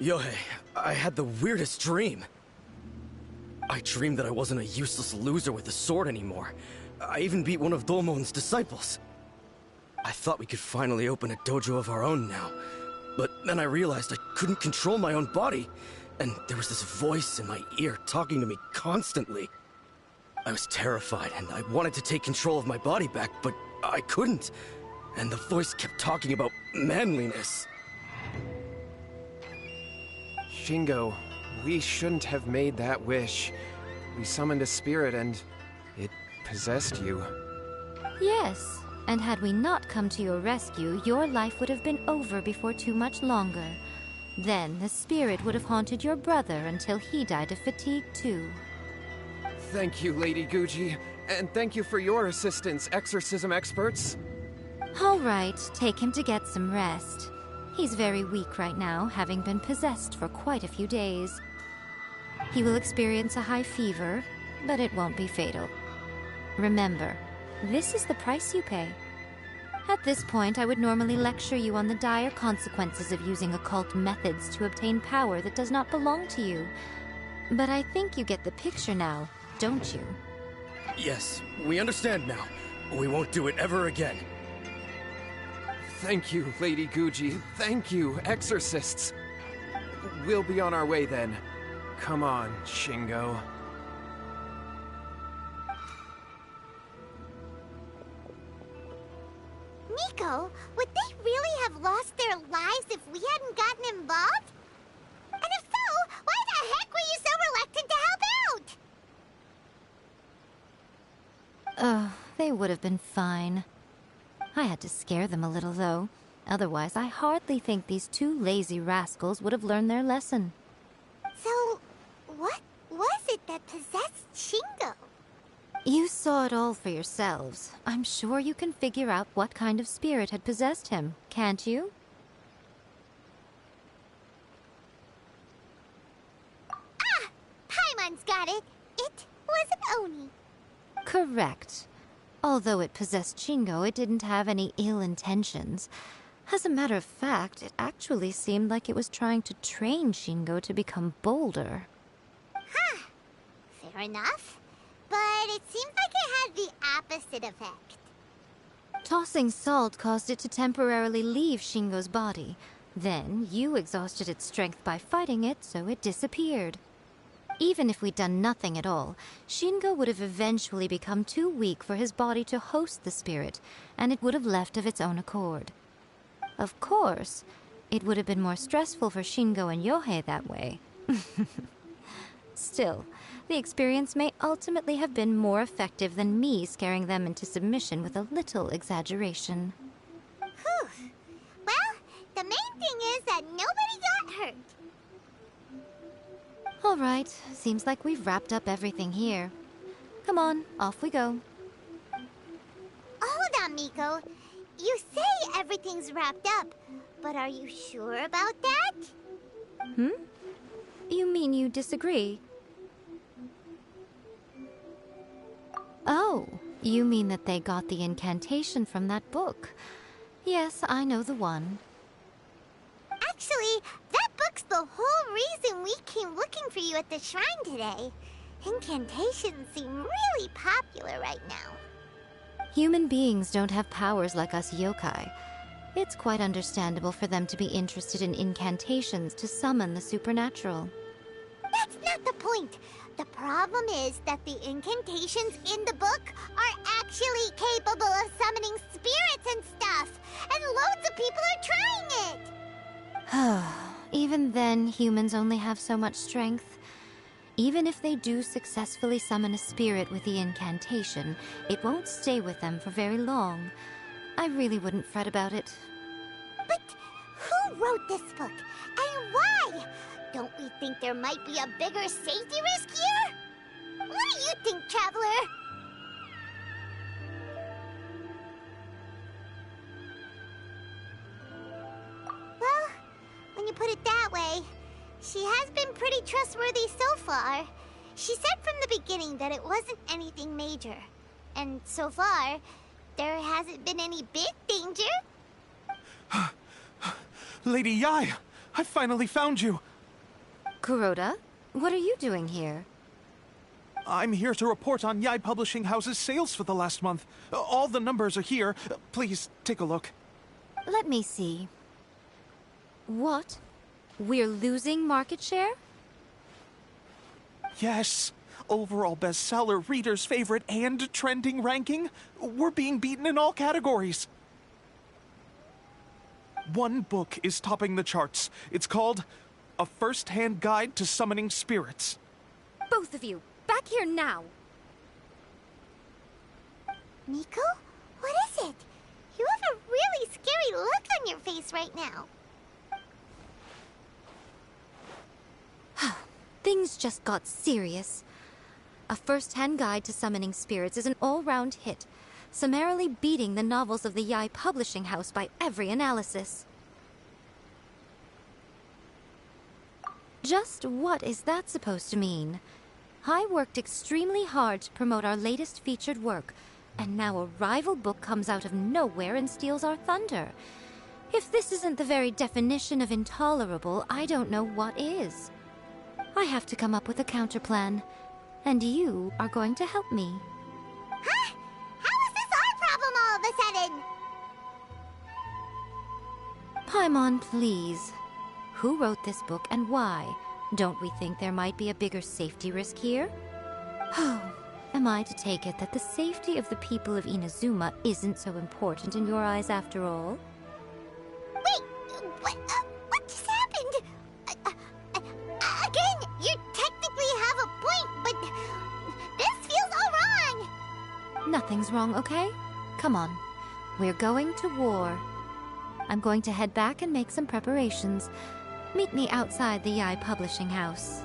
Yohei, I had the weirdest dream. I dreamed that I wasn't a useless loser with a sword anymore. I even beat one of Domon's disciples. I thought we could finally open a dojo of our own now. But then I realized I couldn't control my own body. And there was this voice in my ear talking to me constantly. I was terrified and I wanted to take control of my body back, but I couldn't. And the voice kept talking about manliness. Shingo, we shouldn't have made that wish. We summoned a spirit and it possessed you. Yes, and had we not come to your rescue, your life would have been over before too much longer. Then the spirit would have haunted your brother until he died of fatigue too. Thank you, Lady Guji. And thank you for your assistance, exorcism experts. All right, take him to get some rest. He's very weak right now, having been possessed for quite a few days. He will experience a high fever, but it won't be fatal. Remember, this is the price you pay. At this point, I would normally lecture you on the dire consequences of using occult methods to obtain power that does not belong to you. But I think you get the picture now, don't you? Yes, we understand now. We won't do it ever again. Thank you, Lady Guji. Thank you, exorcists. We'll be on our way then. Come on, Shingo. Miko, would they really have lost their lives if we hadn't gotten involved? And if so, why the heck were you so reluctant to help out? Oh, they would have been fine. I had to scare them a little, though. Otherwise, I hardly think these two lazy rascals would have learned their lesson. So, what was it that possessed Shingo? You saw it all for yourselves. I'm sure you can figure out what kind of spirit had possessed him, can't you? ones got it. It was an Oni. Correct. Although it possessed Shingo, it didn't have any ill intentions. As a matter of fact, it actually seemed like it was trying to train Shingo to become bolder. Huh. Fair enough. But it seems like it had the opposite effect. Tossing salt caused it to temporarily leave Shingo's body. Then, you exhausted its strength by fighting it, so it disappeared. Even if we'd done nothing at all, Shingo would have eventually become too weak for his body to host the spirit, and it would have left of its own accord. Of course, it would have been more stressful for Shingo and Yohei that way. Still, the experience may ultimately have been more effective than me scaring them into submission with a little exaggeration. Whew. Well, the main thing is that nobody got hurt. All right, seems like we've wrapped up everything here. Come on, off we go. Hold on, Miko. You say everything's wrapped up, but are you sure about that? You mean you disagree? Oh, you mean that they got the incantation from that book. Yes, I know the one. Actually, that book's the whole reason we came looking for you at the shrine today. Incantations seem really popular right now. Human beings don't have powers like us yokai. It's quite understandable for them to be interested in incantations to summon the supernatural. That's not the point. The problem is that the incantations in the book are actually capable of summoning spirits and stuff, and loads of people are trying it. Even then, humans only have so much strength. Even if they do successfully summon a spirit with the incantation, it won't stay with them for very long. I really wouldn't fret about it. But who wrote this book, and why? Don't we think there might be a bigger safety risk here? What do you think, Traveler? Well, when you put it that way, she has been pretty trustworthy so far. She said from the beginning that it wasn't anything major. And so far, there hasn't been any big danger. Lady Yai, I finally found you. Kuroda, what are you doing here? I'm here to report on Yai Publishing House's sales for the last month. All the numbers are here. Please, take a look. Let me see. What? We're losing market share? Yes. Overall bestseller, reader's favorite, and trending ranking. We're being beaten in all categories. One book is topping the charts. It's called A First-Hand Guide to Summoning Spirits. Both of you, back here now! Miko? What is it? You have a really scary look on your face right now. Things just got serious. A First-Hand Guide to Summoning Spirits is an all-round hit, summarily beating the novels of the Yai Publishing House by every analysis. Just what is that supposed to mean? I worked extremely hard to promote our latest featured work, and now a rival book comes out of nowhere and steals our thunder. If this isn't the very definition of intolerable, I don't know what is. I have to come up with a counterplan, and you are going to help me. Huh? How is this our problem all of a sudden? Paimon, please. Who wrote this book and why? Don't we think there might be a bigger safety risk here? Oh, am I to take it that the safety of the people of Inazuma isn't so important in your eyes after all? Wait, what just happened? Again, you technically have a point, but this feels all wrong. Nothing's wrong, okay? Come on. We're going to war. I'm going to head back and make some preparations. Meet me outside the Yai Publishing House.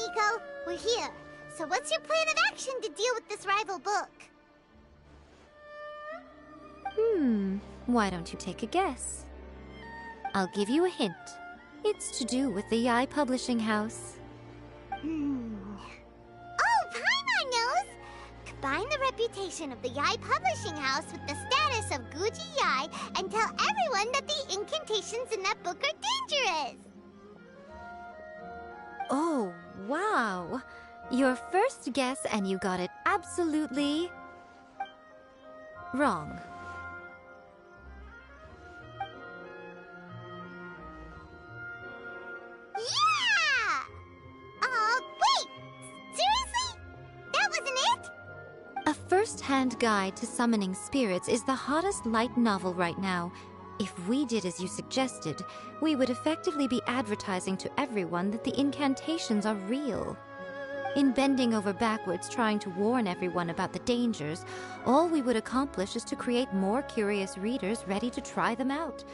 Miko. We're here. So what's your plan of action to deal with this rival book? Why don't you take a guess? I'll give you a hint. It's to do with the Yai Publishing House. Oh, Paimon knows! Combine the reputation of the Yai Publishing House with the status of Guji Yai and tell everyone that the incantations in that book are dangerous! Oh, wow. Your first guess and you got it absolutely wrong. Yeah! Wait! Seriously? That wasn't it? A first-hand guide to summoning spirits is the hottest light novel right now. If we did as you suggested, we would effectively be advertising to everyone that the incantations are real. In bending over backwards trying to warn everyone about the dangers, all we would accomplish is to create more curious readers ready to try them out.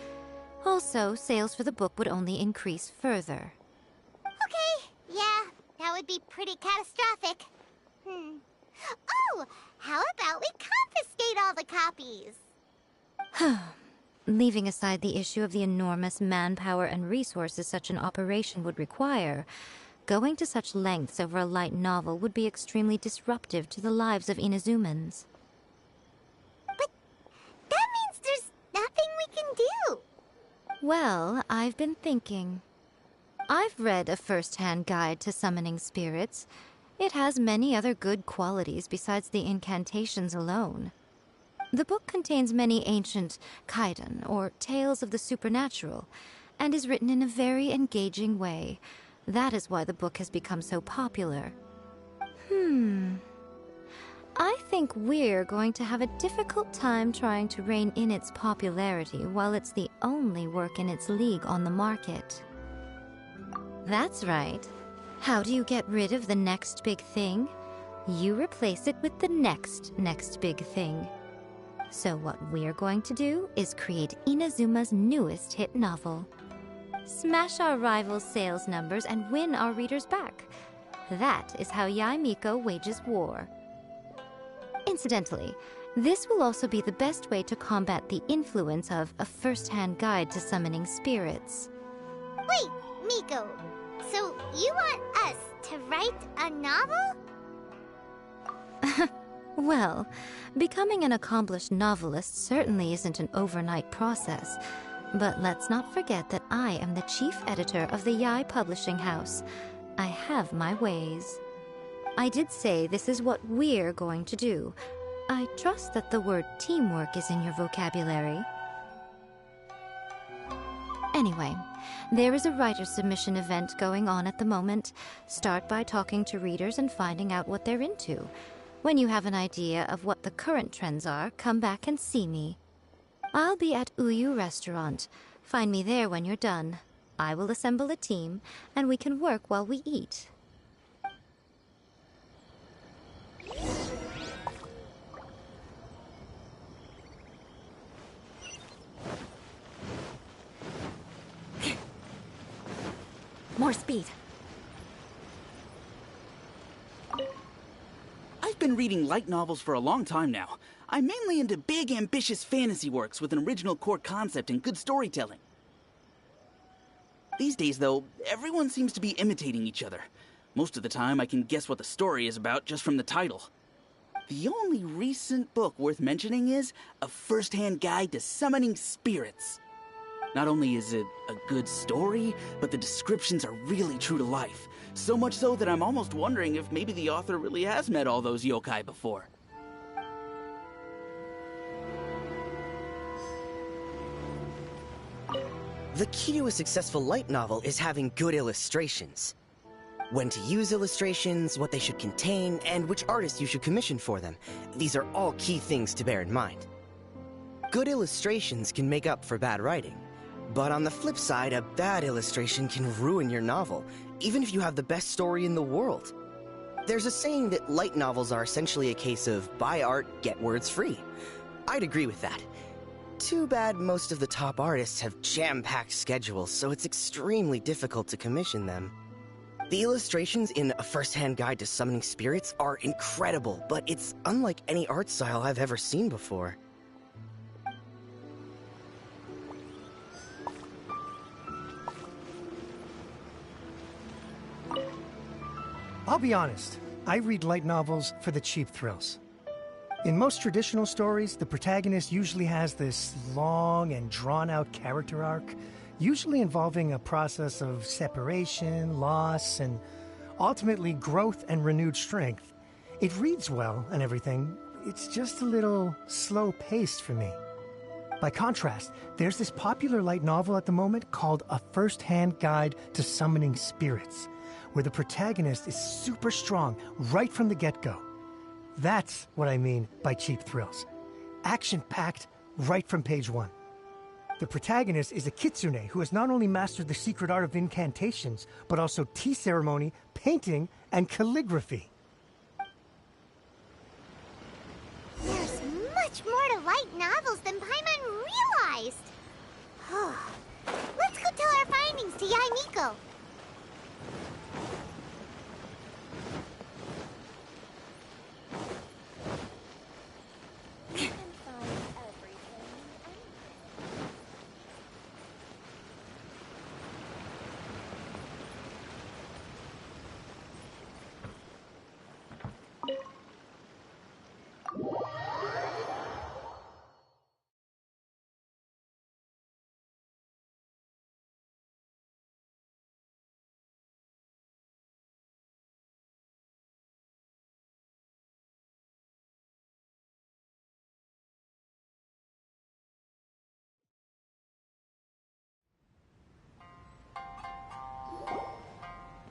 Also, sales for the book would only increase further. Okay, yeah, that would be pretty catastrophic. Oh, how about we confiscate all the copies? Leaving aside the issue of the enormous manpower and resources such an operation would require, going to such lengths over a light novel would be extremely disruptive to the lives of Inazumans. But that means there's nothing we can do. Well, I've been thinking. I've read a first-hand guide to summoning spirits. It has many other good qualities besides the incantations alone. The book contains many ancient kaidan, or tales of the supernatural, and is written in a very engaging way. That is why the book has become so popular. I think we're going to have a difficult time trying to rein in its popularity while it's the only work in its league on the market. That's right. How do you get rid of the next big thing? You replace it with the next big thing. So what we're going to do is create Inazuma's newest hit novel. Smash our rivals' sales numbers and win our readers back. That is how Yai Miko wages war. Incidentally, this will also be the best way to combat the influence of a first-hand guide to summoning spirits. Wait, Miko, so you want us to write a novel? Well, becoming an accomplished novelist certainly isn't an overnight process. But let's not forget that I am the chief editor of the Yai Publishing House. I have my ways. I did say this is what we're going to do. I trust that the word teamwork is in your vocabulary. Anyway, there is a writer's submission event going on at the moment. Start by talking to readers and finding out what they're into. When you have an idea of what the current trends are, come back and see me. I'll be at Uyu Restaurant. Find me there when you're done. I will assemble a team, and we can work while we eat. More speed. I've been reading light novels for a long time now. I'm mainly into big, ambitious fantasy works with an original core concept and good storytelling. These days, though, everyone seems to be imitating each other. Most of the time, I can guess what the story is about just from the title. The only recent book worth mentioning is A First-Hand Guide to Summoning Spirits. Not only is it a good story, but the descriptions are really true to life. So much so that I'm almost wondering if maybe the author really has met all those yokai before. The key to a successful light novel is having good illustrations. When to use illustrations, what they should contain, and which artist you should commission for them. These are all key things to bear in mind. Good illustrations can make up for bad writing. But on the flip side, a bad illustration can ruin your novel, even if you have the best story in the world. There's a saying that light novels are essentially a case of buy art, get words free. I'd agree with that. Too bad most of the top artists have jam-packed schedules, so it's extremely difficult to commission them. The illustrations in A First-Hand Guide to Summoning Spirits are incredible, but it's unlike any art style I've ever seen before. I'll be honest, I read light novels for the cheap thrills. In most traditional stories, the protagonist usually has this long and drawn-out character arc, usually involving a process of separation, loss, and ultimately growth and renewed strength. It reads well and everything, it's just a little slow-paced for me. By contrast, there's this popular light novel at the moment called A First-Hand Guide to Summoning Spirits, where the protagonist is super strong right from the get-go. That's what I mean by cheap thrills. Action-packed right from page 1. The protagonist is a kitsune who has not only mastered the secret art of incantations, but also tea ceremony, painting, and calligraphy. There's much more to light novels than Paimon realized. Let's go tell our findings to Yae Miko.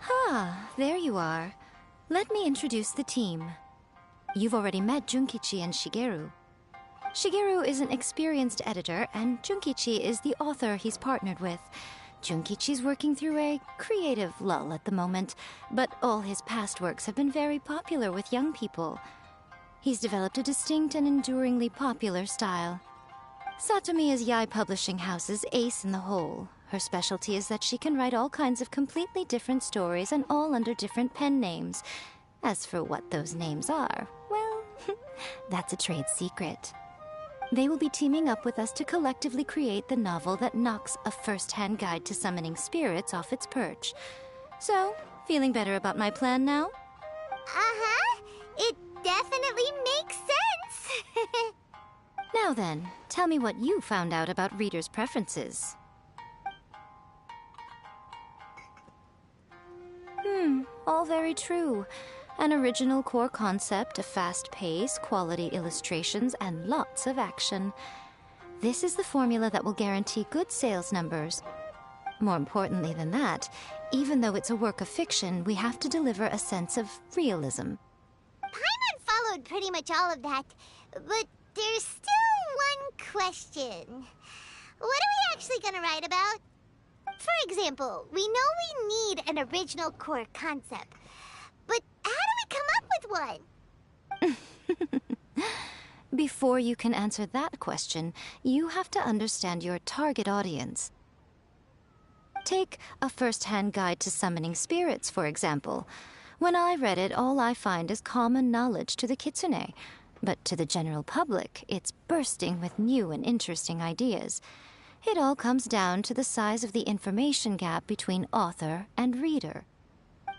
Ah, there you are. Let me introduce the team. You've already met Junkichi and Shigeru. Shigeru is an experienced editor, and Junkichi is the author he's partnered with. Junkichi's working through a creative lull at the moment, but all his past works have been very popular with young people. He's developed a distinct and enduringly popular style. Satomi is Yae Publishing House's ace in the hole. Her specialty is that she can write all kinds of completely different stories and all under different pen names. As for what those names are, well, that's a trade secret. They will be teaming up with us to collectively create the novel that knocks A First-Hand Guide to Summoning Spirits off its perch. So, feeling better about my plan now? Uh-huh. It definitely makes sense. Now then, tell me what you found out about readers' preferences. All very true. An original core concept, a fast pace, quality illustrations, and lots of action. This is the formula that will guarantee good sales numbers. More importantly than that, even though it's a work of fiction, we have to deliver a sense of realism. Paimon followed pretty much all of that, but there's still one question. What are we actually gonna write about? For example, we know we need an original core concept, but how do we come up with one? Before you can answer that question, you have to understand your target audience. Take A First-Hand Guide to Summoning Spirits, for example. When I read it, all I find is common knowledge to the kitsune, but to the general public, it's bursting with new and interesting ideas. It all comes down to the size of the information gap between author and reader.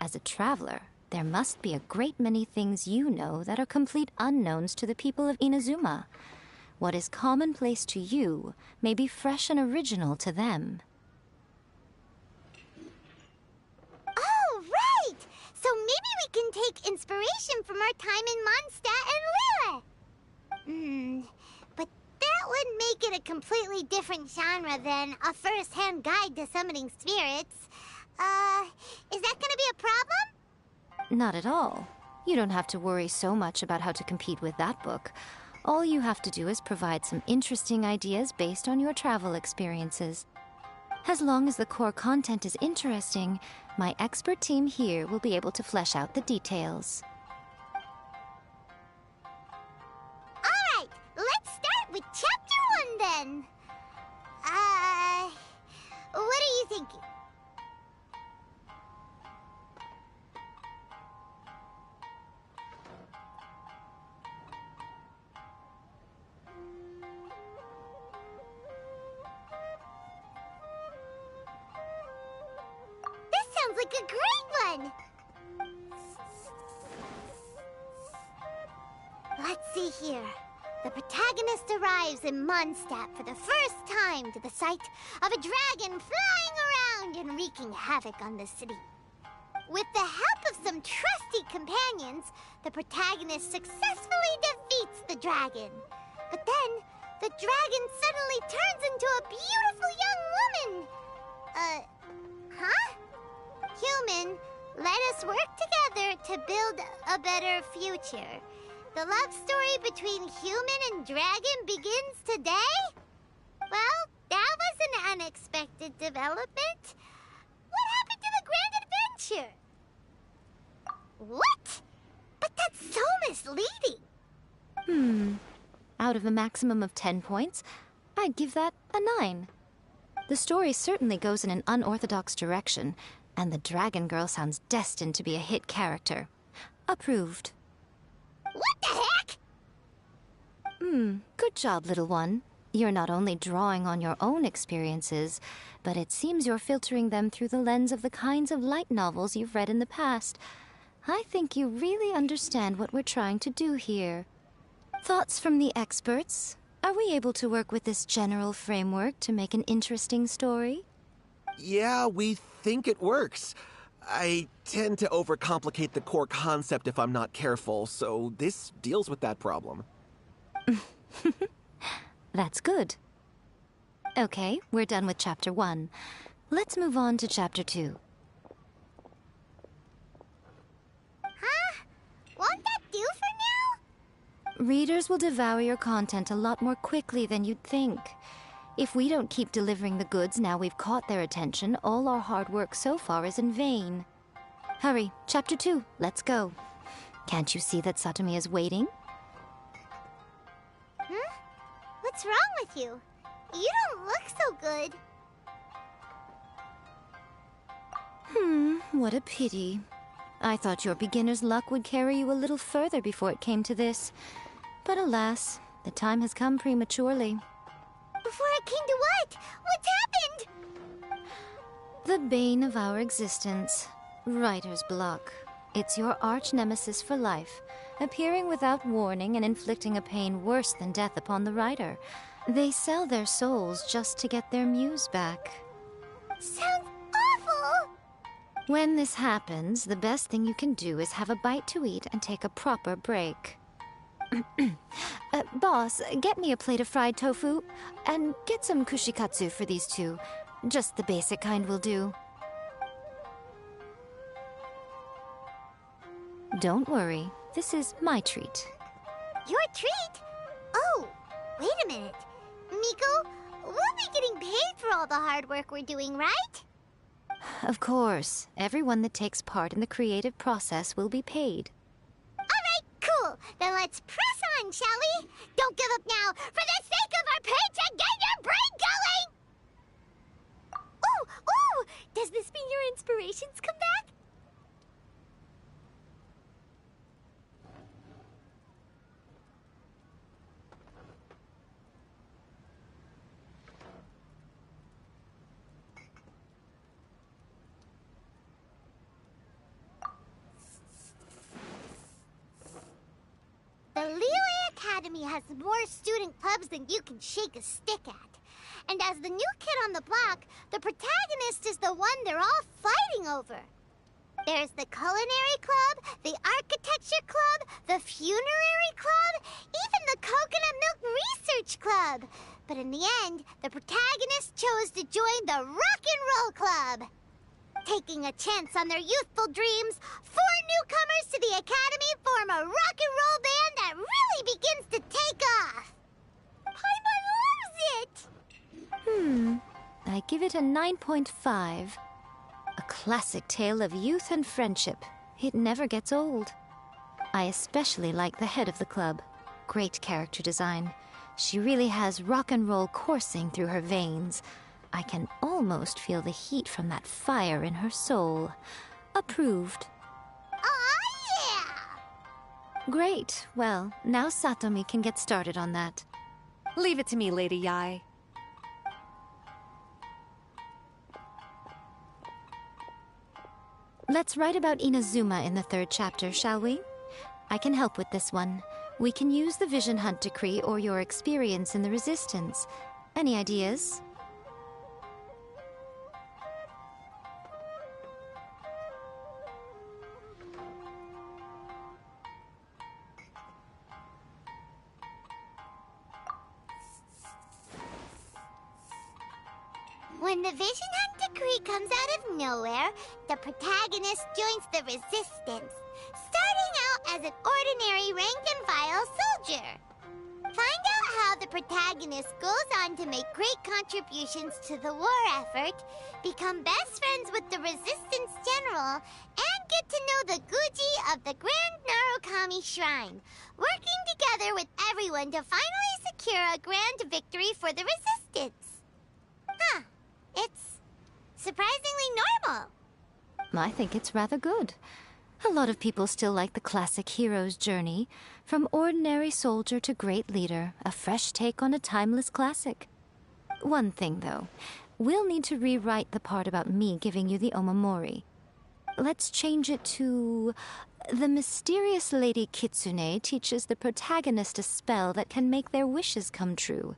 As a traveler, there must be a great many things you know that are complete unknowns to the people of Inazuma. What is commonplace to you may be fresh and original to them. Oh, right! So maybe we can take inspiration from our time in Mondstadt and Lille. But that would make it a completely different genre than A First-Hand Guide to Summoning Spirits. Is that gonna be a problem? Not at all. You don't have to worry so much about how to compete with that book. All you have to do is provide some interesting ideas based on your travel experiences. As long as the core content is interesting, my expert team here will be able to flesh out the details. Alright, let's start with Chapter 1 then. What are you thinking? sounds like a great one! Let's see here. The protagonist arrives in Mondstadt for the first time to the sight of a dragon flying around and wreaking havoc on the city. With the help of some trusty companions, the protagonist successfully defeats the dragon. But then, the dragon suddenly turns into a beautiful young woman. Huh? Human, let us work together to build a better future. The love story between human and dragon begins today? Well, that was an unexpected development. What happened to the grand adventure? What? But that's so misleading. Out of a maximum of 10 points, I'd give that a 9. The story certainly goes in an unorthodox direction, and the Dragon Girl sounds destined to be a hit character. Approved. What the heck? Good job, little one. You're not only drawing on your own experiences, but it seems you're filtering them through the lens of the kinds of light novels you've read in the past. I think you really understand what we're trying to do here. Thoughts from the experts? Are we able to work with this general framework to make an interesting story? Yeah, we think it works. I tend to overcomplicate the core concept if I'm not careful, so this deals with that problem. That's good. Okay, we're done with Chapter 1. Let's move on to Chapter 2. Huh? Won't that do for now? Readers will devour your content a lot more quickly than you'd think. If we don't keep delivering the goods now we've caught their attention, all our hard work so far is in vain. Hurry, Chapter 2, let's go. Can't you see that Satomi is waiting? What's wrong with you? You don't look so good. What a pity. I thought your beginner's luck would carry you a little further before it came to this. But alas, the time has come prematurely. Before it came to what? What's happened? The bane of our existence. Writer's block. It's your arch-nemesis for life, appearing without warning and inflicting a pain worse than death upon the writer. They sell their souls just to get their muse back. Sounds awful! When this happens, the best thing you can do is have a bite to eat and take a proper break. Boss, get me a plate of fried tofu, and get some kushikatsu for these two. Just the basic kind will do. Don't worry, this is my treat. Your treat? Oh, wait a minute. Miko, we'll be getting paid for all the hard work we're doing, right? Of course, everyone that takes part in the creative process will be paid. Alright, cool. Then let's press on, shall we? Don't give up now. For the sake of our paycheck, get your brain going! Ooh! Does this mean your inspirations come back? The Liyue Academy has more student clubs than you can shake a stick at. And as the new kid on the block, the protagonist is the one they're all fighting over. There's the Culinary Club, the Architecture Club, the Funerary Club, even the Coconut Milk Research Club. But in the end, the protagonist chose to join the Rock and Roll Club. Taking a chance on their youthful dreams, 4 newcomers to the Academy form a rock and roll band that really begins to take off. Paimon loves it! I give it a 9.5. A classic tale of youth and friendship. It never gets old. I especially like the head of the club. Great character design. She really has rock and roll coursing through her veins. I can almost feel the heat from that fire in her soul. Approved. Aw, yeah! Great. Well, now Satomi can get started on that. Leave it to me, Lady Yae. Let's write about Inazuma in the 3rd chapter, shall we? I can help with this one. We can use the Vision Hunt Decree or your experience in the Resistance. Any ideas? When the Vision Hunt Decree comes out of nowhere, the protagonist joins the Resistance, starting out as an ordinary rank-and-file soldier. Find out how the protagonist goes on to make great contributions to the war effort, become best friends with the Resistance General, and get to know the Guji of the Grand Narukami Shrine, working together with everyone to finally secure a grand victory for the Resistance. Huh. It's surprisingly normal. I think it's rather good. A lot of people still like the classic hero's journey. From ordinary soldier to great leader, a fresh take on a timeless classic. One thing, though. We'll need to rewrite the part about me giving you the Omamori. Let's change it to... The mysterious Lady Kitsune teaches the protagonist a spell that can make their wishes come true.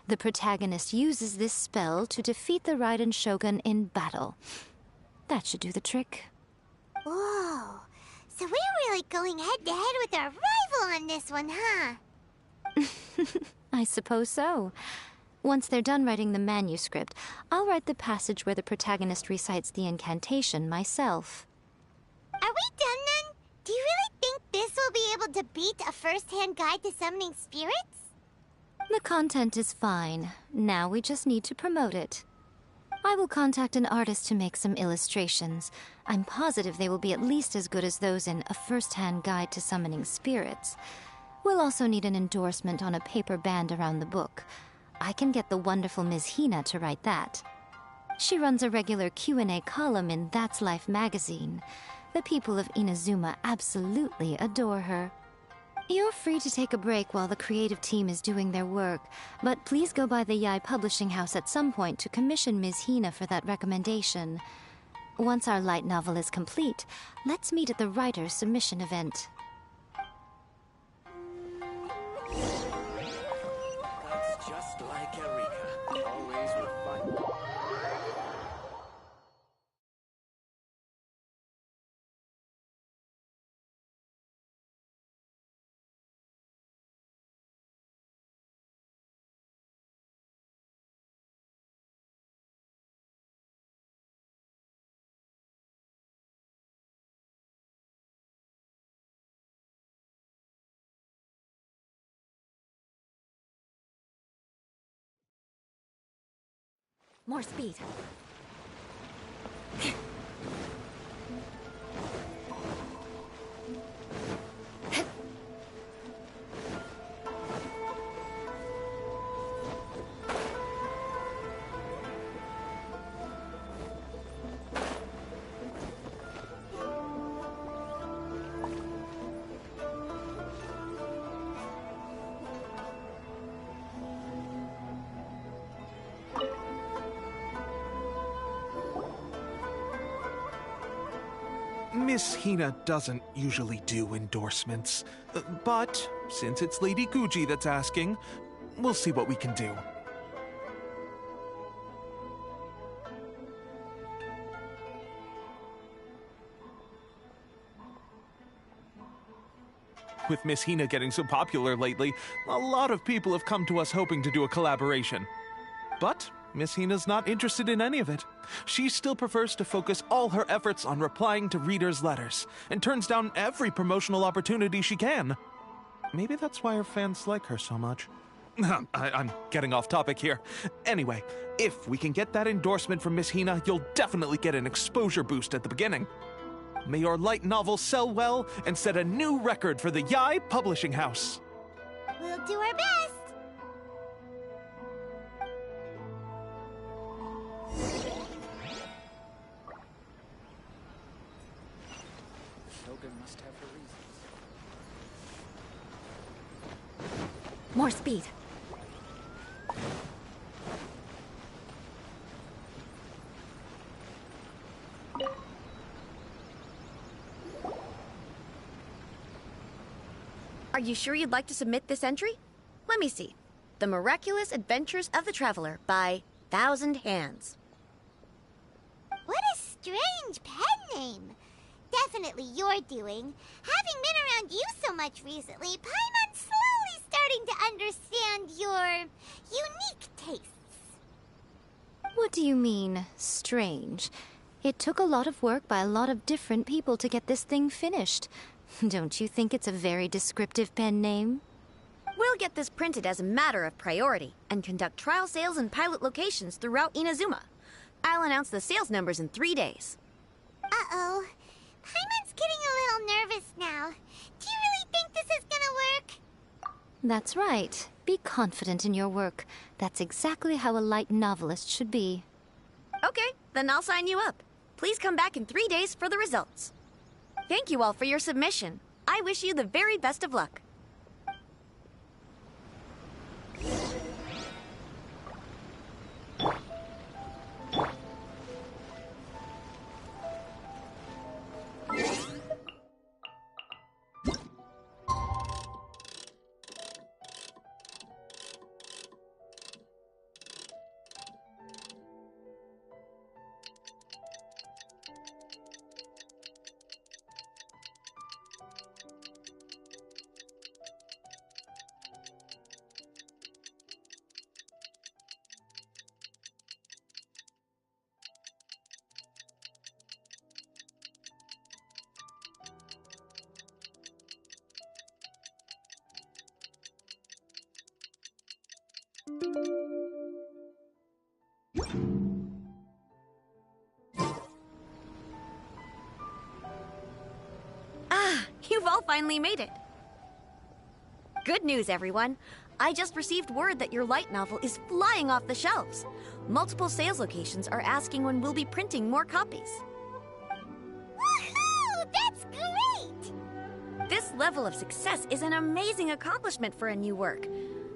The protagonist uses this spell to defeat the Raiden Shogun in battle. That should do the trick. Whoa. So we're really going head-to-head with our rival on this one, huh? I suppose so. Once they're done writing the manuscript, I'll write the passage where the protagonist recites the incantation myself. Are we done then? Do you really think this will be able to beat a first-hand guide to summoning spirits? The content is fine. Now we just need to promote it. I will contact an artist to make some illustrations. I'm positive they will be at least as good as those in A First-Hand Guide to Summoning Spirits. We'll also need an endorsement on a paper band around the book. I can get the wonderful Ms. Hina to write that. She runs a regular Q&A column in That's Life magazine. The people of Inazuma absolutely adore her. You're free to take a break while the creative team is doing their work, but please go by the Yai Publishing House at some point to commission Ms. Hina for that recommendation. Once our light novel is complete, let's meet at the writer's submission event. That's just like Eureka. Always with fun. More speed. Miss Hina doesn't usually do endorsements, but since it's Lady Guji that's asking, we'll see what we can do. With Miss Hina getting so popular lately, a lot of people have come to us hoping to do a collaboration. But Miss Hina's not interested in any of it. She still prefers to focus all her efforts on replying to readers' letters, and turns down every promotional opportunity she can. Maybe that's why her fans like her so much. I'm getting off topic here. Anyway, if we can get that endorsement from Miss Hina, you'll definitely get an exposure boost at the beginning. May your light novel sell well and set a new record for the Yai Publishing House. We'll do our best. Shogun must have her reasons. More speed. Are you sure you'd like to submit this entry? Let me see. The Miraculous Adventures of the Traveler by Thousand Hands. What a strange pen name. Definitely your doing. Having been around you so much recently, Paimon's slowly starting to understand your unique tastes. What do you mean, strange? It took a lot of work by a lot of different people to get this thing finished. Don't you think it's a very descriptive pen name? We'll get this printed as a matter of priority and conduct trial sales in pilot locations throughout Inazuma. I'll announce the sales numbers in 3 days. Uh-oh. Paimon's getting a little nervous now. Do you really think this is gonna work? That's right. Be confident in your work. That's exactly how a light novelist should be. Okay, then I'll sign you up. Please come back in 3 days for the results. Thank you all for your submission. I wish you the very best of luck. You've all finally made it. Good news, everyone. I just received word that your light novel is flying off the shelves. Multiple sales locations are asking when we'll be printing more copies. Woohoo! That's great! This level of success is an amazing accomplishment for a new work.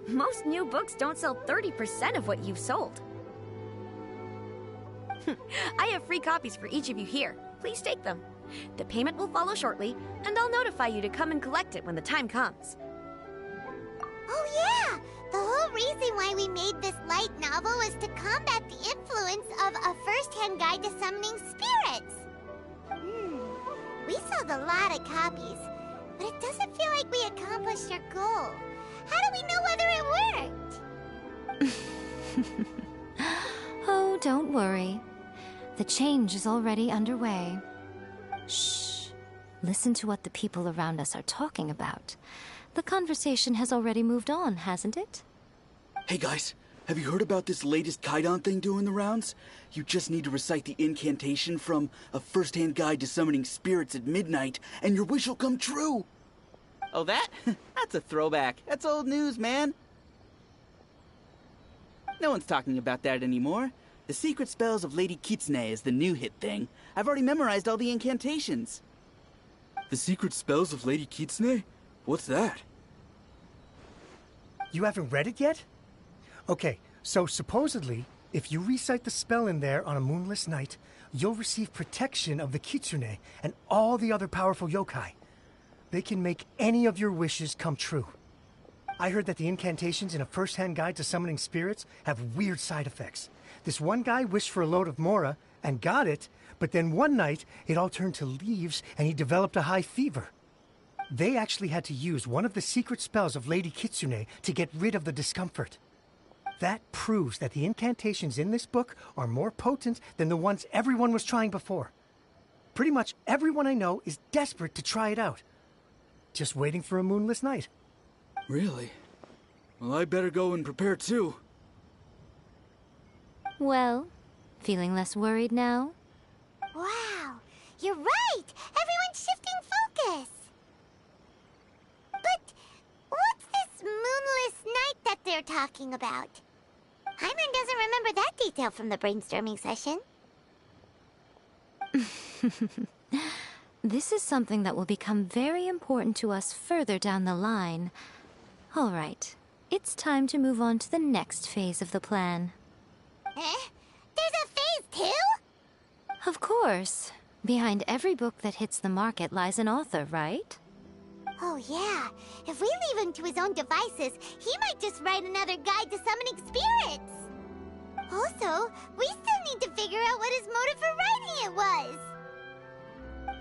Most new books don't sell 30% of what you've sold. I have free copies for each of you here. Please take them. The payment will follow shortly, and I'll notify you to come and collect it when the time comes. Oh yeah! The whole reason why we made this light novel was to combat the influence of a first-hand guide to summoning spirits. We sold a lot of copies, but it doesn't feel like we accomplished our goal. How do we know whether it worked? Oh, don't worry. The change is already underway. Shh. Listen to what the people around us are talking about. The conversation has already moved on, hasn't it? Hey guys, have you heard about this latest Kaidan thing doing the rounds? You just need to recite the incantation from A First-Hand Guide to Summoning Spirits at midnight, and your wish will come true! Oh, that? That's a throwback. That's old news, man. No one's talking about that anymore. The Secret Spells of Lady Kitsune is the new hit thing. I've already memorized all the incantations. The Secret Spells of Lady Kitsune? What's that? You haven't read it yet? Okay, so supposedly, if you recite the spell in there on a moonless night, you'll receive protection of the Kitsune and all the other powerful yokai. They can make any of your wishes come true. I heard that the incantations in A First-Hand Guide to Summoning Spirits have weird side effects. This one guy wished for a load of mora and got it, but then one night it all turned to leaves and he developed a high fever. They actually had to use one of the secret spells of Lady Kitsune to get rid of the discomfort. That proves that the incantations in this book are more potent than the ones everyone was trying before. Pretty much everyone I know is desperate to try it out. Just waiting for a moonless night. Really? Well, I better go and prepare too. Well, feeling less worried now? Wow, you're right! Everyone's shifting focus! But what's this moonless night that they're talking about? Hyman doesn't remember that detail from the brainstorming session. This is something that will become very important to us further down the line. All right, it's time to move on to the next phase of the plan. There's a phase 2? Of course. Behind every book that hits the market lies an author, right? Oh yeah, if we leave him to his own devices, he might just write another guide to summoning spirits. Also, we still need to figure out what his motive for writing it was.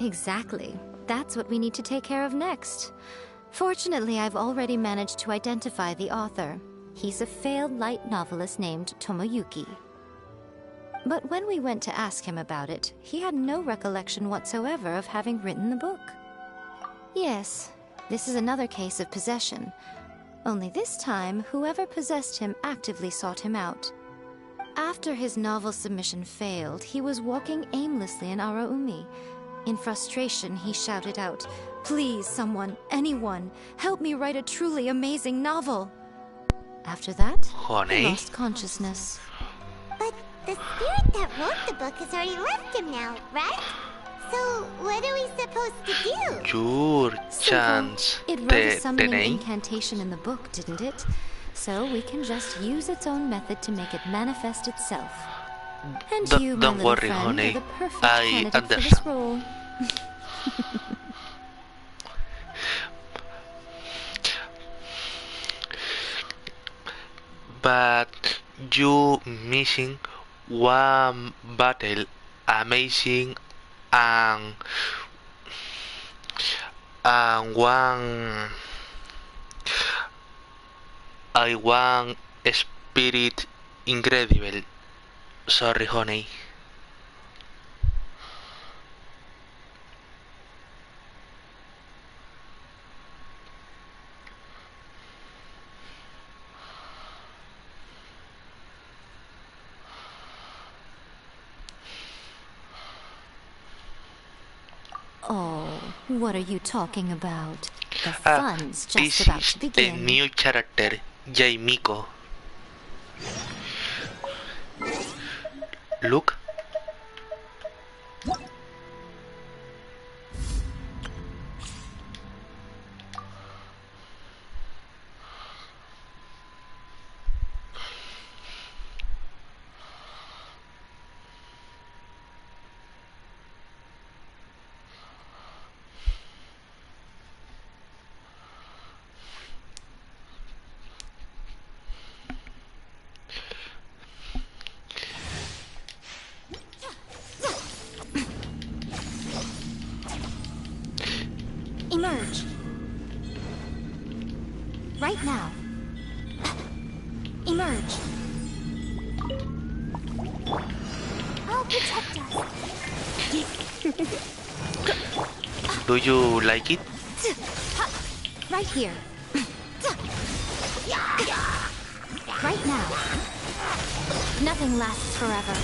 Exactly. That's what we need to take care of next. Fortunately, I've already managed to identify the author. He's a failed light novelist named Tomoyuki. But when we went to ask him about it, he had no recollection whatsoever of having written the book. Yes, this is another case of possession. Only this time, whoever possessed him actively sought him out. After his novel submission failed, he was walking aimlessly in Araumi. In frustration, he shouted out, "Please, someone, anyone, help me write a truly amazing novel." After that, he lost consciousness. But the spirit that wrote the book has already left him now, right? So, what are we supposed to do? Your chance. It wrote a summoning incantation in the book, didn't it? So we can just use its own method to make it manifest itself. And you, my Don't little worry, friend, honey. are the perfect I candidate for understand. this role. But you missing one battle amazing and one spirit incredible. Sorry, honey. Oh, what are you talking about? The fun's just about to This is a begin. new character, Jaimiko. Look. Emerge. Right now. Emerge. I'll protect us. Do you like it? Right here. Right now. Nothing lasts forever.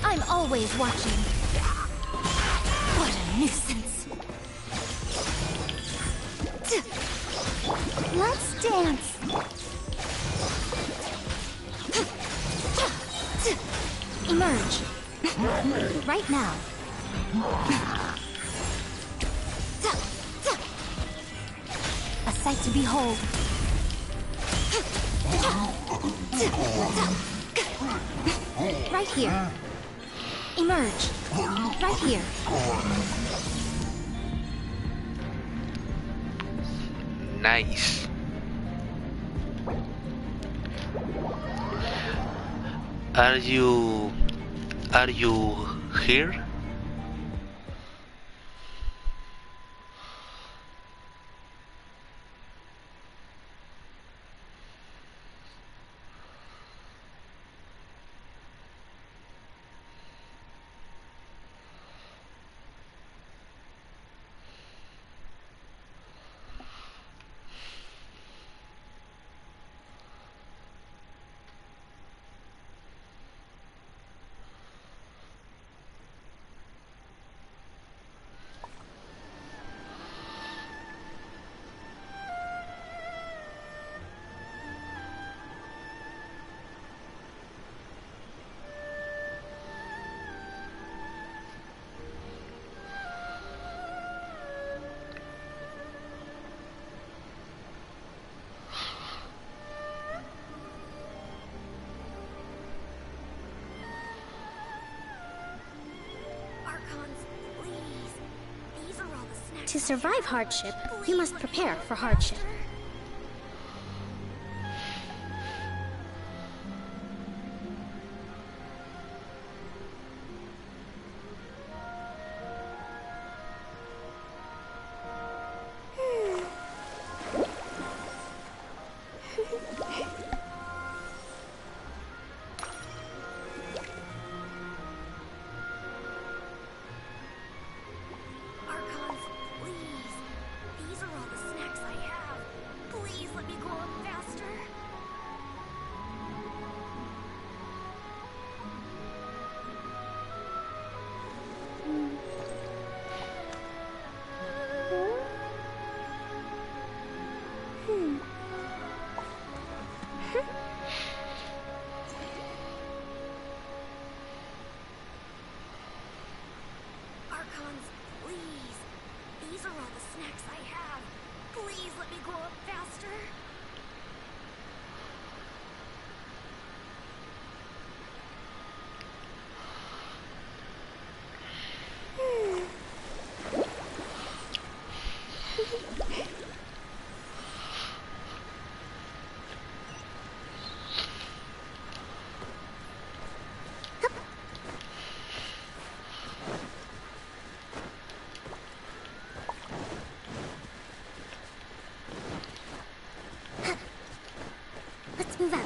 I'm always watching. What a nuisance. Let's dance. Emerge. Right now. A sight to behold. Right here. Emerge. Right here. Nice. Are you here? To survive hardship, you must prepare for hardship. Archons, please. These are all the snacks I have. Please let me grow up faster. Archons, please. These are all the snacks I have. Please let me grow up faster. Let's move out.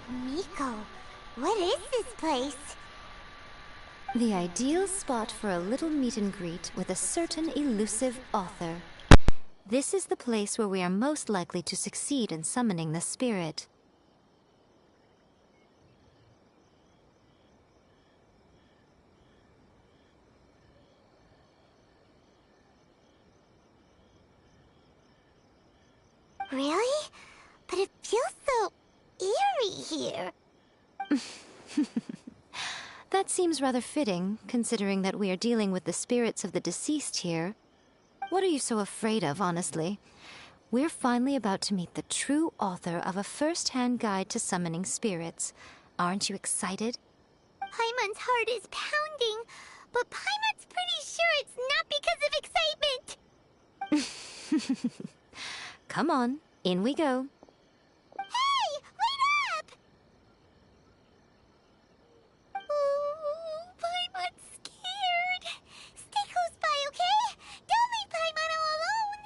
Miko, what is this place? The ideal spot for a little meet and greet with a certain elusive author. This is the place where we are most likely to succeed in summoning the spirit. Really? But it feels so eerie here. That seems rather fitting, considering that we are dealing with the spirits of the deceased here. What are you so afraid of, honestly? We're finally about to meet the true author of a first-hand guide to summoning spirits. Aren't you excited? Paimon's heart is pounding, but Paimon's pretty sure it's not because of excitement. Come on, in we go. Hey, wait up! Ooh, Paimon's scared. Stay close by, okay? Don't leave Paimon all alone.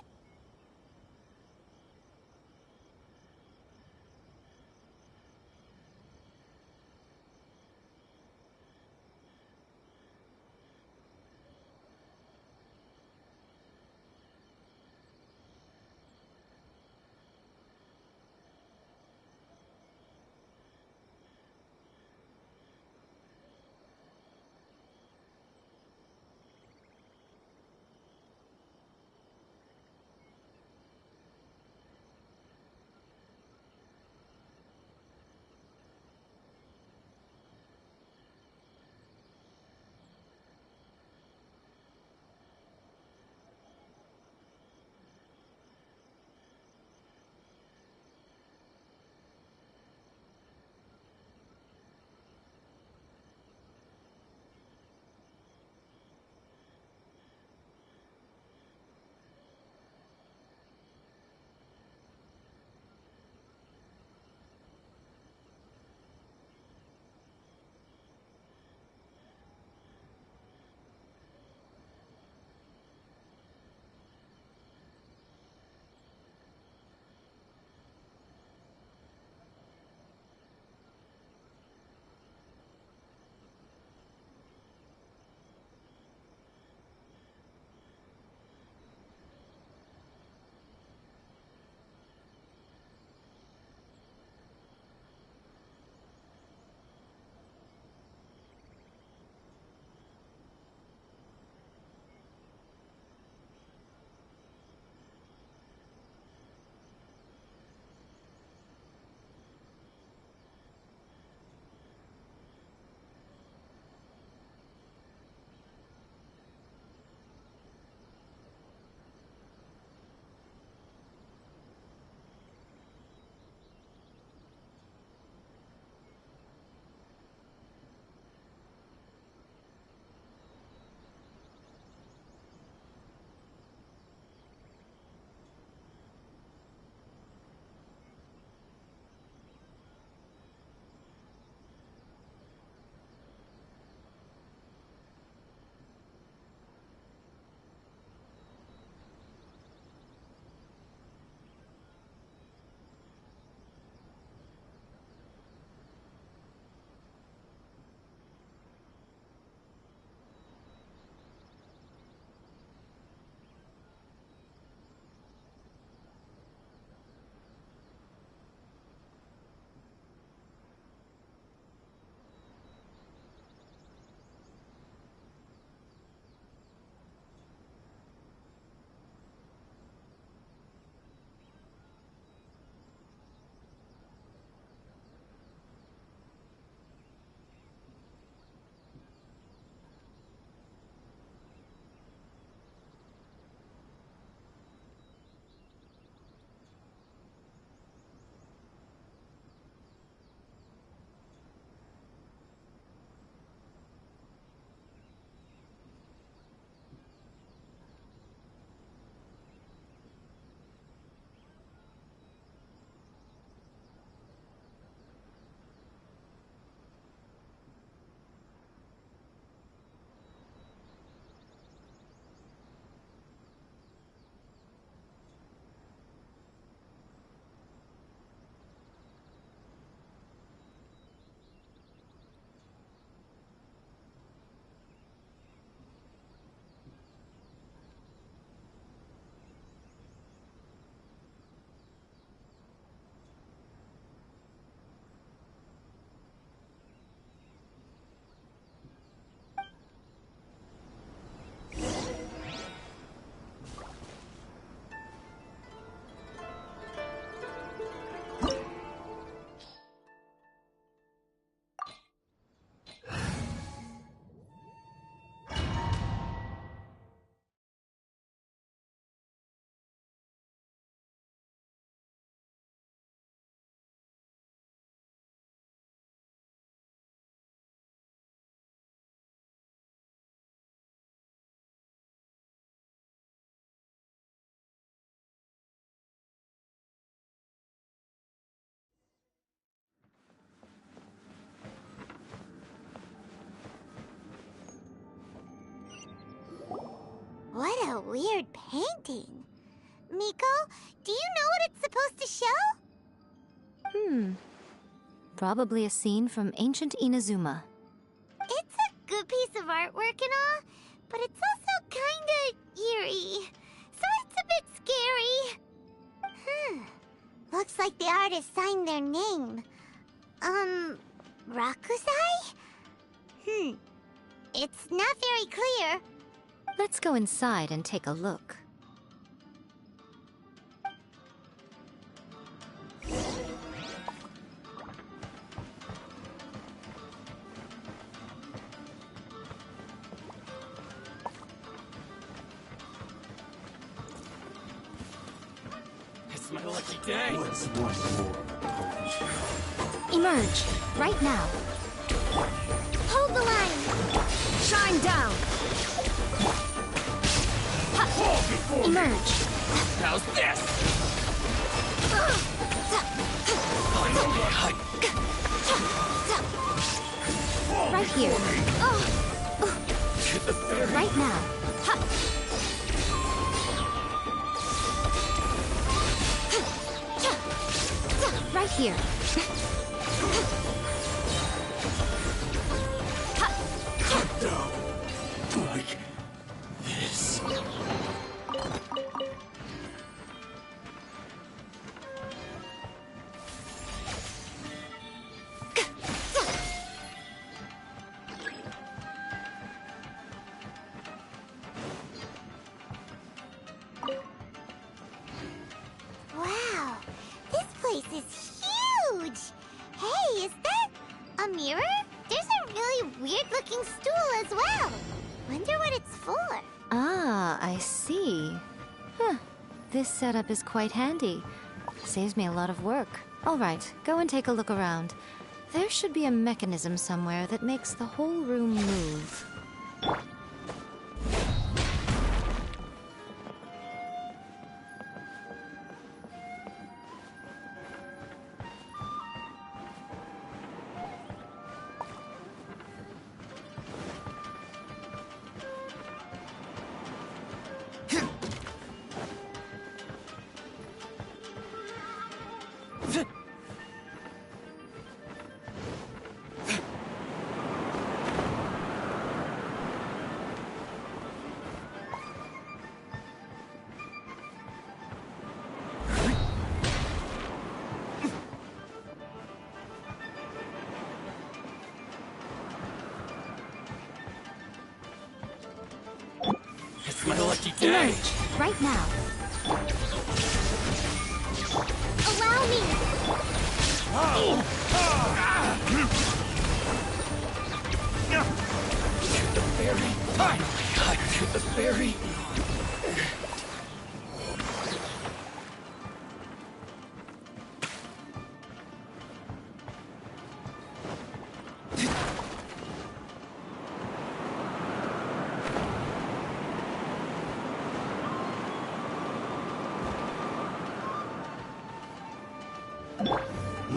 weird painting. Miko, do you know what it's supposed to show? Probably a scene from ancient Inazuma. It's a good piece of artwork and all, but it's also kinda eerie. So it's a bit scary. Looks like the artist signed their name. Rakusai? It's not very clear. Let's go inside and take a look. It's my lucky day. What's one more? Emerge, right now. Hold the line. Shine down. Emerge. How's this? Right here. Right now. Right here. Like this. Wow, this place is huge. Hey, is that a mirror? There's a really weird-looking stool as well. Wonder what it's for. Ah, I see. This setup is quite handy. Saves me a lot of work. All right, go and take a look around. There should be a mechanism somewhere that makes the whole room move. It's my lucky day. Emerge, right now. Allow me. To the ferry. Finally, to the ferry.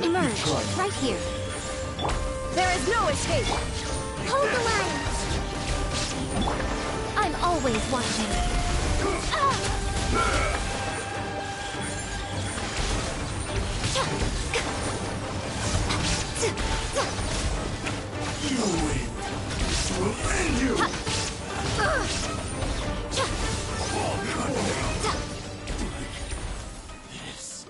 Emerge, right here. There is no escape. Hold the line. I'm always watching. You win. We'll end you. This.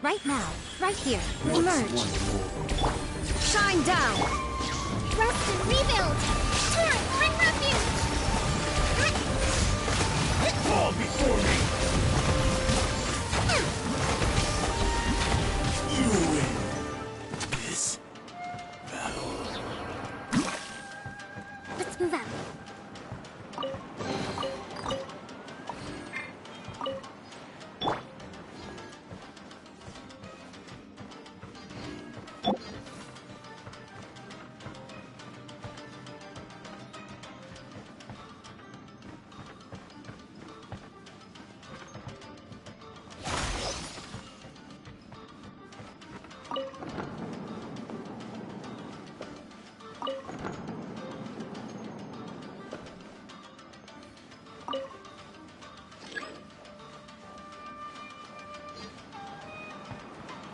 Right now, right here. Emerge. Shine down. Rest and rebuild. Turn, bring refuge. Fall before me. You win this battle. Let's move out.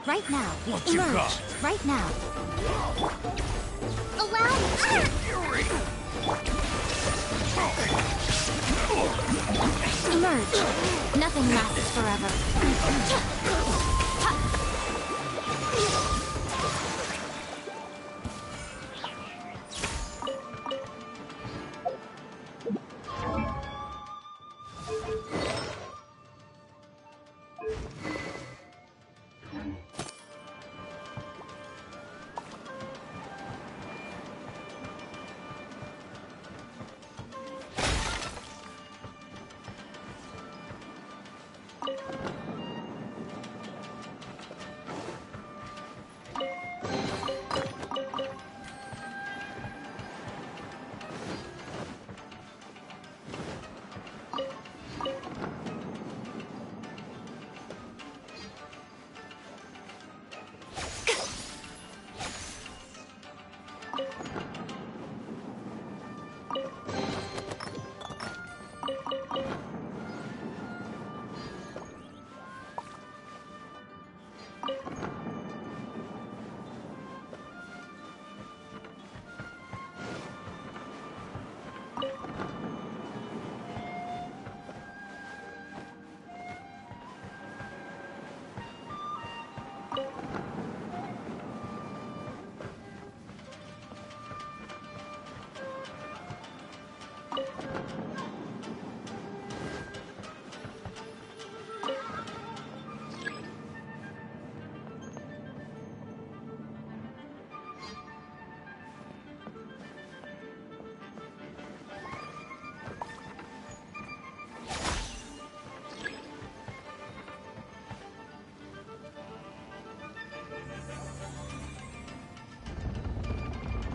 Right now. What you Emerge. got? Right now. Allow Emerge. Nothing lasts forever.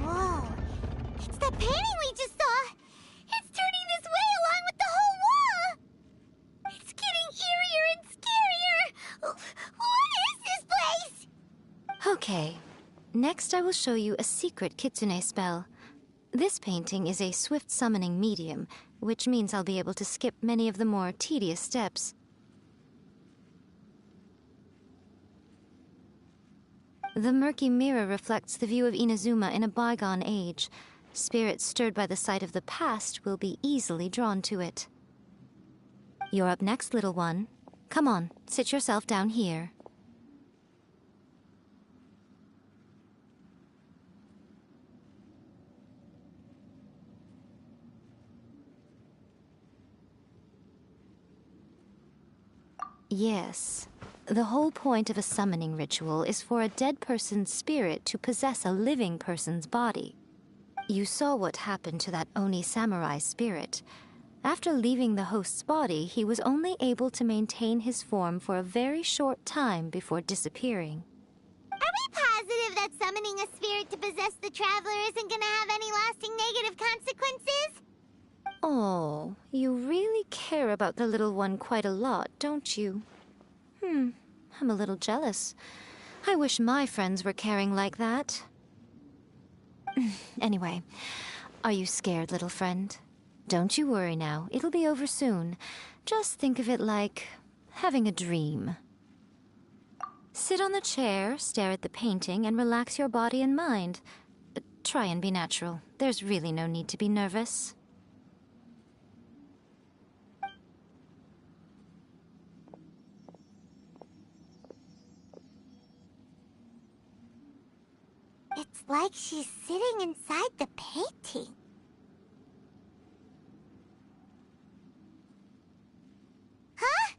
Whoa. It's the painting we just saw. It's turning this way along with the whole wall. It's getting eerier and scarier. What is this place? Okay. Next, I will show you a secret kitsune spell. This painting is a swift summoning medium, which means I'll be able to skip many of the more tedious steps. The murky mirror reflects the view of Inazuma in a bygone age. Spirits stirred by the sight of the past will be easily drawn to it. You're up next, little one. Come on, sit yourself down here. Yes. The whole point of a summoning ritual is for a dead person's spirit to possess a living person's body. You saw what happened to that Oni samurai spirit. After leaving the host's body, he was only able to maintain his form for a very short time before disappearing. Are we positive that summoning a spirit to possess the traveler isn't gonna have any lasting negative consequences? Oh, you really care about the little one quite a lot, don't you? I'm a little jealous. I wish my friends were caring like that. Anyway, are you scared, little friend? Don't you worry now, it'll be over soon. Just think of it like having a dream. Sit on the chair, stare at the painting, and relax your body and mind. Try and be natural. There's really no need to be nervous. It's like she's sitting inside the painting. Huh?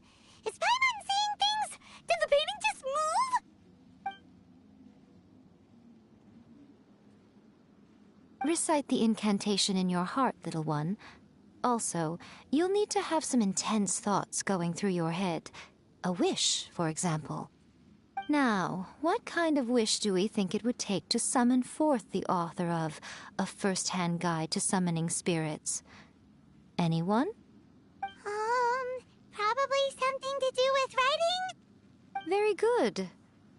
Is Paimon seeing things? Did the painting just move? Recite the incantation in your heart, little one. Also, you'll need to have some intense thoughts going through your head. A wish, for example. Now, what kind of wish do we think it would take to summon forth the author of A First-Hand Guide to Summoning Spirits? Anyone? Probably something to do with writing? Very good.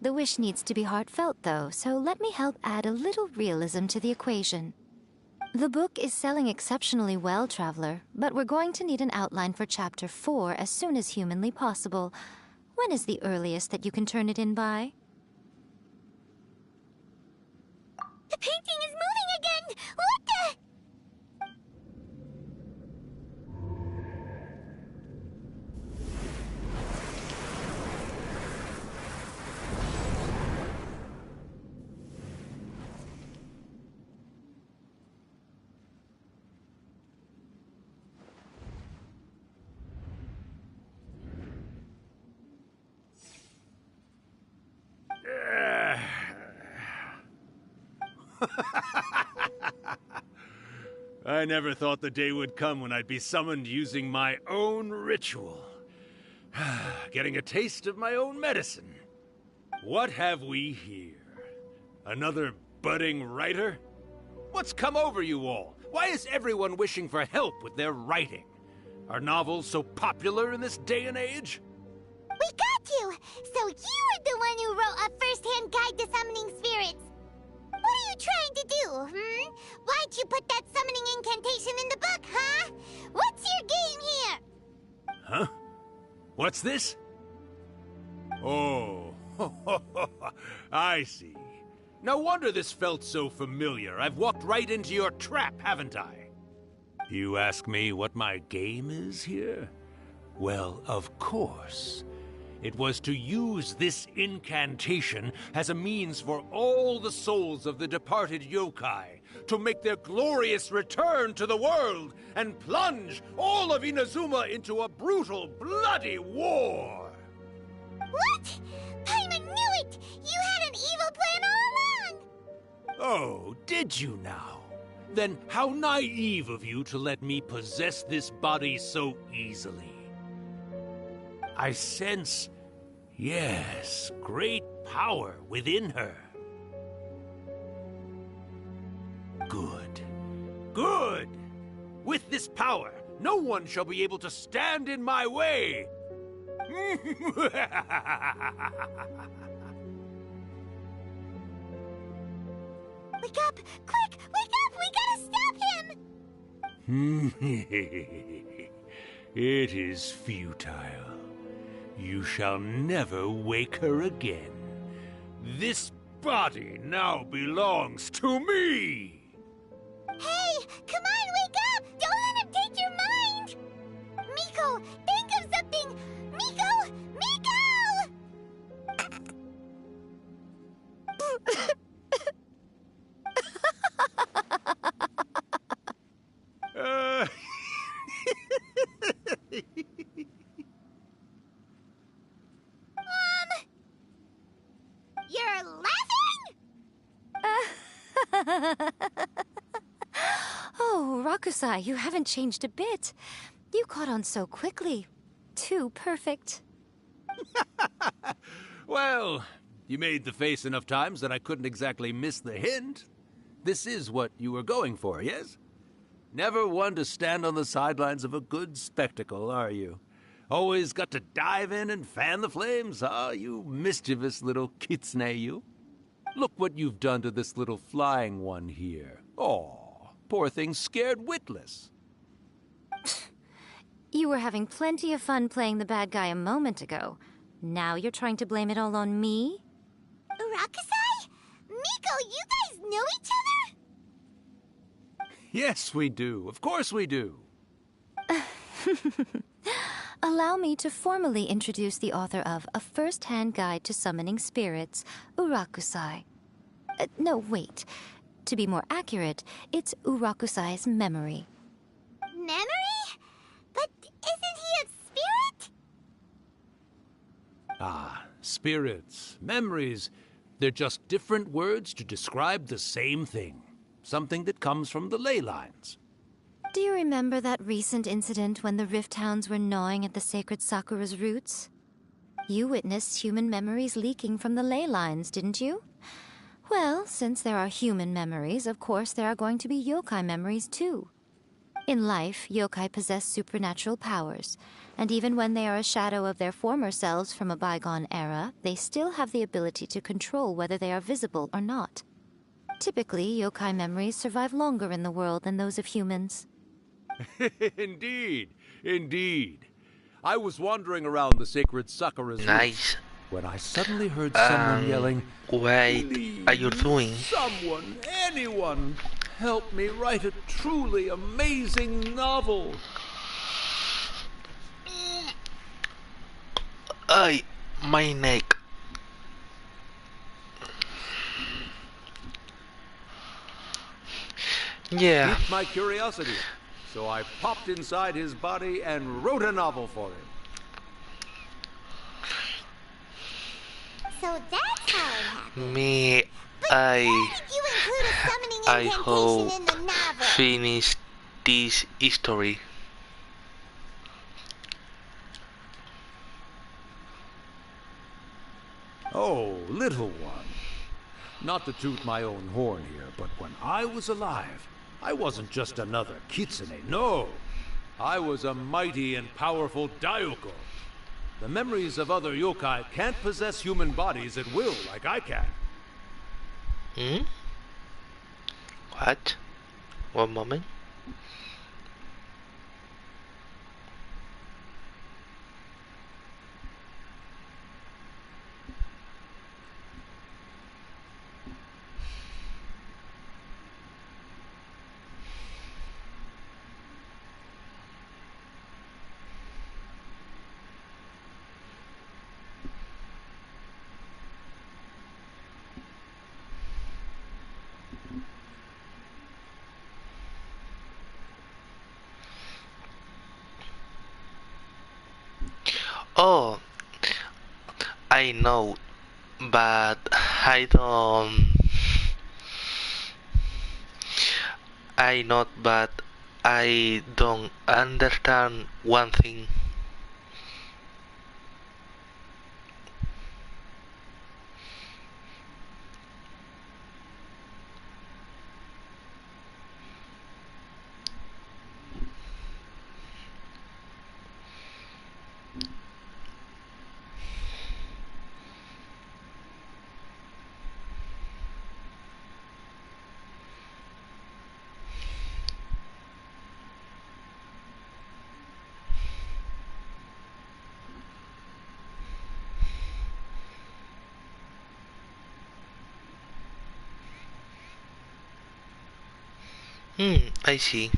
The wish needs to be heartfelt, though, so let me help add a little realism to the equation. The book is selling exceptionally well, Traveler, but we're going to need an outline for Chapter 4 as soon as humanly possible. When is the earliest that you can turn it in by? The painting is moving again! What the... I never thought the day would come when I'd be summoned using my own ritual. Getting a taste of my own medicine. What have we here? Another budding writer? What's come over you all? Why is everyone wishing for help with their writing? Are novels so popular in this day and age? We got you! So you were the one who wrote A First-Hand Guide to Summoning Spirits! What are you trying to do, Why'd you put that summoning incantation in the book, huh? What's your game here? Huh? What's this? Oh, I see. No wonder this felt so familiar. I've walked right into your trap, haven't I? You ask me what my game is here? Well, of course. It was to use this incantation as a means for all the souls of the departed yokai to make their glorious return to the world and plunge all of Inazuma into a brutal, bloody war! What? Paimon knew it! You had an evil plan all along! Oh, did you now? Then how naive of you to let me possess this body so easily. I sense, yes, great power within her. Good. Good! With this power, no one shall be able to stand in my way! Wake up! Quick! Wake up! We gotta stop him! It is futile. You shall never wake her again. This body now belongs to me! Hey! Come on, wake up! Don't let him take your mind! Miko, think of something! Miko! Oh, Rakusai, you haven't changed a bit. You caught on so quickly. Too perfect. Well, you made the face enough times that I couldn't exactly miss the hint. This is what you were going for, yes? Never one to stand on the sidelines of a good spectacle, are you? Always got to dive in and fan the flames, huh? You mischievous little kitsune, you. Look what you've done to this little flying one here. Oh, poor thing scared witless. You were having plenty of fun playing the bad guy a moment ago. Now you're trying to blame it all on me? Rakusai? Miko, you guys know each other? Yes, we do. Of course we do. Allow me to formally introduce the author of A First-Hand Guide to Summoning Spirits, Urakusai. No, wait. To be more accurate, it's Urakusai's memory. Memory? But isn't he a spirit? Ah, spirits, memories. They're just different words to describe the same thing. Something that comes from the ley lines. Do you remember that recent incident when the Rift Hounds were gnawing at the sacred Sakura's roots? You witnessed human memories leaking from the ley lines, didn't you? Well, since there are human memories, of course there are going to be yokai memories too. In life, yokai possess supernatural powers, and even when they are a shadow of their former selves from a bygone era, they still have the ability to control whether they are visible or not. Typically, yokai memories survive longer in the world than those of humans. Indeed, indeed. I was wandering around the sacred Sakura's Nice. when I suddenly heard someone yelling, What are you doing? Someone, anyone, help me write a truly amazing novel. Ay, my neck. Yeah. Piqued my curiosity, so I popped inside his body and wrote a novel for him. So that's how it happened. Me, But why did you include a summoning I incantation hope in the novel? finish this history. Oh, little one. Not to toot my own horn here, but when I was alive, I wasn't just another kitsune, no. I was a mighty and powerful Daioko. The memories of other yokai can't possess human bodies at will like I can. Hmm? What? One moment. Oh, I know, but I not, but I don't understand one thing. I see.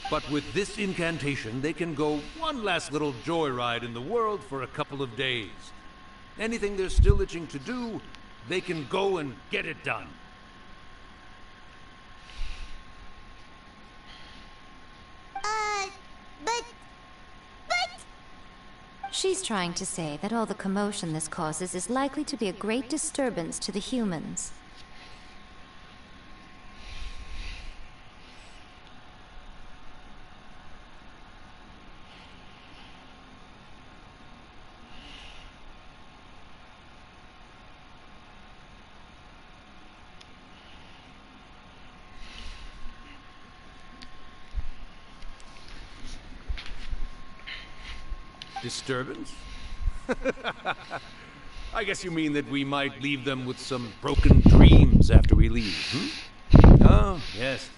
But with this incantation, they can go one last little joyride in the world for a couple of days. Anything they're still itching to do, they can go and get it done. But... She's trying to say that all the commotion this causes is likely to be a great disturbance to the humans. Disturbance? I guess you mean that we might leave them with some broken dreams after we leave, Oh, yes.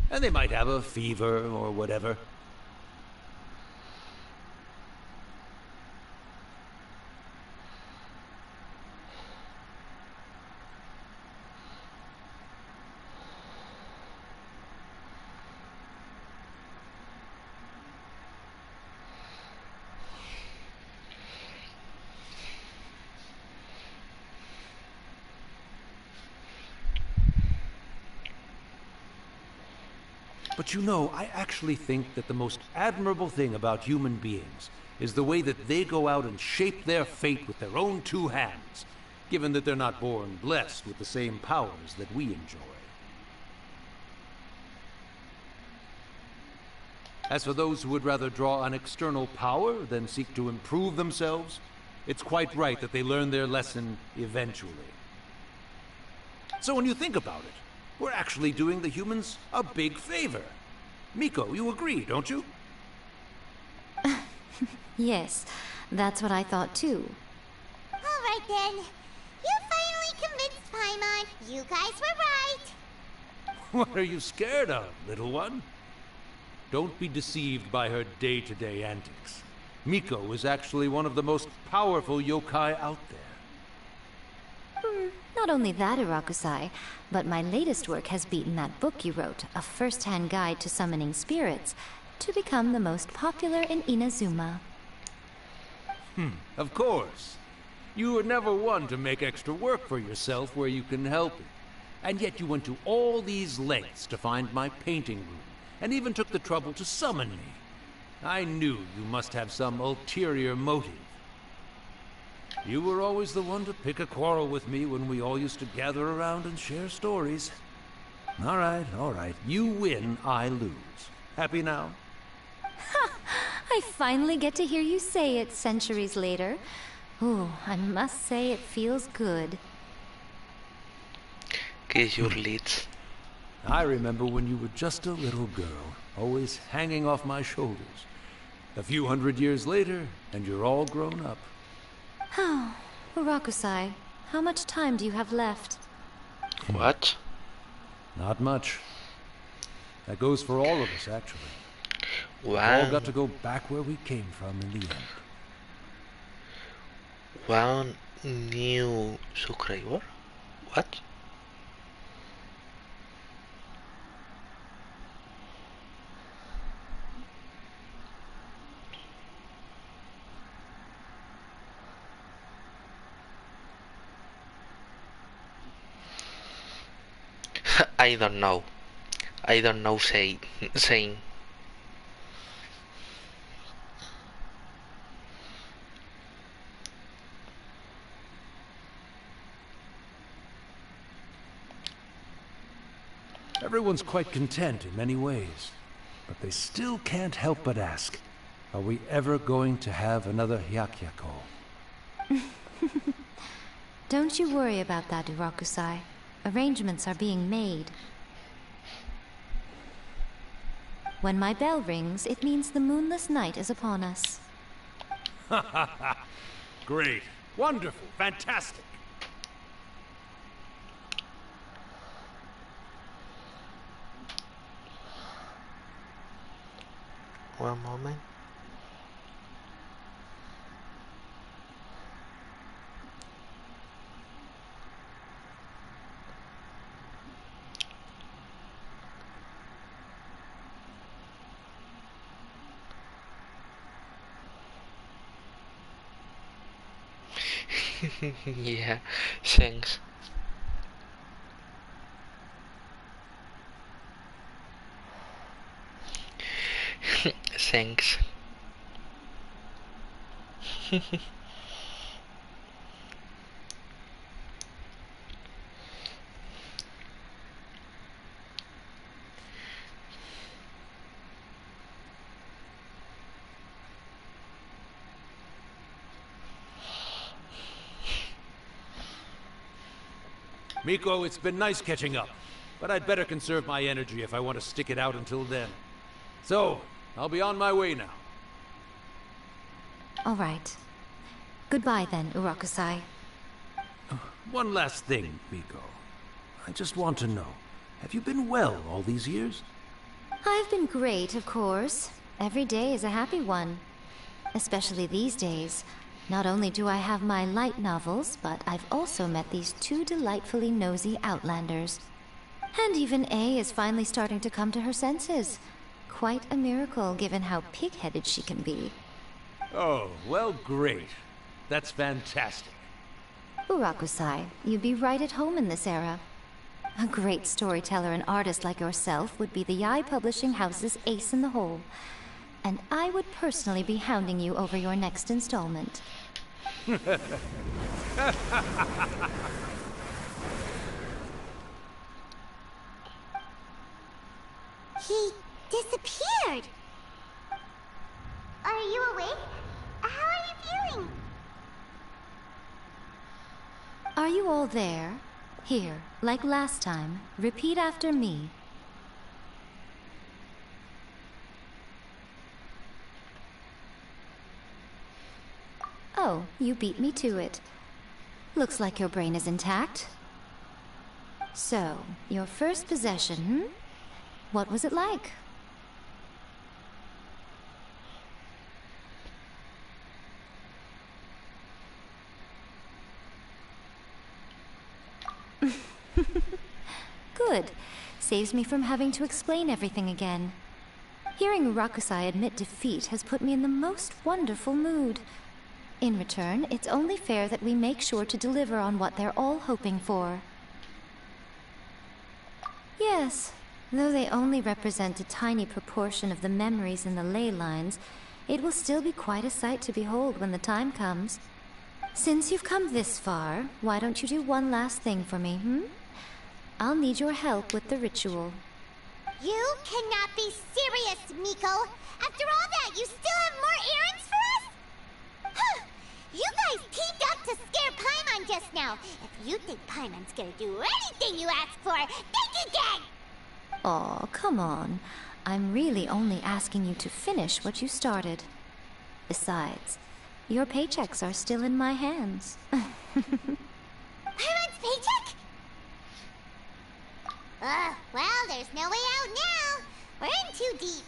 And they might have a fever or whatever. But you know, I actually think that the most admirable thing about human beings is the way that they go out and shape their fate with their own two hands, given that they're not born blessed with the same powers that we enjoy. As for those who would rather draw on external power than seek to improve themselves, it's quite right that they learn their lesson eventually. So when you think about it, we're actually doing the humans a big favor. Miko, you agree, don't you? Yes, that's what I thought too. Alright then. You finally convinced Paimon. You guys were right. What are you scared of, little one? Don't be deceived by her day-to-day antics. Miko is actually one of the most powerful yokai out there. Not only that, Irakusai, but my latest work has beaten that book you wrote, A First-Hand Guide to Summoning Spirits, to become the most popular in Inazuma. Of course. You were never one to make extra work for yourself where you can help it. And yet you went to all these lengths to find my painting room, and even took the trouble to summon me. I knew you must have some ulterior motive. You were always the one to pick a quarrel with me when we all used to gather around and share stories. All right. You win, I lose. Happy now? I finally get to hear you say it centuries later. Ooh, I must say it feels good. Get your leads. I remember when you were just a little girl, always hanging off my shoulders. A few hundred years later, and you're all grown up. Oh, Irakusai, how much time do you have left? What? Not much. That goes for all of us, actually. Wow. We've all got to go back where we came from in the end. 1 new subscriber? What? I don't know. I don't know saying. Everyone's quite content in many ways, but they still can't help but ask, are we ever going to have another Hyakyako? Don't you worry about that, Irakusai. Arrangements are being made. When my bell rings, it means the moonless night is upon us. Great. Wonderful. Fantastic. One moment. Yeah, thanks. Thanks. Miko, it's been nice catching up, but I'd better conserve my energy if I want to stick it out until then. So, I'll be on my way now. All right. Goodbye then, Urakusai. One last thing, Miko. I just want to know, have you been well all these years? I've been great, of course. Every day is a happy one. Especially these days. Not only do I have my light novels, but I've also met these two delightfully nosy outlanders. And even A is finally starting to come to her senses. Quite a miracle, given how pig-headed she can be. Oh, well, great. That's fantastic. Urakusai, you'd be right at home in this era. A great storyteller and artist like yourself would be the Yae Publishing House's ace in the hole. And I would personally be hounding you over your next installment. He disappeared. Are you awake? How are you feeling? Are you all there? Here, like last time, repeat after me. Oh, you beat me to it. Looks like your brain is intact. So, your first possession, hmm? What was it like? Good. Saves me from having to explain everything again. Hearing Urakusai admit defeat has put me in the most wonderful mood. In return, it's only fair that we make sure to deliver on what they're all hoping for. Yes, though they only represent a tiny proportion of the memories in the ley lines, it will still be quite a sight to behold when the time comes. Since you've come this far, why don't you do one last thing for me, hmm? I'll need your help with the ritual. You cannot be serious, Miko. After all that, you still have more errands for us? Huh. You guys teamed up to scare Paimon just now. If you think Paimon's gonna do anything you ask for, think again! Aw, come on. I'm really only asking you to finish what you started. Besides, your paychecks are still in my hands. Paimon's paycheck? Well, there's no way out now. We're in too deep.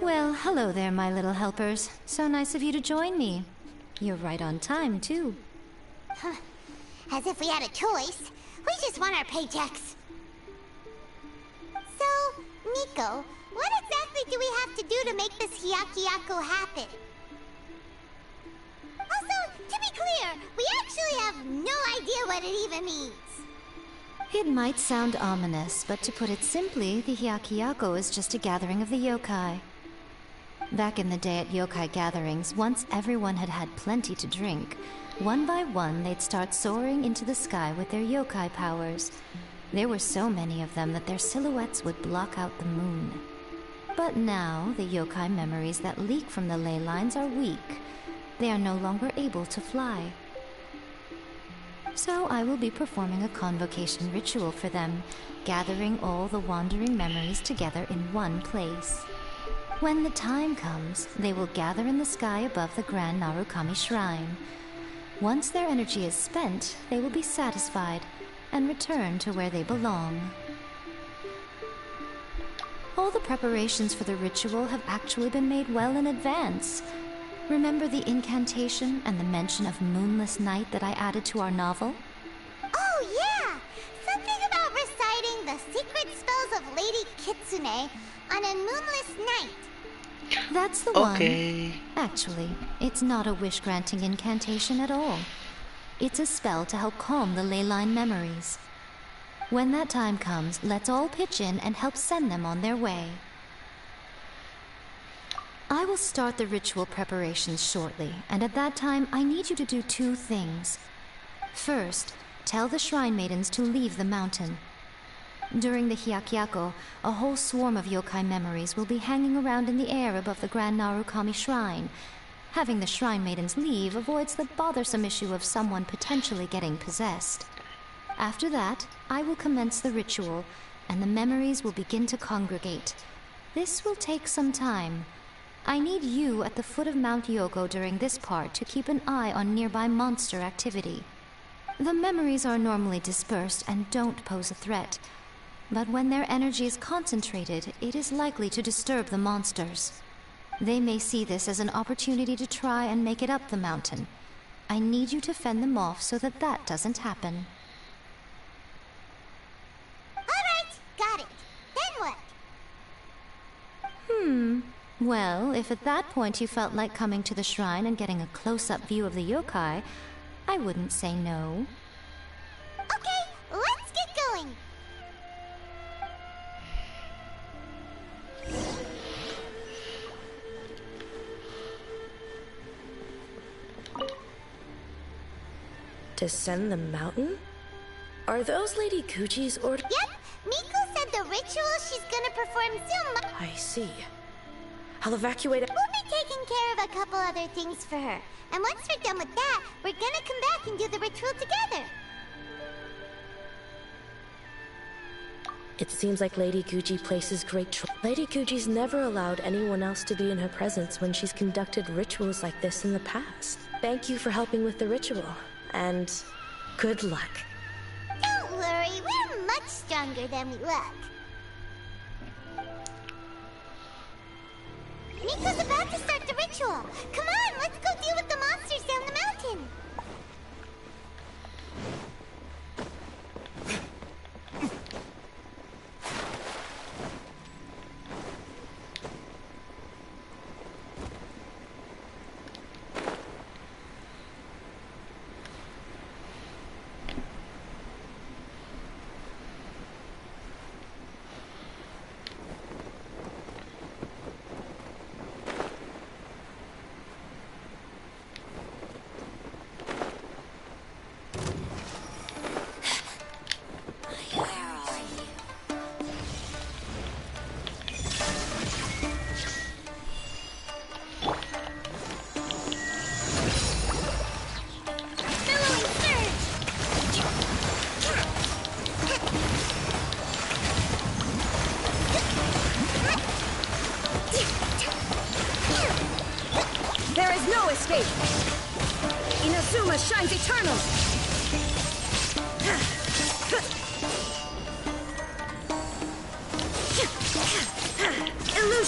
Well, hello there, my little helpers. So nice of you to join me. You're right on time, too. As if we had a choice. We just want our paychecks. So, Nico, what exactly do we have to do to make this Hyakyako happen? Also, to be clear, we actually have no idea what it even means. It might sound ominous, but to put it simply, the Hyakyako is just a gathering of the yokai. Back in the day at yokai gatherings, once everyone had had plenty to drink, one by one they'd start soaring into the sky with their yokai powers. There were so many of them that their silhouettes would block out the moon. But now, the yokai memories that leak from the ley lines are weak. They are no longer able to fly. So I will be performing a convocation ritual for them, gathering all the wandering memories together in one place. When the time comes, they will gather in the sky above the Grand Narukami Shrine. Once their energy is spent, they will be satisfied and return to where they belong. All the preparations for the ritual have actually been made well in advance. Remember the incantation and the mention of moonless night that I added to our novel? Oh, yeah! Something about reciting the secret spells of Lady Kitsune on a moonless night. That's the one. Actually, it's not a wish-granting incantation at all. It's a spell to help calm the ley line memories. When that time comes, let's all pitch in and help send them on their way. I will start the ritual preparations shortly, and at that time, I need you to do two things. First, tell the Shrine Maidens to leave the mountain. During the Hyakyako, a whole swarm of yokai memories will be hanging around in the air above the Grand Narukami Shrine. Having the Shrine Maidens leave avoids the bothersome issue of someone potentially getting possessed. After that, I will commence the ritual, and the memories will begin to congregate. This will take some time. I need you at the foot of Mount Yogo during this part to keep an eye on nearby monster activity. The memories are normally dispersed and don't pose a threat, but when their energy is concentrated, it is likely to disturb the monsters. They may see this as an opportunity to try and make it up the mountain. I need you to fend them off so that that doesn't happen. Alright, got it. Then what? Well, if at that point you felt like coming to the shrine and getting a close-up view of the yokai, I wouldn't say no. Okay, let's get going. Descend the mountain? Are those Lady Kuji's orders? Yep, Miko said the ritual she's gonna perform soon. I see. I'll evacuate it. We'll be taking care of a couple other things for her. And once we're done with that, we're gonna come back and do the ritual together. It seems like Lady Guji places great trust. Lady Guji's never allowed anyone else to be in her presence when she's conducted rituals like this in the past. Thank you for helping with the ritual, and good luck. Don't worry, we're much stronger than we look. Miko's about to start the ritual. Come on, let's go deal with the monsters down the mountain. There is no escape! Inazuma shines eternal!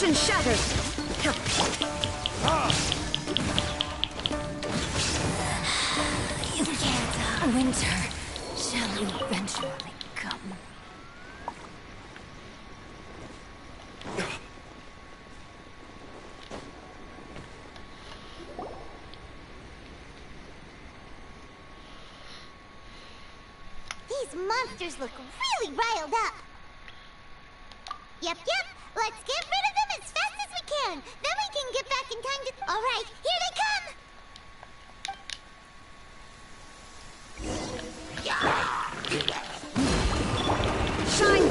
Illusion shattered! You can't. Winter shall eventually come. These monsters look really riled up. Yep. Let's get rid of them as fast as we can. Then we can get back in time to... All right, here they come. Shine!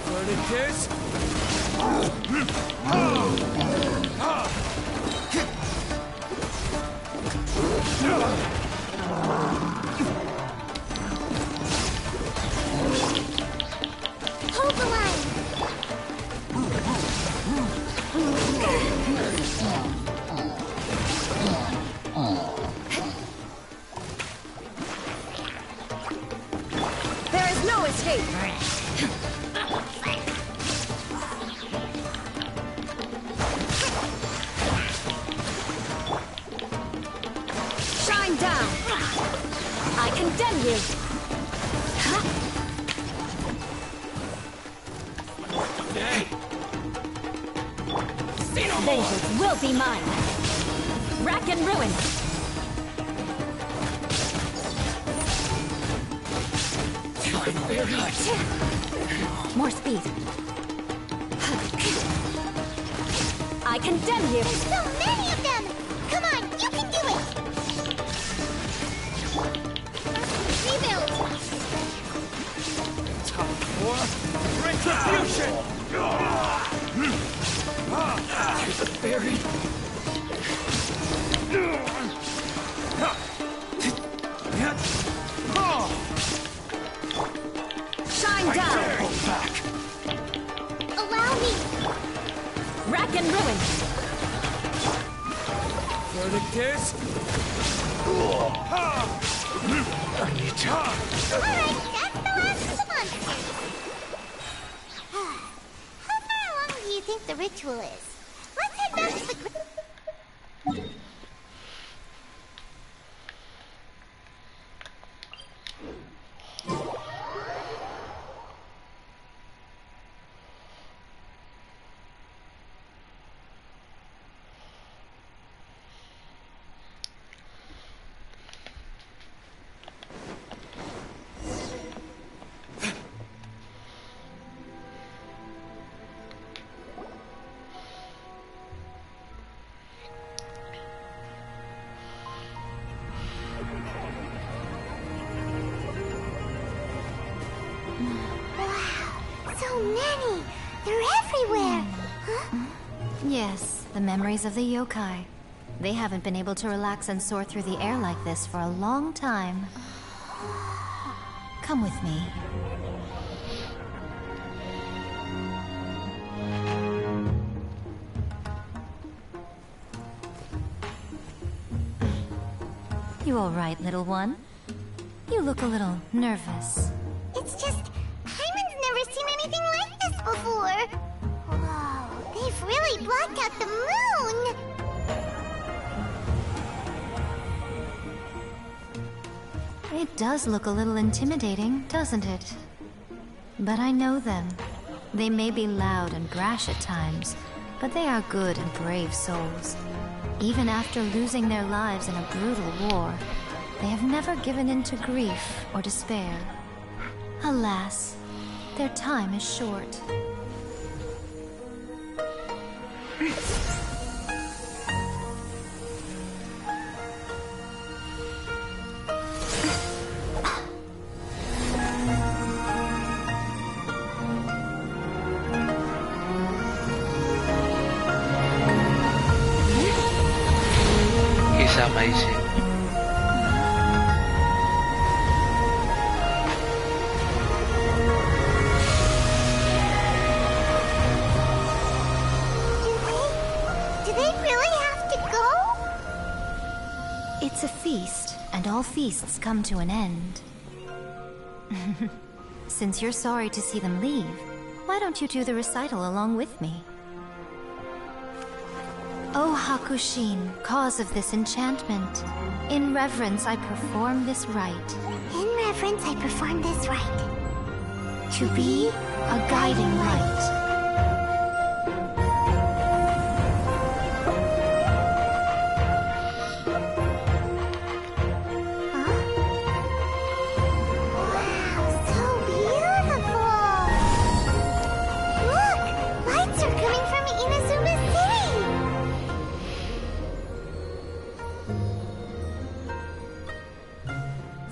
Furnace? Hold the line. There is no escape! Shine down! I condemn you! Vengeance will be mine. Rack and ruin. More speed. I condemn you. There's so many of them. Come on, you can do it. Rebuild. Top 4. Retribution. To the berry. Shine down! Allow me. Rack and ruin. Verdict I need to... Alright, that's the last of the monsters. How far along do you think the ritual is? Let's head back to the... So many! They're everywhere! Huh? Yes, the memories of the yokai. They haven't been able to relax and soar through the air like this for a long time. Come with me. You all right, little one? You look a little nervous. It's just... Hyman's never seen anything like this before! Whoa, they've really blocked out the moon! It does look a little intimidating, doesn't it? But I know them. They may be loud and brash at times, but they are good and brave souls. Even after losing their lives in a brutal war, they have never given in to grief or despair. Alas, their time is short. He's amazing. Do they really have to go? It's a feast, and all feasts come to an end. Since you're sorry to see them leave, why don't you do the recital along with me? O Hakushin, cause of this enchantment, in reverence I perform this rite. In reverence I perform this rite. To be a guiding light.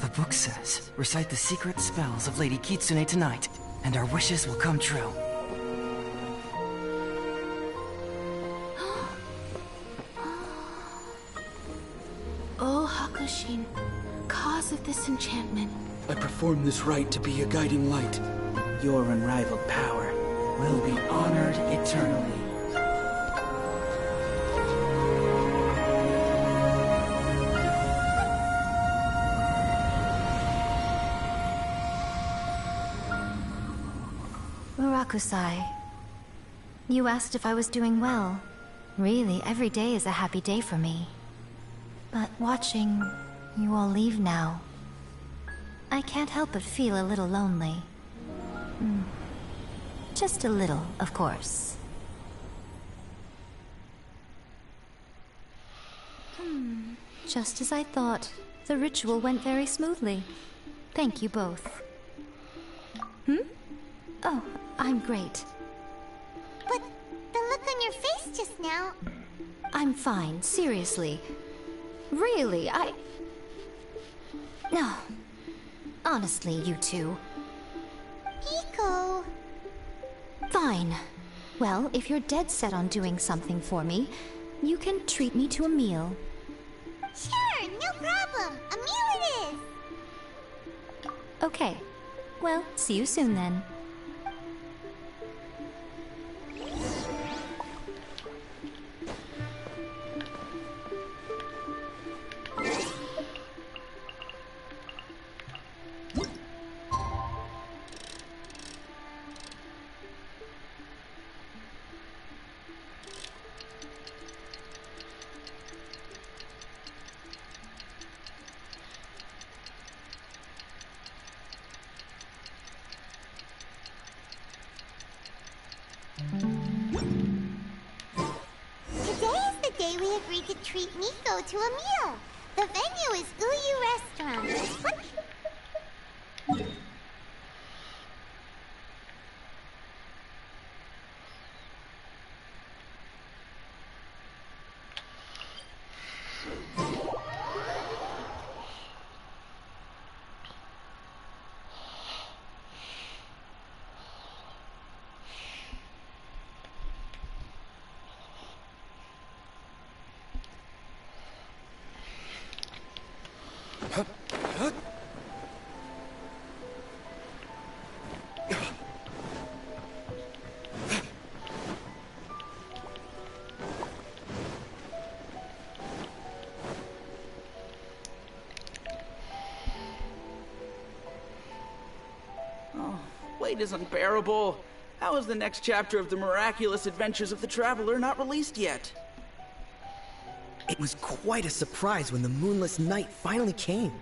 The book says, recite the secret spells of Lady Kitsune tonight, and our wishes will come true. O Hakushin, cause of this enchantment. I perform this rite to be a guiding light. Your unrivaled power will be honored eternally. Murakusai, you asked if I was doing well. Really, every day is a happy day for me. But watching you all leave now, I can't help but feel a little lonely. Just a little, of course. Just as I thought, the ritual went very smoothly. Thank you both. Oh, I'm great. But the look on your face just now... I'm fine, seriously. Really, No. Honestly, you two. Hiko... Fine. Well, if you're dead set on doing something for me, you can treat me to a meal. Sure, no problem. A meal it is. Okay. Well, see you soon then. To treat Miko to a meal. The venue is Uyu Restaurant. What? Wait is unbearable. How is the next chapter of the miraculous adventures of the Traveler not released yet? It was quite a surprise when the moonless night finally came.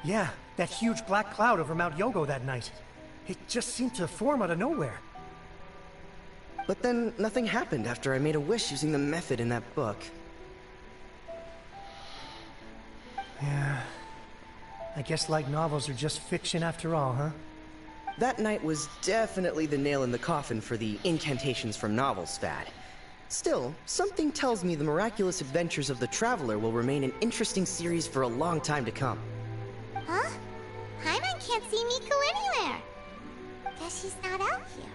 Yeah, that huge black cloud over Mount Yogo that night. It just seemed to form out of nowhere. But then nothing happened after I made a wish using the method in that book. Yeah. I guess light novels are just fiction after all, huh? That night was definitely the nail in the coffin for the incantations from novels fad. Still, something tells me the miraculous adventures of the Traveler will remain an interesting series for a long time to come. Huh? Paimon can't see Miko anywhere. Guess she's not out here.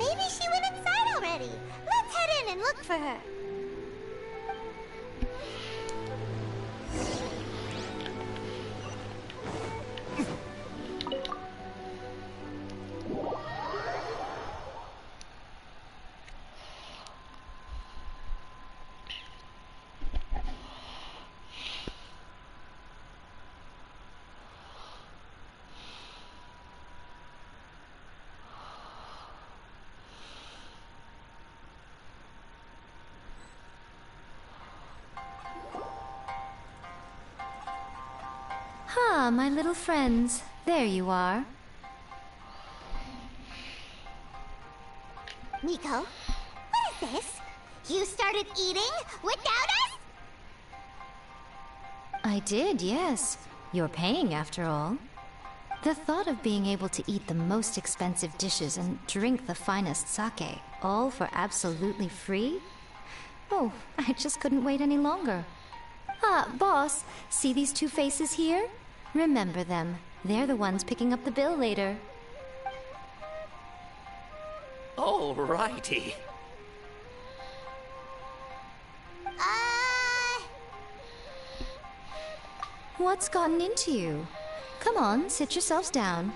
Maybe she went inside already. Let's head in and look for her. my little friends. There you are. Miko, what is this? You started eating without us? I did, yes. You're paying, after all. The thought of being able to eat the most expensive dishes and drink the finest sake, all for absolutely free? Oh, I just couldn't wait any longer. Ah, boss, see these two faces here? Remember them. They're the ones picking up the bill later. Alrighty. What's gotten into you? Come on, sit yourselves down.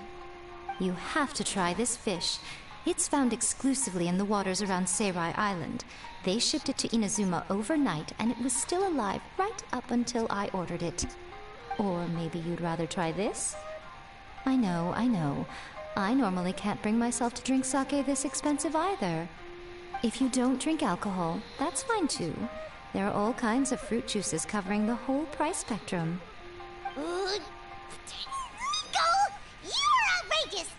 You have to try this fish. It's found exclusively in the waters around Seirai Island. They shipped it to Inazuma overnight, and it was still alive right up until I ordered it. Or maybe you'd rather try this? I know, I know. I normally can't bring myself to drink sake this expensive either. If you don't drink alcohol, that's fine too. There are all kinds of fruit juices covering the whole price spectrum. Miko! You are outrageous!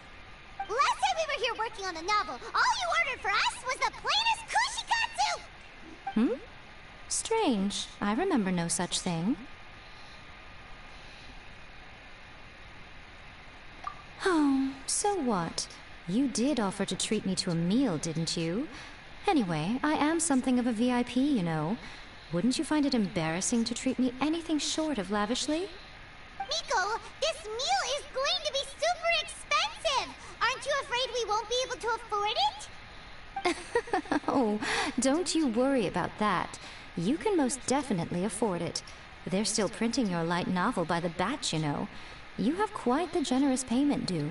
Last time we were here working on the novel, all you ordered for us was the plainest kushikatsu! Strange. I remember no such thing. Oh, so what? You did offer to treat me to a meal, didn't you? Anyway, I am something of a VIP, you know. Wouldn't you find it embarrassing to treat me anything short of lavishly? Miko, this meal is going to be super expensive! Aren't you afraid we won't be able to afford it? Oh, don't you worry about that. You can most definitely afford it. They're still printing your light novel by the batch, you know. You have quite the generous payment due.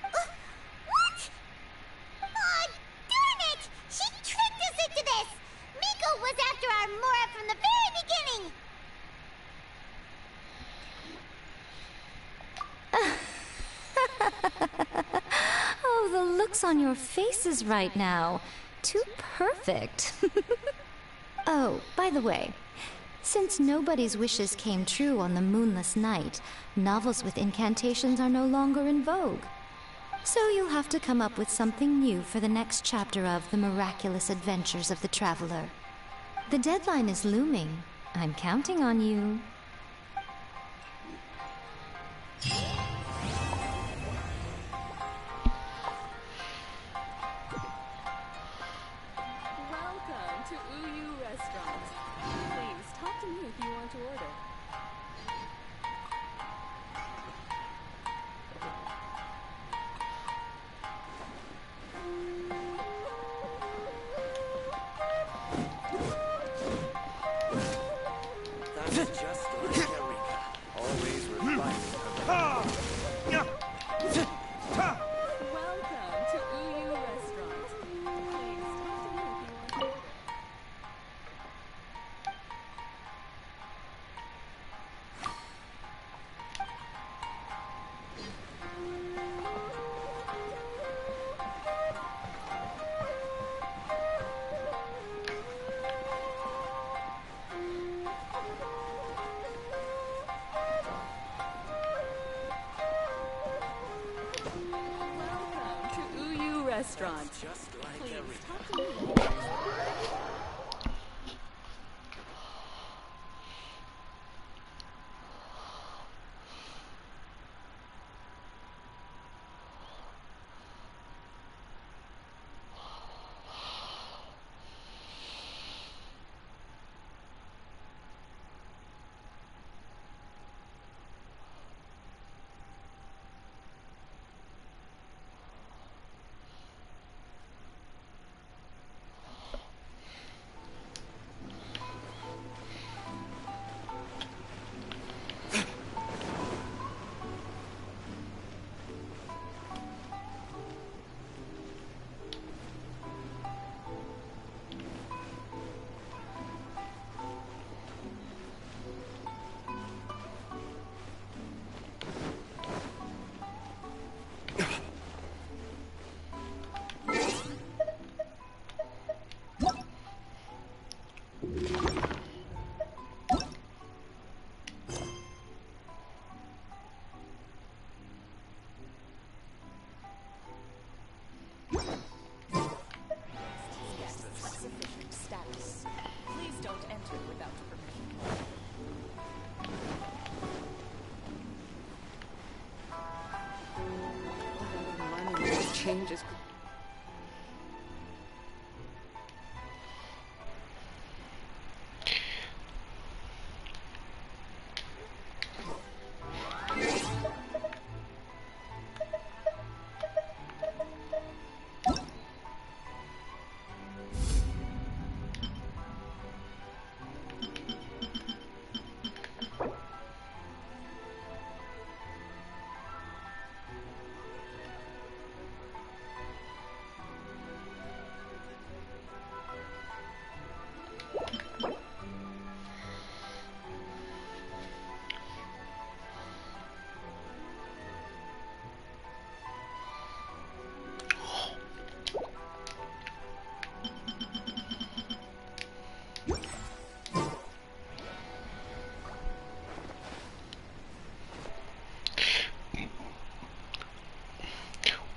What? Oh, darn it! She tricked us into this! Miko was after our Mora from the very beginning! Oh, the looks on your faces right now. Too perfect. Oh, by the way, since nobody's wishes came true on the moonless night, novels with incantations are no longer in vogue. So you'll have to come up with something new for the next chapter of The Miraculous Adventures of the Traveler. The deadline is looming. I'm counting on you. Welcome to Uyu Restaurant. Please talk to me if you want to order. That's just like Eureka. Always refining her. Welcome to Uyu Restaurant. Please talk to me if you want to order. Welcome to Uyu Restaurant. Just like Please Eureka. talk to me. just...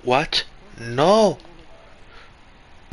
What? No!